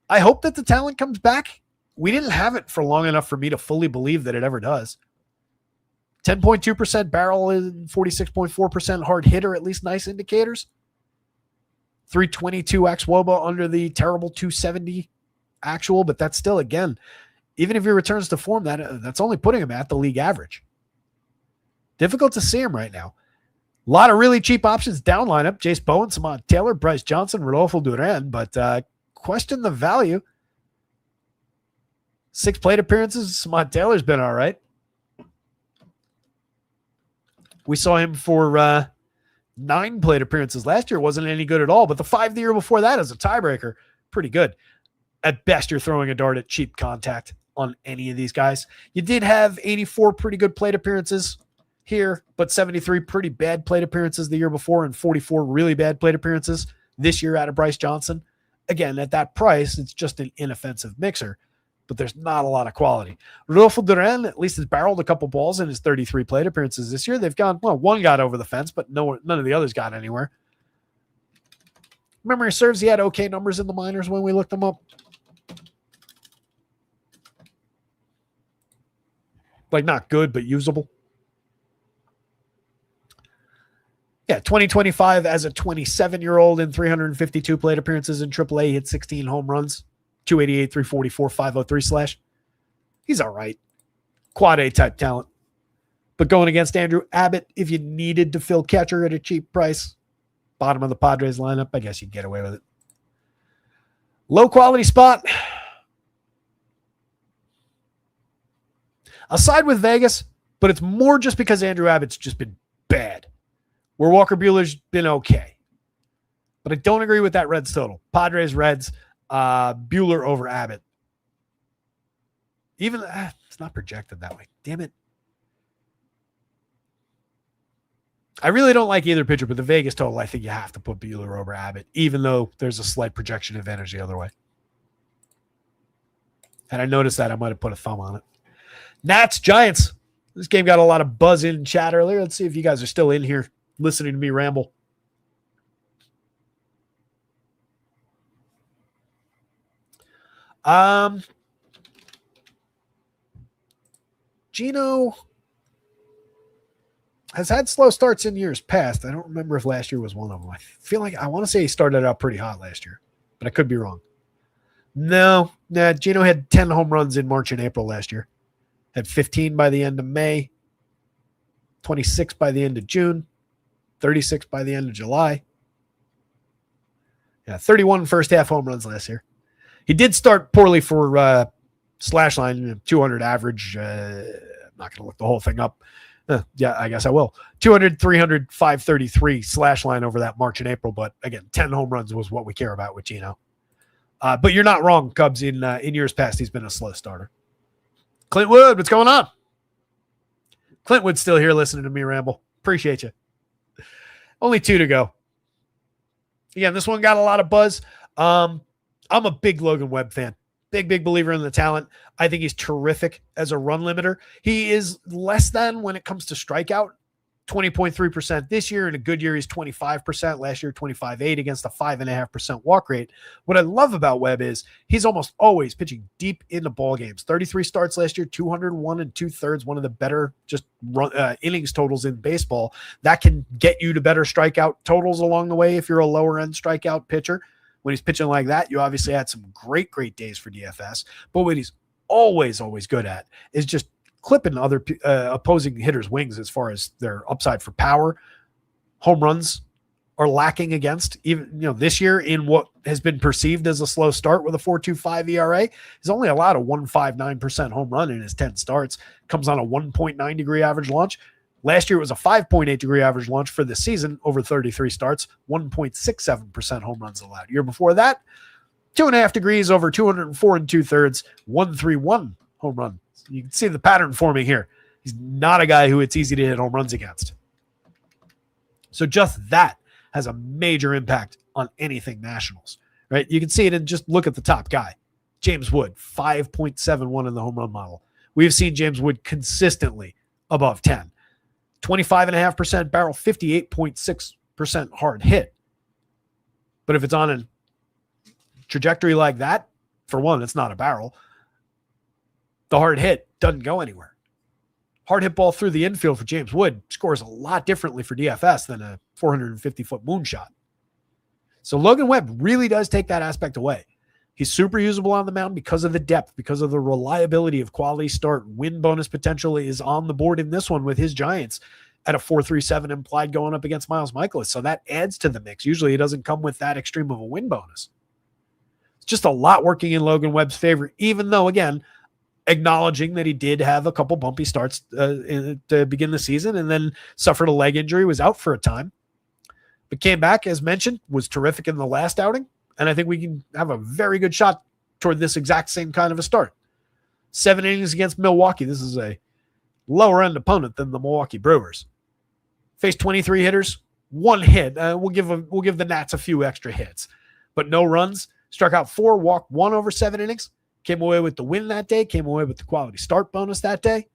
I hope that the talent comes back. We didn't have it for long enough for me to fully believe that it ever does. 10.2% barrel and 46.4% hard hitter, at least nice indicators. 322 xWOBA under the terrible 270 actual, but that's still, again, even if he returns to form, that's only putting him at the league average. Difficult to see him right now. A lot of really cheap options down lineup. Jace Bowen, Samad Taylor, Bryce Johnson, Rodolfo Duran, but question the value. 6 plate appearances. Samad Taylor's been all right. We saw him for 9 plate appearances last year. Wasn't any good at all, but the 5 the year before that as a tiebreaker, pretty good. At best, you're throwing a dart at cheap contact on any of these guys. You did have 84 pretty good plate appearances here, but 73 pretty bad plate appearances the year before and 44 really bad plate appearances this year out of Bryce Johnson. Again, at that price, it's just an inoffensive mixer, but there's not a lot of quality. Rodolfo Duran at least has barreled a couple balls in his 33 plate appearances this year. They've gone, well, one got over the fence, but none of the others got anywhere. Memory serves, he had okay numbers in the minors when we looked them up. Like not good, but usable. Yeah, 2025 as a 27-year-old in 352 plate appearances in AAA, hit 16 home runs, 288, 344, 503 slash. He's all right. Quad A type talent. But going against Andrew Abbott, if you needed to fill catcher at a cheap price, bottom of the Padres lineup, I guess you'd get away with it. Low quality spot. I'll side with Vegas, but it's more just because Andrew Abbott's just been bad. Where Walker Buehler's been okay. But I don't agree with that Reds total. Padres, Reds, Buehler over Abbott. Even, it's not projected that way. Damn it. I really don't like either pitcher, but the Vegas total, I think you have to put Buehler over Abbott, even though there's a slight projection advantage the other way. Had I noticed that, I might have put a thumb on it. Nats, Giants. This game got a lot of buzz in chat earlier. Let's see if you guys are still in here listening to me ramble. Gino has had slow starts in years past. I don't remember if last year was one of them. I feel like I want to say he started out pretty hot last year, but I could be wrong. No, Gino had 10 home runs in March and April last year. Had 15 by the end of May, 26 by the end of June, 36 by the end of July. Yeah, 31 first half home runs last year. He did start poorly for slash line, 200 average. I'm not going to look the whole thing up. Yeah, I guess I will. 200, 300, 533 slash line over that March and April. But again, 10 home runs was what we care about with Gino. But you're not wrong, Cubs. In years past, he's been a slow starter. Clint Wood, what's going on? Clint Wood's still here listening to me ramble. Appreciate you. Only 2 to go. Again, this one got a lot of buzz. I'm a big Logan Webb fan. Big believer in the talent. I think he's terrific as a run limiter. He is less than when it comes to strikeout. 20.3% this year. In a good year, he's 25%. Last year, 25.8 against a 5.5% walk rate. What I love about Webb is he's almost always pitching deep into ball games. 33 starts last year, 201 and 2/3, one of the better just innings totals in baseball. That can get you to better strikeout totals along the way if you're a lower end strikeout pitcher. When he's pitching like that, you obviously had some great days for DFS. But what he's always good at is just clipping other opposing hitters' wings as far as their upside for power. Home runs are lacking against, even this year in what has been perceived as a slow start with a 4.25 ERA. He's only allowed a 1.59% home run in his 10 starts. Comes on a 1.9 degree average launch. Last year it was a 5.8 degree average launch for the season over 33 starts, 1.67% home runs allowed. Year before that, 2.5 degrees over 204 and 2/3, 131 home run. You can see the pattern forming here. He's not a guy who it's easy to hit home runs against. So just that has a major impact on anything Nationals, right? You can see it and just look at the top guy, James Wood, 5.71 in the home run model. We've seen James Wood consistently above 10. 25.5% barrel, 58.6% hard hit. But if it's on a trajectory like that, for one, it's not a barrel. The hard hit doesn't go anywhere. Hard hit ball through the infield for James Wood scores a lot differently for DFS than a 450-foot moonshot. So Logan Webb really does take that aspect away. He's super usable on the mound because of the depth, because of the reliability of quality start. Win bonus potential is on the board in this one with his Giants at a 4.37 implied going up against Miles Michaelis. So that adds to the mix. Usually it doesn't come with that extreme of a win bonus. It's just a lot working in Logan Webb's favor, even though, again, acknowledging that he did have a couple bumpy starts to begin the season and then suffered a leg injury, was out for a time, but came back, as mentioned, was terrific in the last outing. And I think we can have a very good shot toward this exact same kind of a start. 7 innings against Milwaukee. This is a lower end opponent than the Milwaukee Brewers. Faced 23 hitters, 1 hit. We'll give the Nats a few extra hits, but no runs. Struck out 4, walked 1 over 7 innings. Came away with the win that day. Came away with the quality start bonus that day.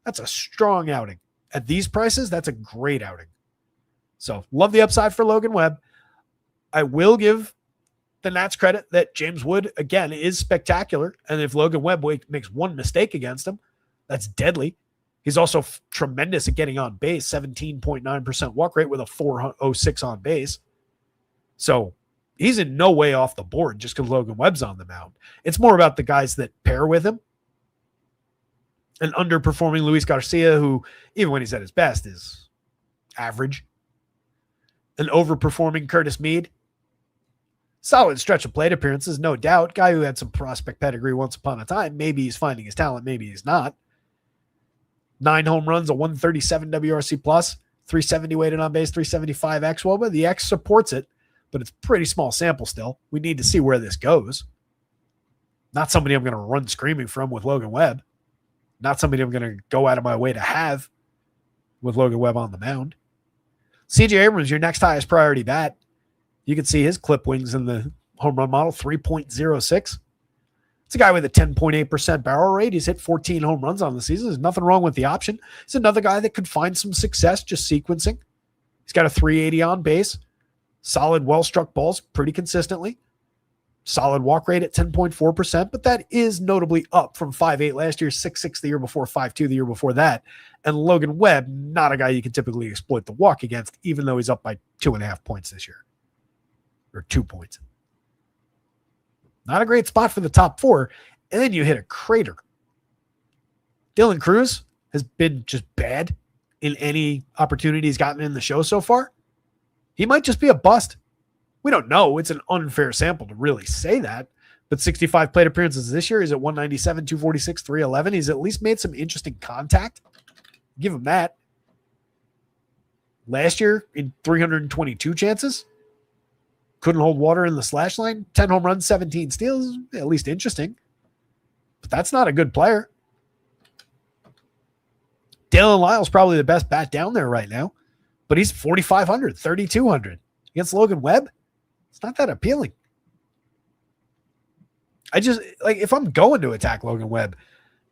That's a strong outing. At these prices, that's a great outing. So love the upside for Logan Webb. I will give the Nats credit that James Wood, again, is spectacular. And if Logan Webb makes one mistake against him, that's deadly. He's also tremendous at getting on base, 17.9% walk rate with a 4.06 on base. So he's in no way off the board just because Logan Webb's on the mound. It's more about the guys that pair with him. An underperforming Luis Garcia, who, even when he's at his best, is average. An overperforming Curtis Mead. Solid stretch of plate appearances, no doubt. Guy who had some prospect pedigree once upon a time. Maybe he's finding his talent, maybe he's not. 9 home runs, a 137 WRC plus, 370 weighted on base, 375 xWOBA. The X supports it, but it's pretty small sample still. We need to see where this goes. Not somebody I'm going to run screaming from with Logan Webb. Not somebody I'm going to go out of my way to have with Logan Webb on the mound. CJ Abrams, your next highest priority bat. You can see his clip wings in the home run model, 3.06. It's a guy with a 10.8% barrel rate. He's hit 14 home runs on the season. There's nothing wrong with the option. He's another guy that could find some success just sequencing. He's got a 380 on base. Solid, well-struck balls pretty consistently. Solid walk rate at 10.4%, but that is notably up from 5.8 last year, 6.6 the year before, 5.2 the year before that. And Logan Webb, not a guy you can typically exploit the walk against, even though he's up by 2.5 points this year. Or 2 points. Not a great spot for the top 4. And then you hit a crater. Dylan Cruz has been just bad in any opportunity he's gotten in the show so far. He might just be a bust. We don't know. It's an unfair sample to really say that. But 65 plate appearances this year. He's at 197, 246, 311. He's at least made some interesting contact. Give him that. Last year, in 322 chances, couldn't hold water in the slash line. 10 home runs, 17 steals. At least interesting. But that's not a good player. Dalen Lyle's probably the best bat down there right now. But he's 4,500, 3,200. Against Logan Webb, it's not that appealing. I just, like, if I'm going to attack Logan Webb,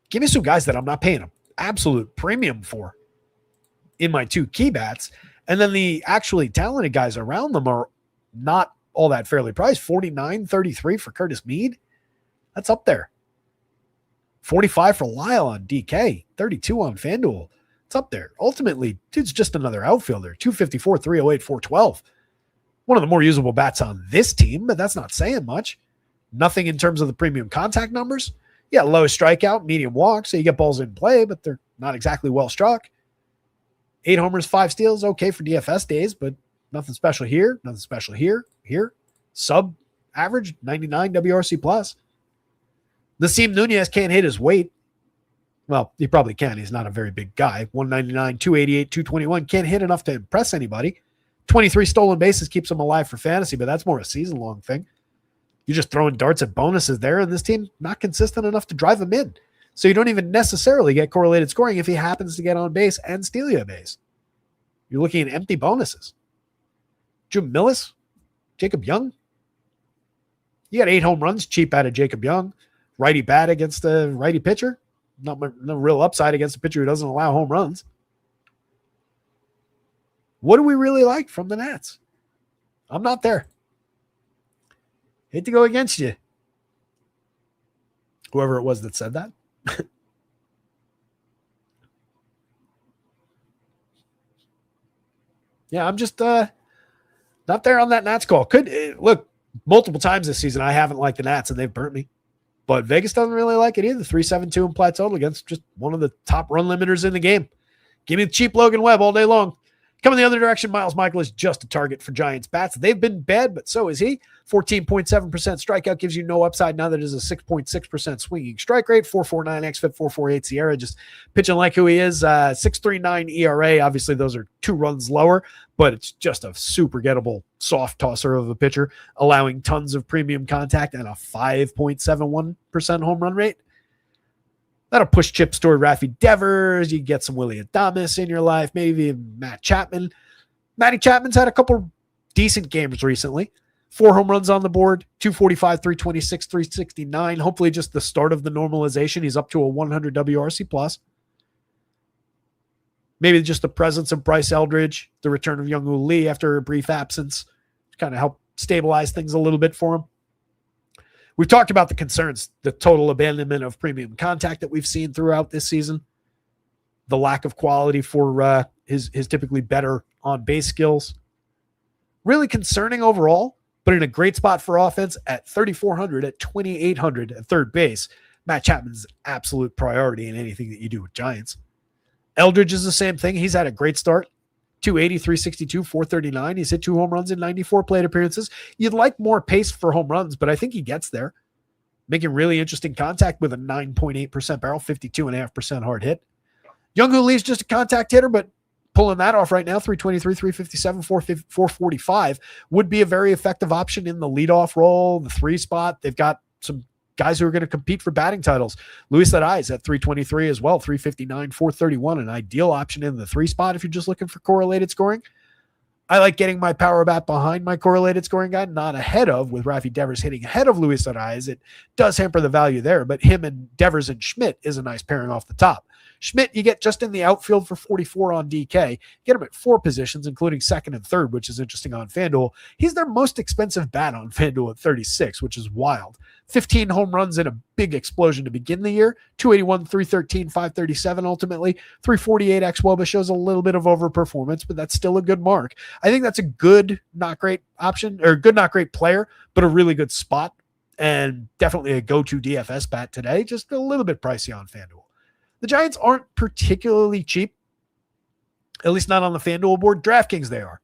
give me some guys that I'm not paying an absolute premium for in my 2 key bats. And then the actually talented guys around them are not all that fairly priced. 49.33 for Curtis Mead. That's up there. 45 for Lyle on DK. 32 on FanDuel. It's up there. Ultimately, dude's just another outfielder. 254, 308, 412. One of the more usable bats on this team, but that's not saying much. Nothing in terms of the premium contact numbers. Yeah, low strikeout, medium walk, so you get balls in play, but they're not exactly well struck. 8 homers, 5 steals, okay for DFS days, but nothing special here. Nothing special here. Here, sub average, 99 WRC plus. Nasim Nunez can't hit his weight. Well, he probably can. He's not a very big guy. 199, 288, 221. Can't hit enough to impress anybody. 23 stolen bases keeps him alive for fantasy, but that's more a season-long thing. You're just throwing darts at bonuses there, and this team not consistent enough to drive him in. So you don't even necessarily get correlated scoring if he happens to get on base and steal you a base. You're looking at empty bonuses. Jim Millis, Jacob Young. You got 8 home runs cheap out of Jacob Young. Righty bat against a righty pitcher. No real upside against a pitcher who doesn't allow home runs. What do we really like from the Nats? I'm not there. Hate to go against you. Whoever it was that said that. Yeah, I'm just not there on that Nats call. Look, multiple times this season I haven't liked the Nats and they've burnt me. But Vegas doesn't really like it either. 3.72 implied total against just one of the top run limiters in the game. Give me the cheap Logan Webb all day long. Coming the other direction, Miles Michael is just a target for Giants bats. They've been bad, but so is he. 14.7% strikeout gives you no upside now that it is a 6.6% swinging strike rate. 4.49 xFIP, 4.48 Sierra, just pitching like who he is. 6.39 ERA. Obviously, those are 2 runs lower, but it's just a super gettable soft tosser of a pitcher, allowing tons of premium contact and a 5.71% home run rate. That'll push chips toward Rafi Devers. You get some Willy Adames in your life, maybe Matt Chapman. Matty Chapman's had a couple decent games recently. 4 home runs on the board, 245, 326, 369. Hopefully just the start of the normalization. He's up to a 100 WRC plus. Maybe just the presence of Bryce Eldridge, the return of Youngwoo Lee after a brief absence, kind of help stabilize things a little bit for him. We've talked about the concerns, the total abandonment of premium contact that we've seen throughout this season, the lack of quality for his typically better on-base skills. Really concerning overall, but in a great spot for offense at 3,400, at 2,800 at third base. Matt Chapman's absolute priority in anything that you do with Giants. Eldridge is the same thing. He's had a great start. 280, 362, 439. He's hit 2 home runs in 94 plate appearances. You'd like more pace for home runs, but I think he gets there. Making really interesting contact with a 9.8% barrel, 52.5% hard hit. Youngwoo Lee's just a contact hitter, but pulling that off right now, 323, 357, 445 would be a very effective option in the leadoff role, the 3 spot. They've got some guys who are going to compete for batting titles. Luis Ariz at 323 as well, 359, 431, an ideal option in the 3 spot if you're just looking for correlated scoring. I like getting my power bat behind my correlated scoring guy, not ahead of, with Rafi Devers hitting ahead of Luis Ariz. It does hamper the value there, but him and Devers and Schmidt is a nice pairing off the top. Schmidt, you get just in the outfield for 44 on DK. Get him at 4 positions, including second and third, which is interesting on FanDuel. He's their most expensive bat on FanDuel at 36, which is wild. 15 home runs in a big explosion to begin the year. 281, 313, 537 ultimately. 348 xWOBA shows a little bit of overperformance, but that's still a good mark. I think that's a good, not great option, or good, not great player, but a really good spot, and definitely a go-to DFS bat today. Just a little bit pricey on FanDuel. The Giants aren't particularly cheap, at least not on the FanDuel board. DraftKings, they are.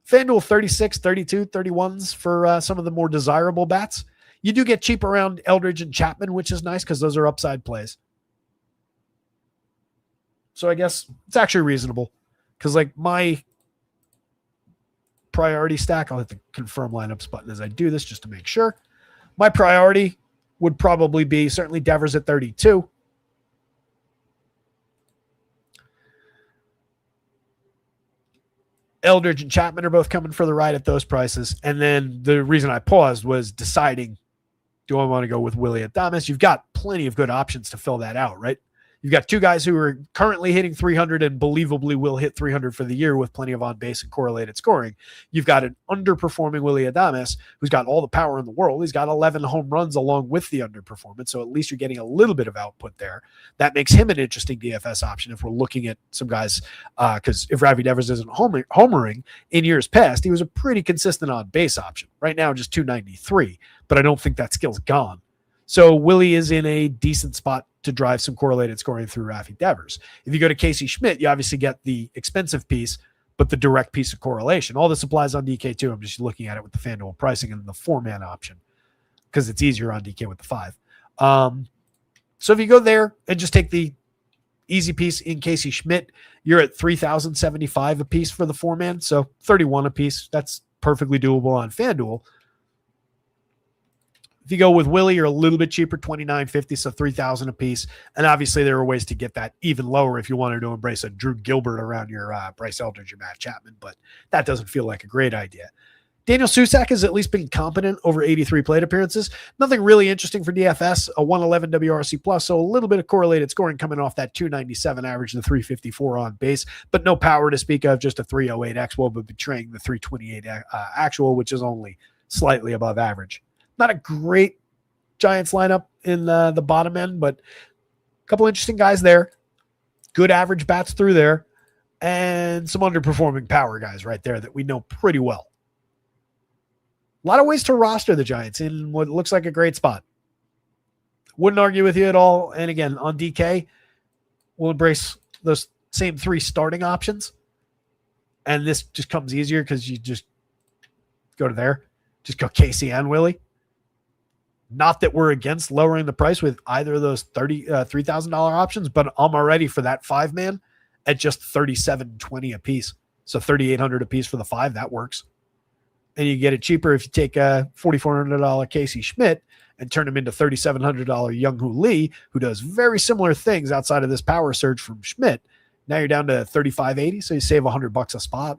FanDuel 36, 32, 31s for some of the more desirable bats. You do get cheap around Eldridge and Chapman, which is nice because those are upside plays. So I guess it's actually reasonable because like my priority stack, I'll hit the confirm lineups button as I do this just to make sure. My priority would probably be certainly Devers at 32. Eldridge and Chapman are both coming for the ride at those prices. And then the reason I paused was deciding, do I want to go with Willy Adames? You've got plenty of good options to fill that out, right? You've got 2 guys who are currently hitting 300 and believably will hit 300 for the year with plenty of on-base and correlated scoring. You've got an underperforming Willy Adames who's got all the power in the world. He's got 11 home runs along with the underperformance, so at least you're getting a little bit of output there. That makes him an interesting DFS option if we're looking at some guys, because if Rafi Devers isn't homering, in years past, he was a pretty consistent on-base option. Right now, just 293, but I don't think that skill's gone. So Willie is in a decent spot to drive some correlated scoring through Rafi Devers. If you go to Casey Schmidt, you obviously get the expensive piece, but the direct piece of correlation. All this applies on DK too. I'm just looking at it with the FanDuel pricing and the 4-man option because it's easier on DK with the 5. So if you go there and just take the easy piece in Casey Schmidt, you're at 3,075 a piece for the 4-man. So 31 a piece. That's perfectly doable on FanDuel. If you go with Willie, you're a little bit cheaper, $2,950, so $3,000 a piece. And obviously, there are ways to get that even lower if you wanted to embrace a Drew Gilbert around your Bryce Eldridge or Matt Chapman, but that doesn't feel like a great idea. Daniel Susac has at least been competent over 83 plate appearances. Nothing really interesting for DFS, a 111 WRC plus, so a little bit of correlated scoring coming off that 297 average, the 354 on base, but no power to speak of, just a 308 XWOB, but betraying the 328 actual, which is only slightly above average. Not a great Giants lineup in the bottom end, but a couple interesting guys there. Good average bats through there, and some underperforming power guys right there that we know pretty well. A lot of ways to roster the Giants in what looks like a great spot. Wouldn't argue with you at all. And again, on DK, we'll embrace those same 3 starting options. And this just comes easier because you just go to there. Just go Casey and Willie. Not that we're against lowering the price with either of those $3,000 options, but I'm already for that 5-man at just $3,720 a piece. So $3,800 a piece for the 5. That works. And you get it cheaper if you take a $4,400 Casey Schmidt and turn him into $3,700 Younghoe Lee, who does very similar things outside of this power surge from Schmidt. Now you're down to $3,580, so you save $100 a spot.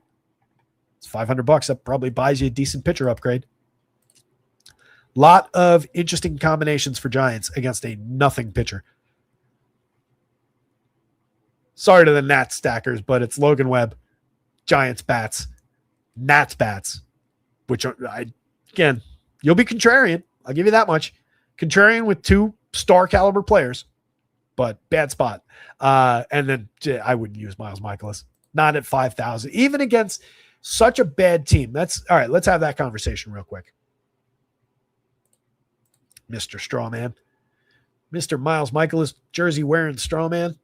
It's $500. That probably buys you a decent pitcher upgrade. Lot of interesting combinations for Giants against a nothing pitcher. Sorry to the Nats stackers, but it's Logan Webb, Giants bats, Nats bats, which are, again, you'll be contrarian. I'll give you that much. Contrarian with 2 star caliber players, but bad spot. And then I wouldn't use Miles Michaelis, not at 5,000, even against such a bad team. That's all right. Let's have that conversation real quick. Mr. Strawman, Mr. Miles Michaelis, jersey wearing Strawman.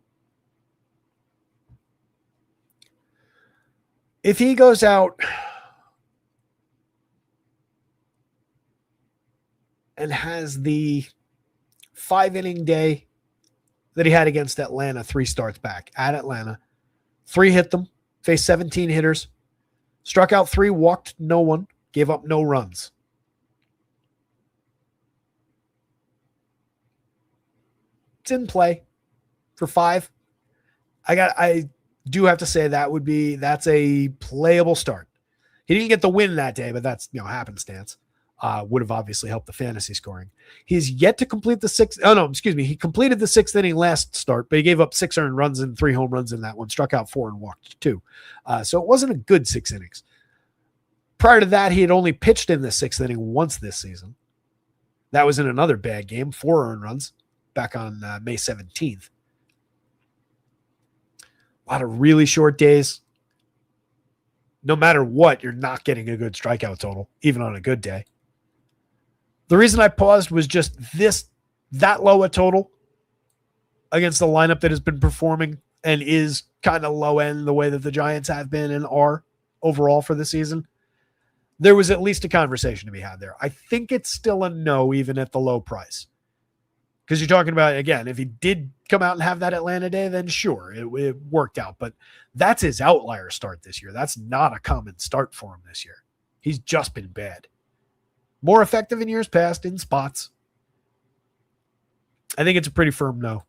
If he goes out and has the 5-inning day that he had against Atlanta, 3 starts back at Atlanta, 3 hit them, faced 17 hitters, struck out 3, walked no one, gave up no runs. It's in play for 5. I do have to say that's a playable start. He didn't get the win that day, but that's happenstance. Would have obviously helped the fantasy scoring. He's yet to complete the 6th. Oh no, excuse me. He completed the 6th inning last start, but he gave up 6 earned runs and 3 home runs in that one. Struck out 4 and walked 2. So it wasn't a good 6 innings. Prior to that, he had only pitched in the 6th inning once this season. That was in another bad game, 4 earned runs back on May 17th. A lot of really short days. No matter what, you're not getting a good strikeout total, even on a good day. The reason I paused was just that low a total against the lineup that has been performing and is kind of low end the way that the Giants have been and are overall for the season. There was at least a conversation to be had there. I think it's still a no, even at the low price. Because you're talking about, again, if he did come out and have that Atlanta day, then sure, it worked out. But that's his outlier start this year. That's not a common start for him this year. He's just been bad. More effective in years past in spots. I think it's a pretty firm no.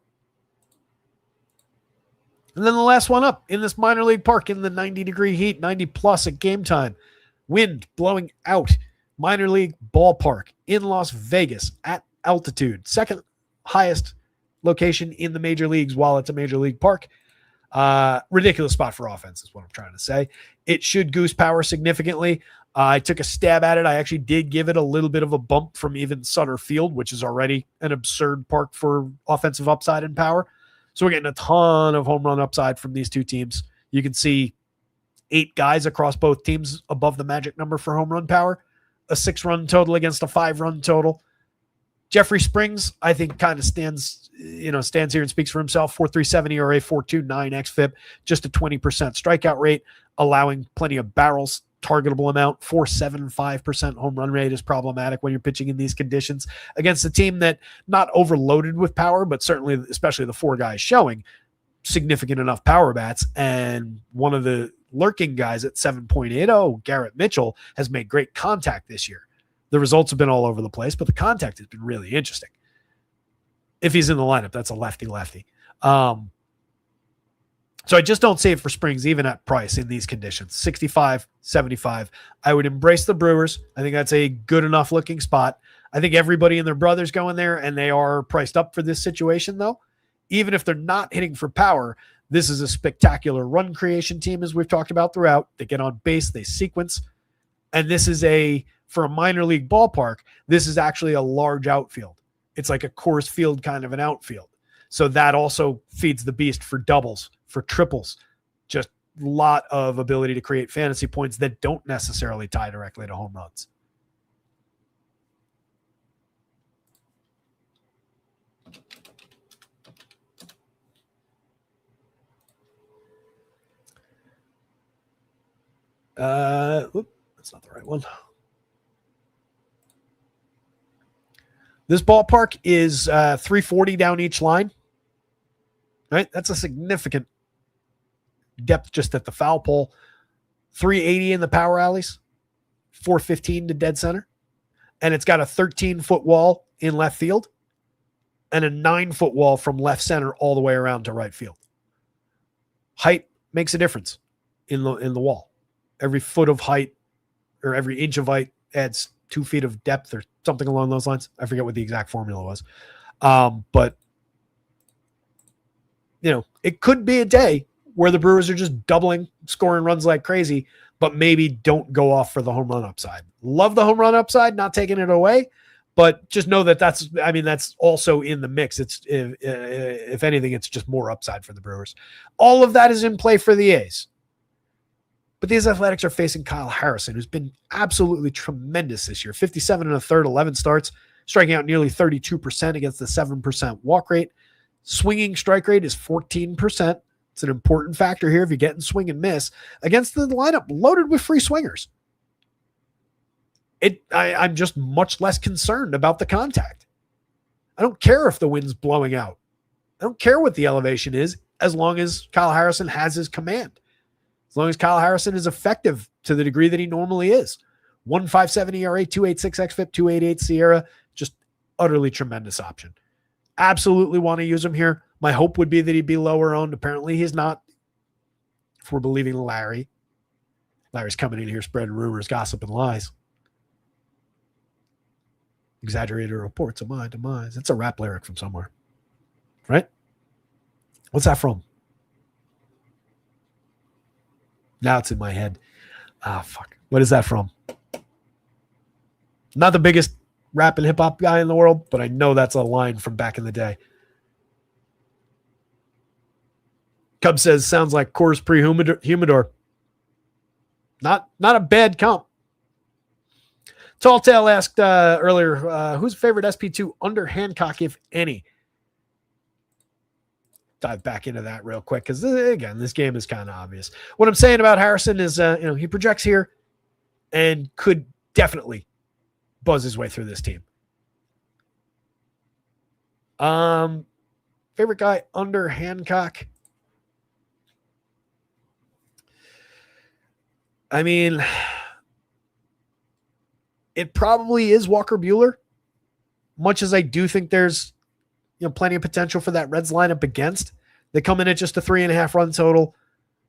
And then the last one up in this minor league park in the 90-degree heat, 90 plus at game time. Wind blowing out. Minor league ballpark in Las Vegas at altitude. Second highest location in the major leagues while it's a major league park. Ridiculous spot for offense is what I'm trying to say. It should goose power significantly. I took a stab at it. I actually did give it a little bit of a bump from even Sutter Field, which is already an absurd park for offensive upside and power. So we're getting a ton of home run upside from these two teams. You can see 8 guys across both teams above the magic number for home run power. A 6-run total against a 5-run total. Jeffrey Springs, I think, kind of stands here and speaks for himself. 4.37 ERA, 4.29 xFIP, just a 20% strikeout rate, allowing plenty of barrels, targetable amount. 4.75% home run rate is problematic when you're pitching in these conditions against a team that not overloaded with power, but certainly, especially the 4 guys showing significant enough power bats. And one of the lurking guys at 7.80, Garrett Mitchell, has made great contact this year. The results have been all over the place, but the contact has been really interesting. If he's in the lineup, that's a lefty-lefty. So I just don't see it for Springs, even at price in these conditions. 65, 75. I would embrace the Brewers. I think that's a good enough looking spot. I think everybody and their brother's going there, and they are priced up for this situation, though. Even if they're not hitting for power, this is a spectacular run creation team, as we've talked about throughout. They get on base, they sequence. And this is for a minor league ballpark, this is actually a large outfield. It's like a Coors Field kind of an outfield. So that also feeds the beast for doubles, for triples. Just a lot of ability to create fantasy points that don't necessarily tie directly to home runs. That's not the right one. This ballpark is 340 down each line. Right? That's a significant depth just at the foul pole. 380 in the power alleys, 415 to dead center. And it's got a 13-foot wall in left field and a 9-foot wall from left center all the way around to right field. Height makes a difference in the wall. Every foot of height or every inch of height adds 2 feet of depth or something along those lines. I forget what the exact formula was. But, it could be a day where the Brewers are just doubling, scoring runs like crazy, but maybe don't go off for the home run upside. Love the home run upside, not taking it away, but just know that that's also in the mix. It's if anything, it's just more upside for the Brewers. All of that is in play for the A's. But these Athletics are facing Kyle Harrison, who's been absolutely tremendous this year. 57 and a third, 11 starts, striking out nearly 32% against the 7% walk rate. Swinging strike rate is 14%. It's an important factor here if you're getting swing and miss against the lineup loaded with free swingers. I'm just much less concerned about the contact. I don't care if the wind's blowing out. I don't care what the elevation is as long as Kyle Harrison has his command. As long as Kyle Harrison is effective to the degree that he normally is. 1.57 ERA, 2.86 xFIP, 2.88 SIERA, just utterly tremendous option. Absolutely want to use him here. My hope would be that he'd be lower owned. Apparently he's not, if we're believing Larry. Larry's coming in here spreading rumors, gossip, and lies. Exaggerated reports of my demise. It's a rap lyric from somewhere. Right? What's that from? Now it's in my head. Fuck. What is that from? Not the biggest rap and hip-hop guy in the world, but I know that's a line from back in the day. Cub says, sounds like Coors Pre-Humidor. Not a bad comp. Tall Tale asked earlier, who's favorite SP2 under Hancock, if any? Dive back into that real quick because, again, this game is kind of obvious. What I'm saying about Harrison is, he projects here and could definitely buzz his way through this team. Favorite guy under Hancock? I mean, it probably is Walker Buehler, much as I do think there's plenty of potential for that Reds lineup against. They come in at just a 3.5 run total.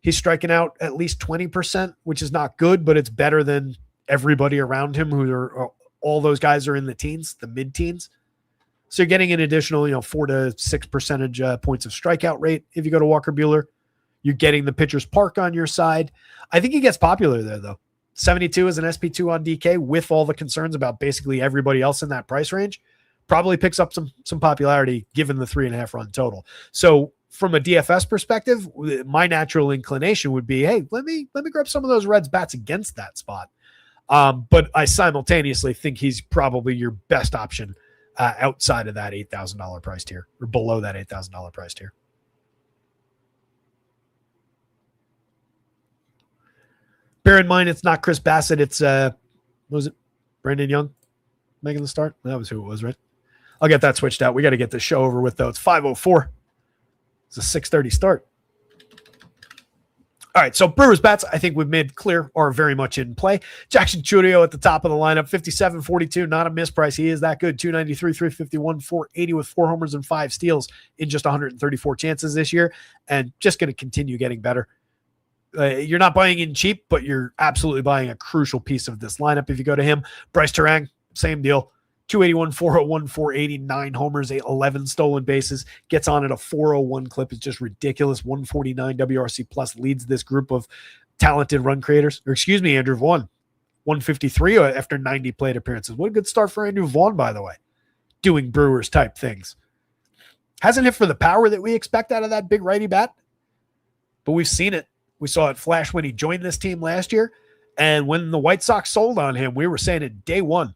He's striking out at least 20%, which is not good, but it's better than everybody around him who are all those guys are in the teens, the mid-teens. So you're getting an additional, 4 to 6 percentage points of strikeout rate if you go to Walker Buehler. You're getting the pitcher's park on your side. I think he gets popular there, though. 72 is an SP2 on DK with all the concerns about basically everybody else in that price range. Probably picks up some popularity given the 3.5 run total. So from a DFS perspective, my natural inclination would be, hey, let me grab some of those Reds bats against that spot. But I simultaneously think he's probably your best option outside of that $8,000 price tier or below that $8,000 price tier. Bear in mind, it's not Chris Bassett. It's, what was it? Brandon Young making the start? That was who it was, right? I'll get that switched out. We got to get this show over with, though. It's 5:04. It's a 6:30 start. All right, so Brewers bats, I think we've made clear, are very much in play. Jackson Chourio at the top of the lineup, 57.42, not a misprice. He is that good, 293, 351, 480 with 4 homers and 5 steals in just 134 chances this year, and just going to continue getting better. You're not buying in cheap, but you're absolutely buying a crucial piece of this lineup if you go to him. Bryce Terang, same deal. 281, 401, 480, 9 homers, 11 stolen bases, gets on at a 401 clip. It's just ridiculous. 149 WRC plus leads this group of talented run creators. Or excuse me, Andrew Vaughn, 153 after 90 plate appearances. What a good start for Andrew Vaughn, by the way, doing Brewers type things. Hasn't hit for the power that we expect out of that big righty bat, but we've seen it. We saw it flash when he joined this team last year. And when the White Sox sold on him, we were saying it day one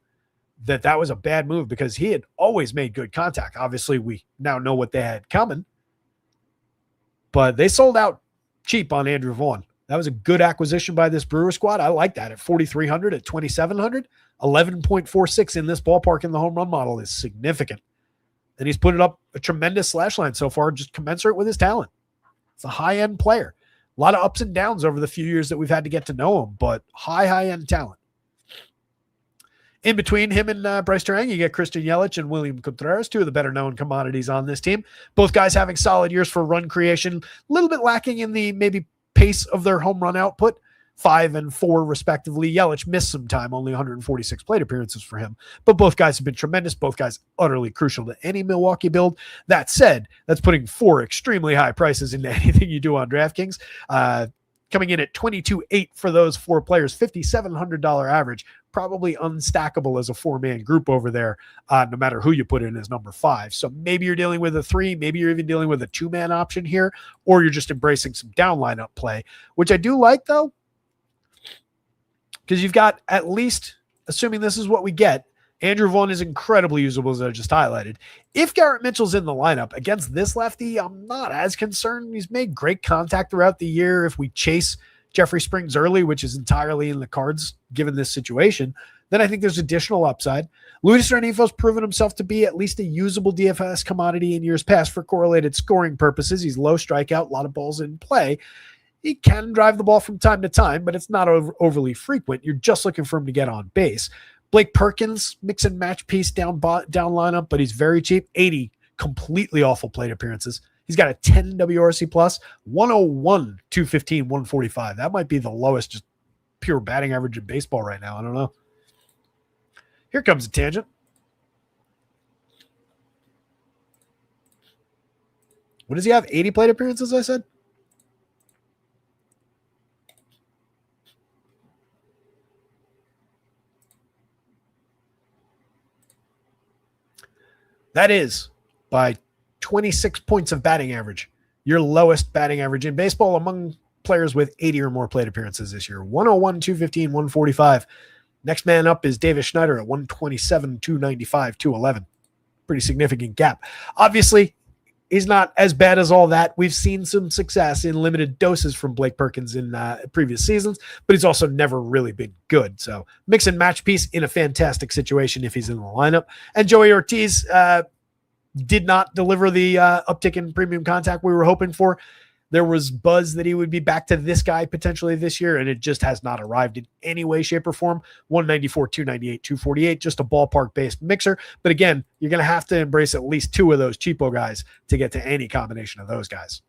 that was a bad move because he had always made good contact. Obviously, we now know what they had coming. But they sold out cheap on Andrew Vaughn. That was a good acquisition by this Brewer squad. I like that at 4,300, at 2,700, 11.46 in this ballpark in the home run model is significant. And he's put it up a tremendous slash line so far, just commensurate with his talent. It's a high-end player. A lot of ups and downs over the few years that we've had to get to know him, but high-end talent. In between him and Bryce Terang, you get Christian Yelich and William Contreras, two of the better-known commodities on this team. Both guys having solid years for run creation, a little bit lacking in the maybe pace of their home run output, 5 and 4 respectively. Yelich missed some time, only 146 plate appearances for him, but both guys have been tremendous. Both guys utterly crucial to any Milwaukee build. That said, that's putting 4 extremely high prices into anything you do on DraftKings. Coming in at 22.8 for those 4 players, $5,700 average, probably unstackable as a 4-man group over there, no matter who you put in as number 5. So maybe you're dealing with a 3, maybe you're even dealing with a 2-man option here, or you're just embracing some down lineup play, which I do like though, because you've got at least, assuming this is what we get, Andrew Vaughn is incredibly usable, as I just highlighted. If Garrett Mitchell's in the lineup against this lefty, I'm not as concerned. He's made great contact throughout the year. If we chase Jeffrey Springs early, which is entirely in the cards given this situation, then I think there's additional upside. Luis Renifo's proven himself to be at least a usable DFS commodity in years past for correlated scoring purposes. He's low strikeout, a lot of balls in play. He can drive the ball from time to time, but it's not overly frequent. You're just looking for him to get on base. Blake Perkins, mix and match piece down lineup, but he's very cheap. 80 completely awful plate appearances. He's got a 10 WRC plus, 101, 215, 145. That might be the lowest just pure batting average in baseball right now. I don't know. Here comes a tangent. What does he have? 80 plate appearances, I said? That is, by 26 points of batting average, your lowest batting average in baseball among players with 80 or more plate appearances this year. 101, 215, 145. Next man up is Davis Schneider at 127, 295, 211. Pretty significant gap. Obviously, he's not as bad as all that. We've seen some success in limited doses from Blake Perkins in previous seasons, but he's also never really been good. So mix and match piece in a fantastic situation if he's in the lineup. And Joey Ortiz did not deliver the uptick in premium contact we were hoping for. There was buzz that he would be back to this guy potentially this year, and it just has not arrived in any way, shape, or form. 194, 298, 248, just a ballpark-based mixer. But again, you're going to have to embrace at least 2 of those cheapo guys to get to any combination of those guys.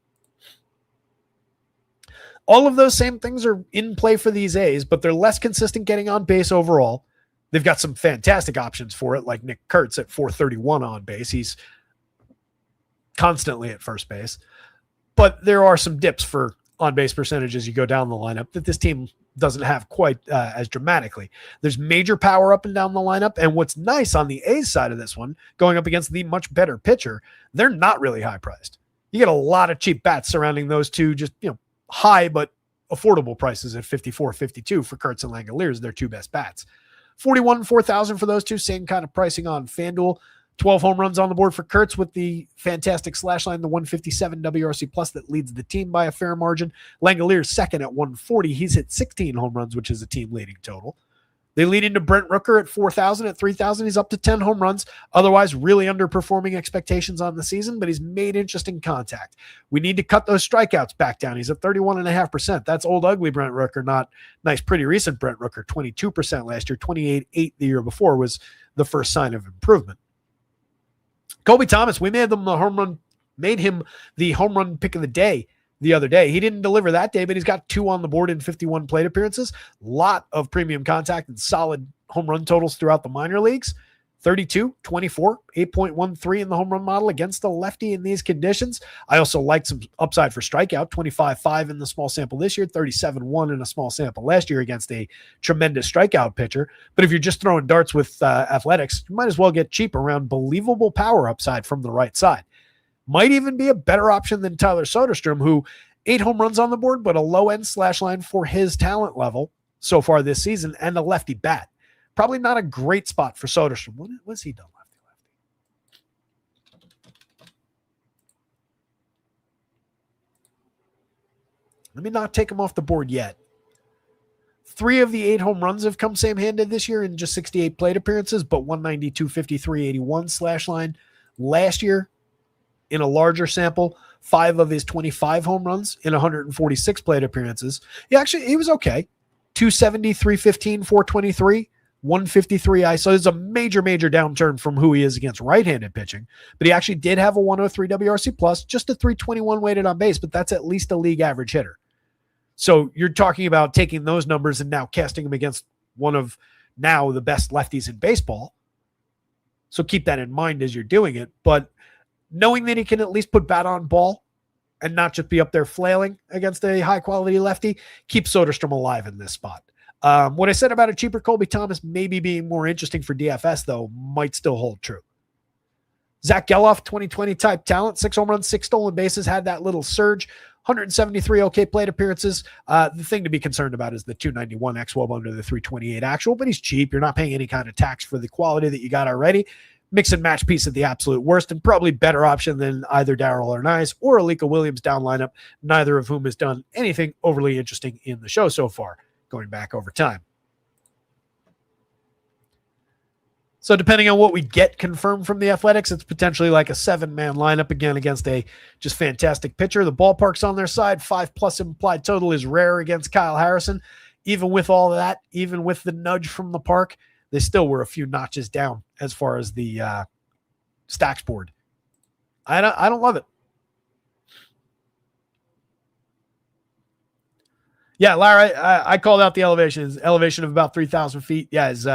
All of those same things are in play for these A's, but they're less consistent getting on base overall. They've got some fantastic options for it, like Nick Kurtz at 431 on base. He's constantly at first base. But there are some dips for on-base percentage as you go down the lineup that this team doesn't have quite as dramatically. There's major power up and down the lineup, and what's nice on the A's side of this one, going up against the much better pitcher, they're not really high-priced. You get a lot of cheap bats surrounding those two, just high but affordable prices at 54, 52 for Kurtz and Langoliers, their 2 best bats. 41, 4,000 for those two, same kind of pricing on FanDuel. 12 home runs on the board for Kurtz with the fantastic slash line, the 157 WRC plus that leads the team by a fair margin. Langoliers second at 140. He's hit 16 home runs, which is a team leading total. They lead into Brent Rooker at 4,000. At 3,000, he's up to 10 home runs. Otherwise, really underperforming expectations on the season, but he's made interesting contact. We need to cut those strikeouts back down. He's at 31.5%. That's old ugly Brent Rooker, not nice, pretty recent Brent Rooker. 22% last year, 28.8 the year before was the first sign of improvement. Kobe Thomas, we made him the home run pick of the day the other day. He didn't deliver that day, but he's got 2 on the board in 51 plate appearances. Lot of premium contact and solid home run totals throughout the minor leagues. 32, 24, 8.13 in the home run model against the lefty in these conditions. I also like some upside for strikeout, 25.5 in the small sample this year, 37.1 in a small sample last year against a tremendous strikeout pitcher. But if you're just throwing darts with athletics, you might as well get cheap around believable power upside from the right side. Might even be a better option than Tyler Soderstrom, who 8 home runs on the board, but a low-end slash line for his talent level so far this season and a lefty bat. Probably not a great spot for Soderstrom. What's he done lefty? Let me not take him off the board yet. 3 of the 8 home runs have come same-handed this year in just 68 plate appearances, but 192, 53, 81 slash line. Last year, in a larger sample, 5 of his 25 home runs in 146 plate appearances. He was okay. 270, 315, 423, 153 ISO. It's a major, major downturn from who he is against right-handed pitching, but he actually did have a 103 WRC plus, just a 321 weighted on base, but that's at least a league average hitter. So you're talking about taking those numbers and now casting them against one of now the best lefties in baseball. So keep that in mind as you're doing it. But knowing that he can at least put bat on ball and not just be up there flailing against a high-quality lefty keeps Soderstrom alive in this spot. What I said about a cheaper Colby Thomas maybe being more interesting for DFS, though, might still hold true. Zach Geloff, 2020 type talent, 6 home runs, 6 stolen bases, had that little surge. 173 okay plate appearances. The thing to be concerned about is the 291 xWOB under the 328 actual, but he's cheap. You're not paying any kind of tax for the quality that you got already. Mix and match piece at the absolute worst, and probably better option than either Darrell Arnaiz or Alika Williams down lineup, neither of whom has done anything overly interesting in the show so far, going back over time. So depending on what we get confirmed from the Athletics, it's potentially like a 7-man lineup again against a just fantastic pitcher. The ballpark's on their side. 5+ implied total is rare against Kyle Harrison. Even with all of that, even with the nudge from the park, they still were a few notches down as far as the stacks board. I don't love it. Yeah, Larry, I called out the elevation. His elevation of about 3,000 feet. Yeah, is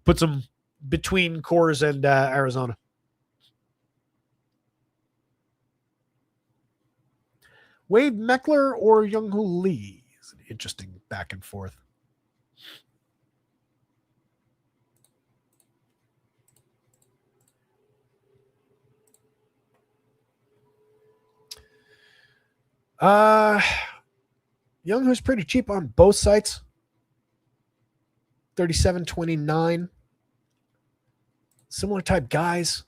puts him between Coors and Arizona. Wade Meckler or Young-Hoo Lee is an interesting back and forth. Young-Hoo's pretty cheap on both sites. 37.29. Similar type guys,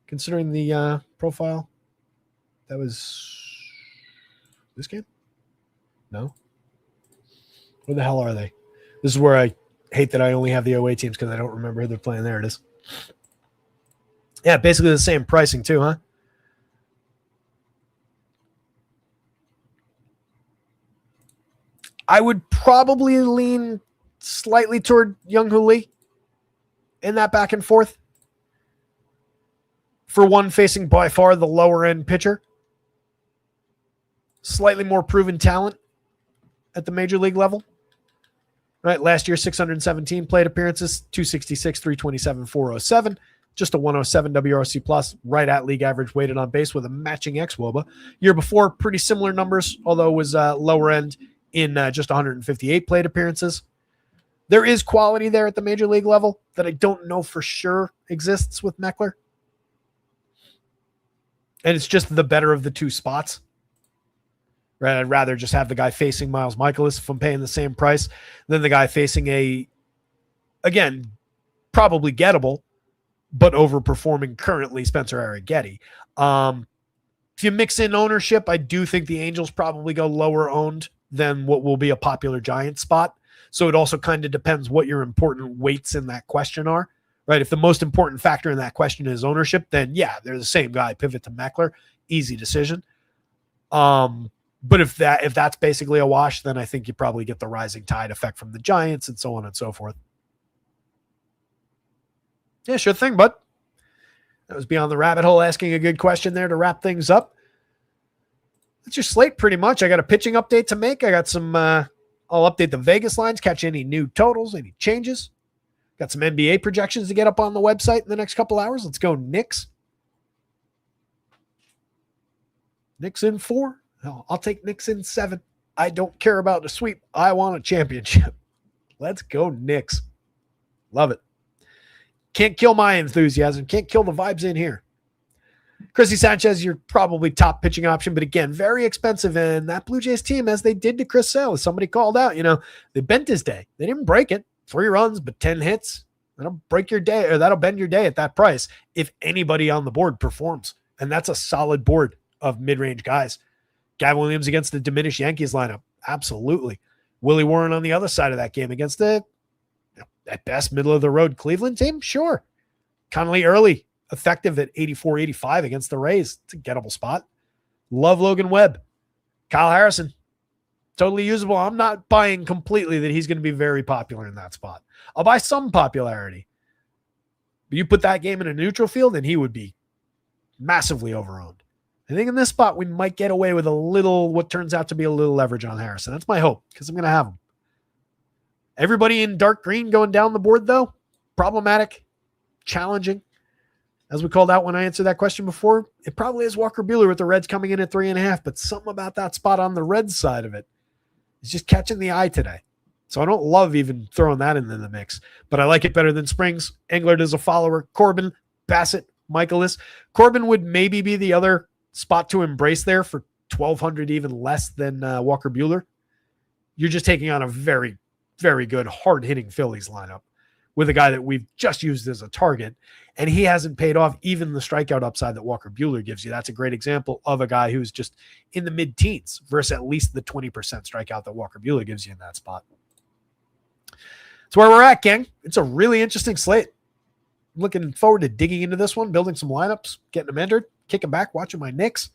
considering the profile. That was this game? No? Where the hell are they? This is where I hate that I only have the OA teams because I don't remember who they're playing. There it is. Yeah, basically the same pricing too, huh? I would probably lean slightly toward Young-Hoo Lee in that back and forth. For one, facing by far the lower end pitcher. Slightly more proven talent at the major league level. Right, last year, 617 plate appearances, 266, 327, 407. Just a 107 WRC plus, right at league average weighted on base with a matching xWOBA. Year before, pretty similar numbers, although it was lower end in just 158 plate appearances. There is quality there at the major league level that I don't know for sure exists with Meckler. And it's just the better of the two spots. Right? I'd rather just have the guy facing Miles Michaelis if I'm paying the same price than the guy facing a, again, probably gettable, but overperforming currently Spencer Arrighetti. If you mix in ownership, I do think the Angels probably go lower owned than what will be a popular Giants spot. So it also kind of depends what your important weights in that question are, right? If the most important factor in that question is ownership, then yeah, they're the same guy. Pivot to Meckler, easy decision. But if that's basically a wash, then I think you probably get the rising tide effect from the Giants and so on and so forth. Yeah, sure thing, bud. That was Beyond the Rabbit Hole asking a good question there to wrap things up. That's your slate pretty much. I got a pitching update to make. I got some, I'll update the Vegas lines, catch any new totals, any changes. Got some NBA projections to get up on the website in the next couple hours. Let's go Knicks. Knicks in 4. I'll take Knicks in 7. I don't care about the sweep. I want a championship. Let's go Knicks. Love it. Can't kill my enthusiasm. Can't kill the vibes in here. Chrissy Sanchez, your probably top pitching option, but again, very expensive. And that Blue Jays team, as they did to Chris Sale, as somebody called out, they bent his day. They didn't break it. 3 runs, but 10 hits. That'll break your day, or that'll bend your day at that price if anybody on the board performs. And that's a solid board of mid-range guys. Gavin Williams against the diminished Yankees lineup. Absolutely. Willie Warren on the other side of that game against the, at best, middle of the road Cleveland team. Sure. Connolly early, effective at 84, 85 against the Rays. It's a gettable spot. Love Logan Webb. Kyle Harrison. Totally usable. I'm not buying completely that he's going to be very popular in that spot. I'll buy some popularity. But you put that game in a neutral field and he would be massively overowned. I think in this spot, we might get away with a little, what turns out to be a little leverage on Harrison. That's my hope because I'm going to have him. Everybody in dark green going down the board, though, problematic, challenging. As we called out when I answered that question before, it probably is Walker Buehler with the Reds coming in at 3.5, but something about that spot on the Reds side of it is just catching the eye today. So I don't love even throwing that in the mix, but I like it better than Springs. Englert is a follower. Corbin, Bassett, Michaelis. Corbin would maybe be the other spot to embrace there for 1,200, even less than Walker Buehler. You're just taking on a very, very good, hard-hitting Phillies lineup with a guy that we've just used as a target, and he hasn't paid off even the strikeout upside that Walker Buehler gives you. That's a great example of a guy who's just in the mid-teens versus at least the 20% strikeout that Walker Buehler gives you in that spot. That's where we're at, gang. It's a really interesting slate. I'm looking forward to digging into this one, building some lineups, getting them entered, kicking back, watching my Knicks.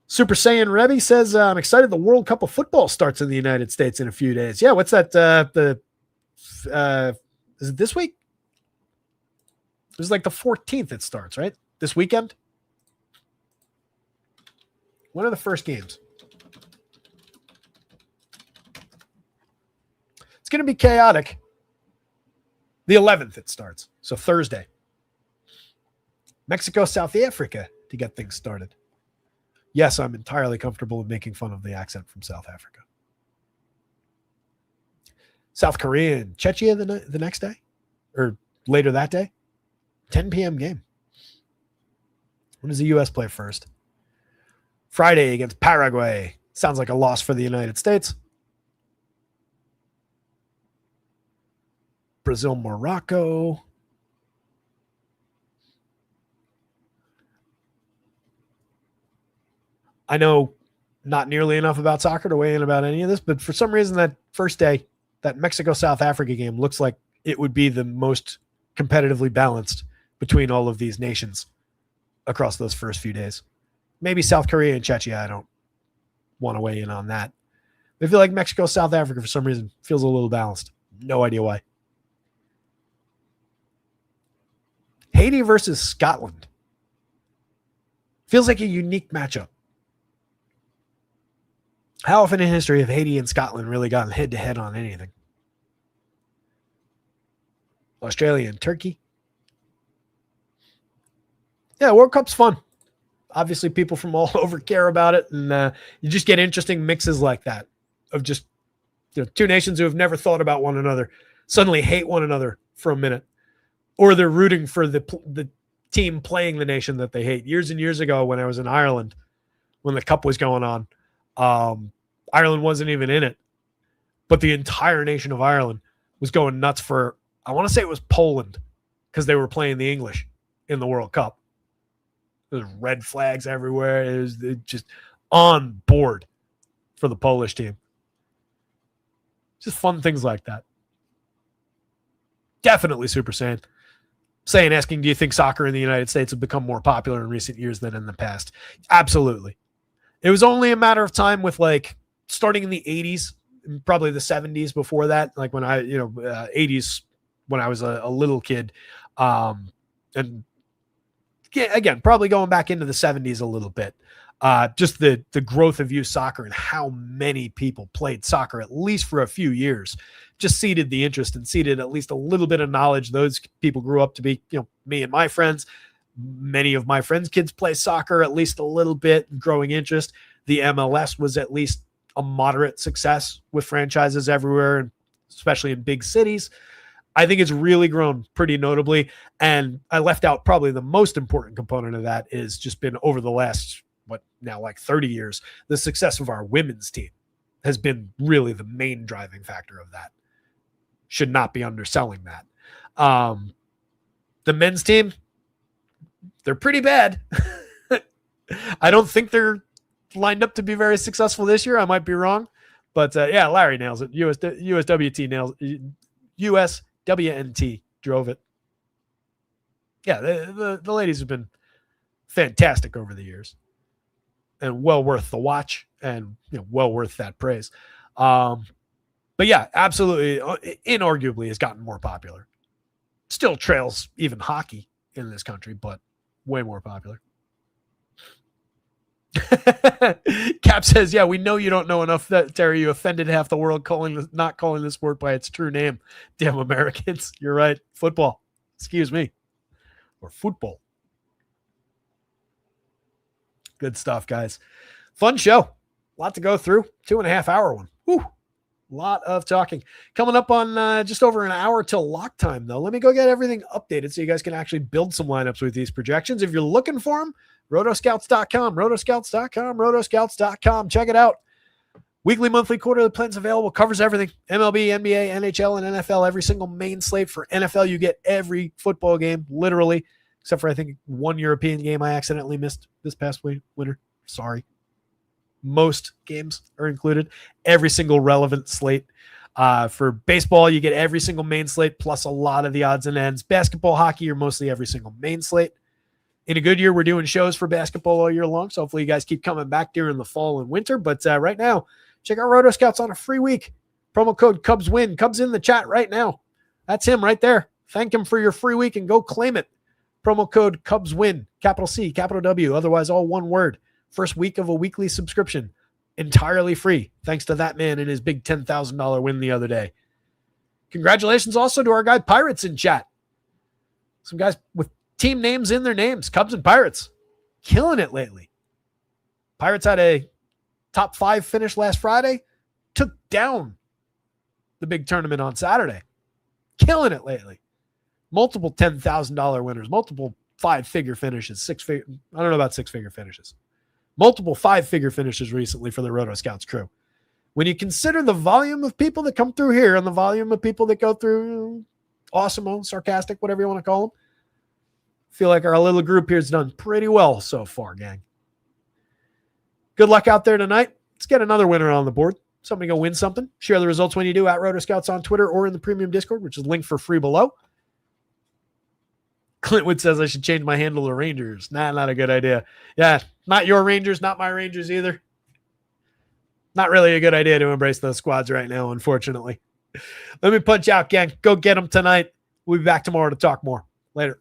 Super Saiyan Rebby says, I'm excited the World Cup of football starts in the United States in a few days. Yeah, what's that? Is it this week? It was like the 14th it starts, right? This weekend? When are the first games? It's going to be chaotic. The 11th it starts. So Thursday. Mexico, South Africa to get things started. Yes, I'm entirely comfortable with making fun of the accent from South Africa. South Korea and Czechia the next day or later that day. 10 p.m. game. When does the U.S. play first? Friday against Paraguay. Sounds like a loss for the United States. Brazil, Morocco. I know not nearly enough about soccer to weigh in about any of this, but for some reason that first day, that Mexico-South Africa game looks like it would be the most competitively balanced between all of these nations across those first few days. Maybe South Korea and Czechia, I don't want to weigh in on that. I feel like Mexico-South Africa for some reason feels a little balanced. No idea why. Haiti versus Scotland. Feels like a unique matchup. How often in history have Haiti and Scotland really gotten head-to-head on anything? Australia and Turkey. Yeah, World Cup's fun. Obviously, people from all over care about it, and you just get interesting mixes like that of just two nations who have never thought about one another suddenly hate one another for a minute, or they're rooting for the team playing the nation that they hate. Years and years ago when I was in Ireland, when the Cup was going on, Ireland wasn't even in it, but the entire nation of Ireland was going nuts for, I want to say it was Poland, because they were playing the English in the World Cup. There's red flags everywhere. It was just on board for the Polish team. Just fun things like that. Definitely Super Saiyan. Asking, do you think soccer in the United States have become more popular in recent years than in the past? Absolutely. It was only a matter of time with starting in the 80s, probably the 70s before that, like when I, 80s when I was a little kid. And again, probably going back into the 70s a little bit. Just the growth of youth soccer and how many people played soccer, at least for a few years, just seeded the interest and seeded at least a little bit of knowledge. Those people grew up to be, me and my friends. Many of my friends' kids play soccer at least a little bit, growing interest. The MLS was at least a moderate success with franchises everywhere, and especially in big cities. I think it's really grown pretty notably. And I left out probably the most important component of that is just been over the last, 30 years, the success of our women's team has been really the main driving factor of that. Should not be underselling that. The men's team, they're pretty bad. I don't think they're lined up to be very successful this year. I might be wrong. But yeah, Larry nails it. USWT nails it. USWNT drove it. Yeah, the ladies have been fantastic over the years and well worth the watch and well worth that praise. But yeah, absolutely, inarguably has gotten more popular. Still trails even hockey in this country, but way more popular. Cap says, yeah, we know you don't know enough, Terry. You offended half the world not calling the sport by its true name. Damn Americans. You're right. Football. Excuse me. Or football. Good stuff, guys. Fun show. A lot to go through. 2.5 hour one. Whew. Lot of talking. Coming up on just over an hour till lock time, though. Let me go get everything updated so you guys can actually build some lineups with these projections. If you're looking for them, Rotoscouts.com, Rotoscouts.com. Check it out. Weekly, monthly, quarterly plans available. Covers everything. MLB, NBA, NHL, and NFL. Every single main slate. For NFL, you get every football game, literally, except for, I think, one European game I accidentally missed this past winter. Sorry. Most games are included. Every single relevant slate. For baseball, you get every single main slate plus a lot of the odds and ends. Basketball, hockey, you're mostly every single main slate. In a good year, we're doing shows for basketball all year long, so hopefully you guys keep coming back during the fall and winter. But right now, check out Rotoscouts on a free week. Promo code CubsWin. Cubs in the chat right now. That's him right there. Thank him for your free week and go claim it. Promo code CubsWin. Capital C, capital W, otherwise all one word. First week of a weekly subscription. Entirely free, thanks to that man and his big $10,000 win the other day. Congratulations also to our guy Pirates in chat. Some guys with team names in their names. Cubs and Pirates. Killing it lately. Pirates had a top 5 finish last Friday. Took down the big tournament on Saturday. Killing it lately. Multiple $10,000 winners. Multiple 5-figure finishes. I don't know about 6-figure finishes. Multiple 5-figure finishes recently for the Rotoscouts crew. When you consider the volume of people that come through here and the volume of people that go through awesome, sarcastic, whatever you want to call them, I feel like our little group here has done pretty well so far, gang. Good luck out there tonight. Let's get another winner on the board. Somebody go win something. Share the results when you do at Rotoscouts on Twitter or in the premium Discord, which is linked for free below. Clintwood says I should change my handle to Rangers. Nah, not a good idea. Yeah, not your Rangers, not my Rangers either. Not really a good idea to embrace those squads right now, unfortunately. Let me punch out, gang. Go get them tonight. We'll be back tomorrow to talk more. Later.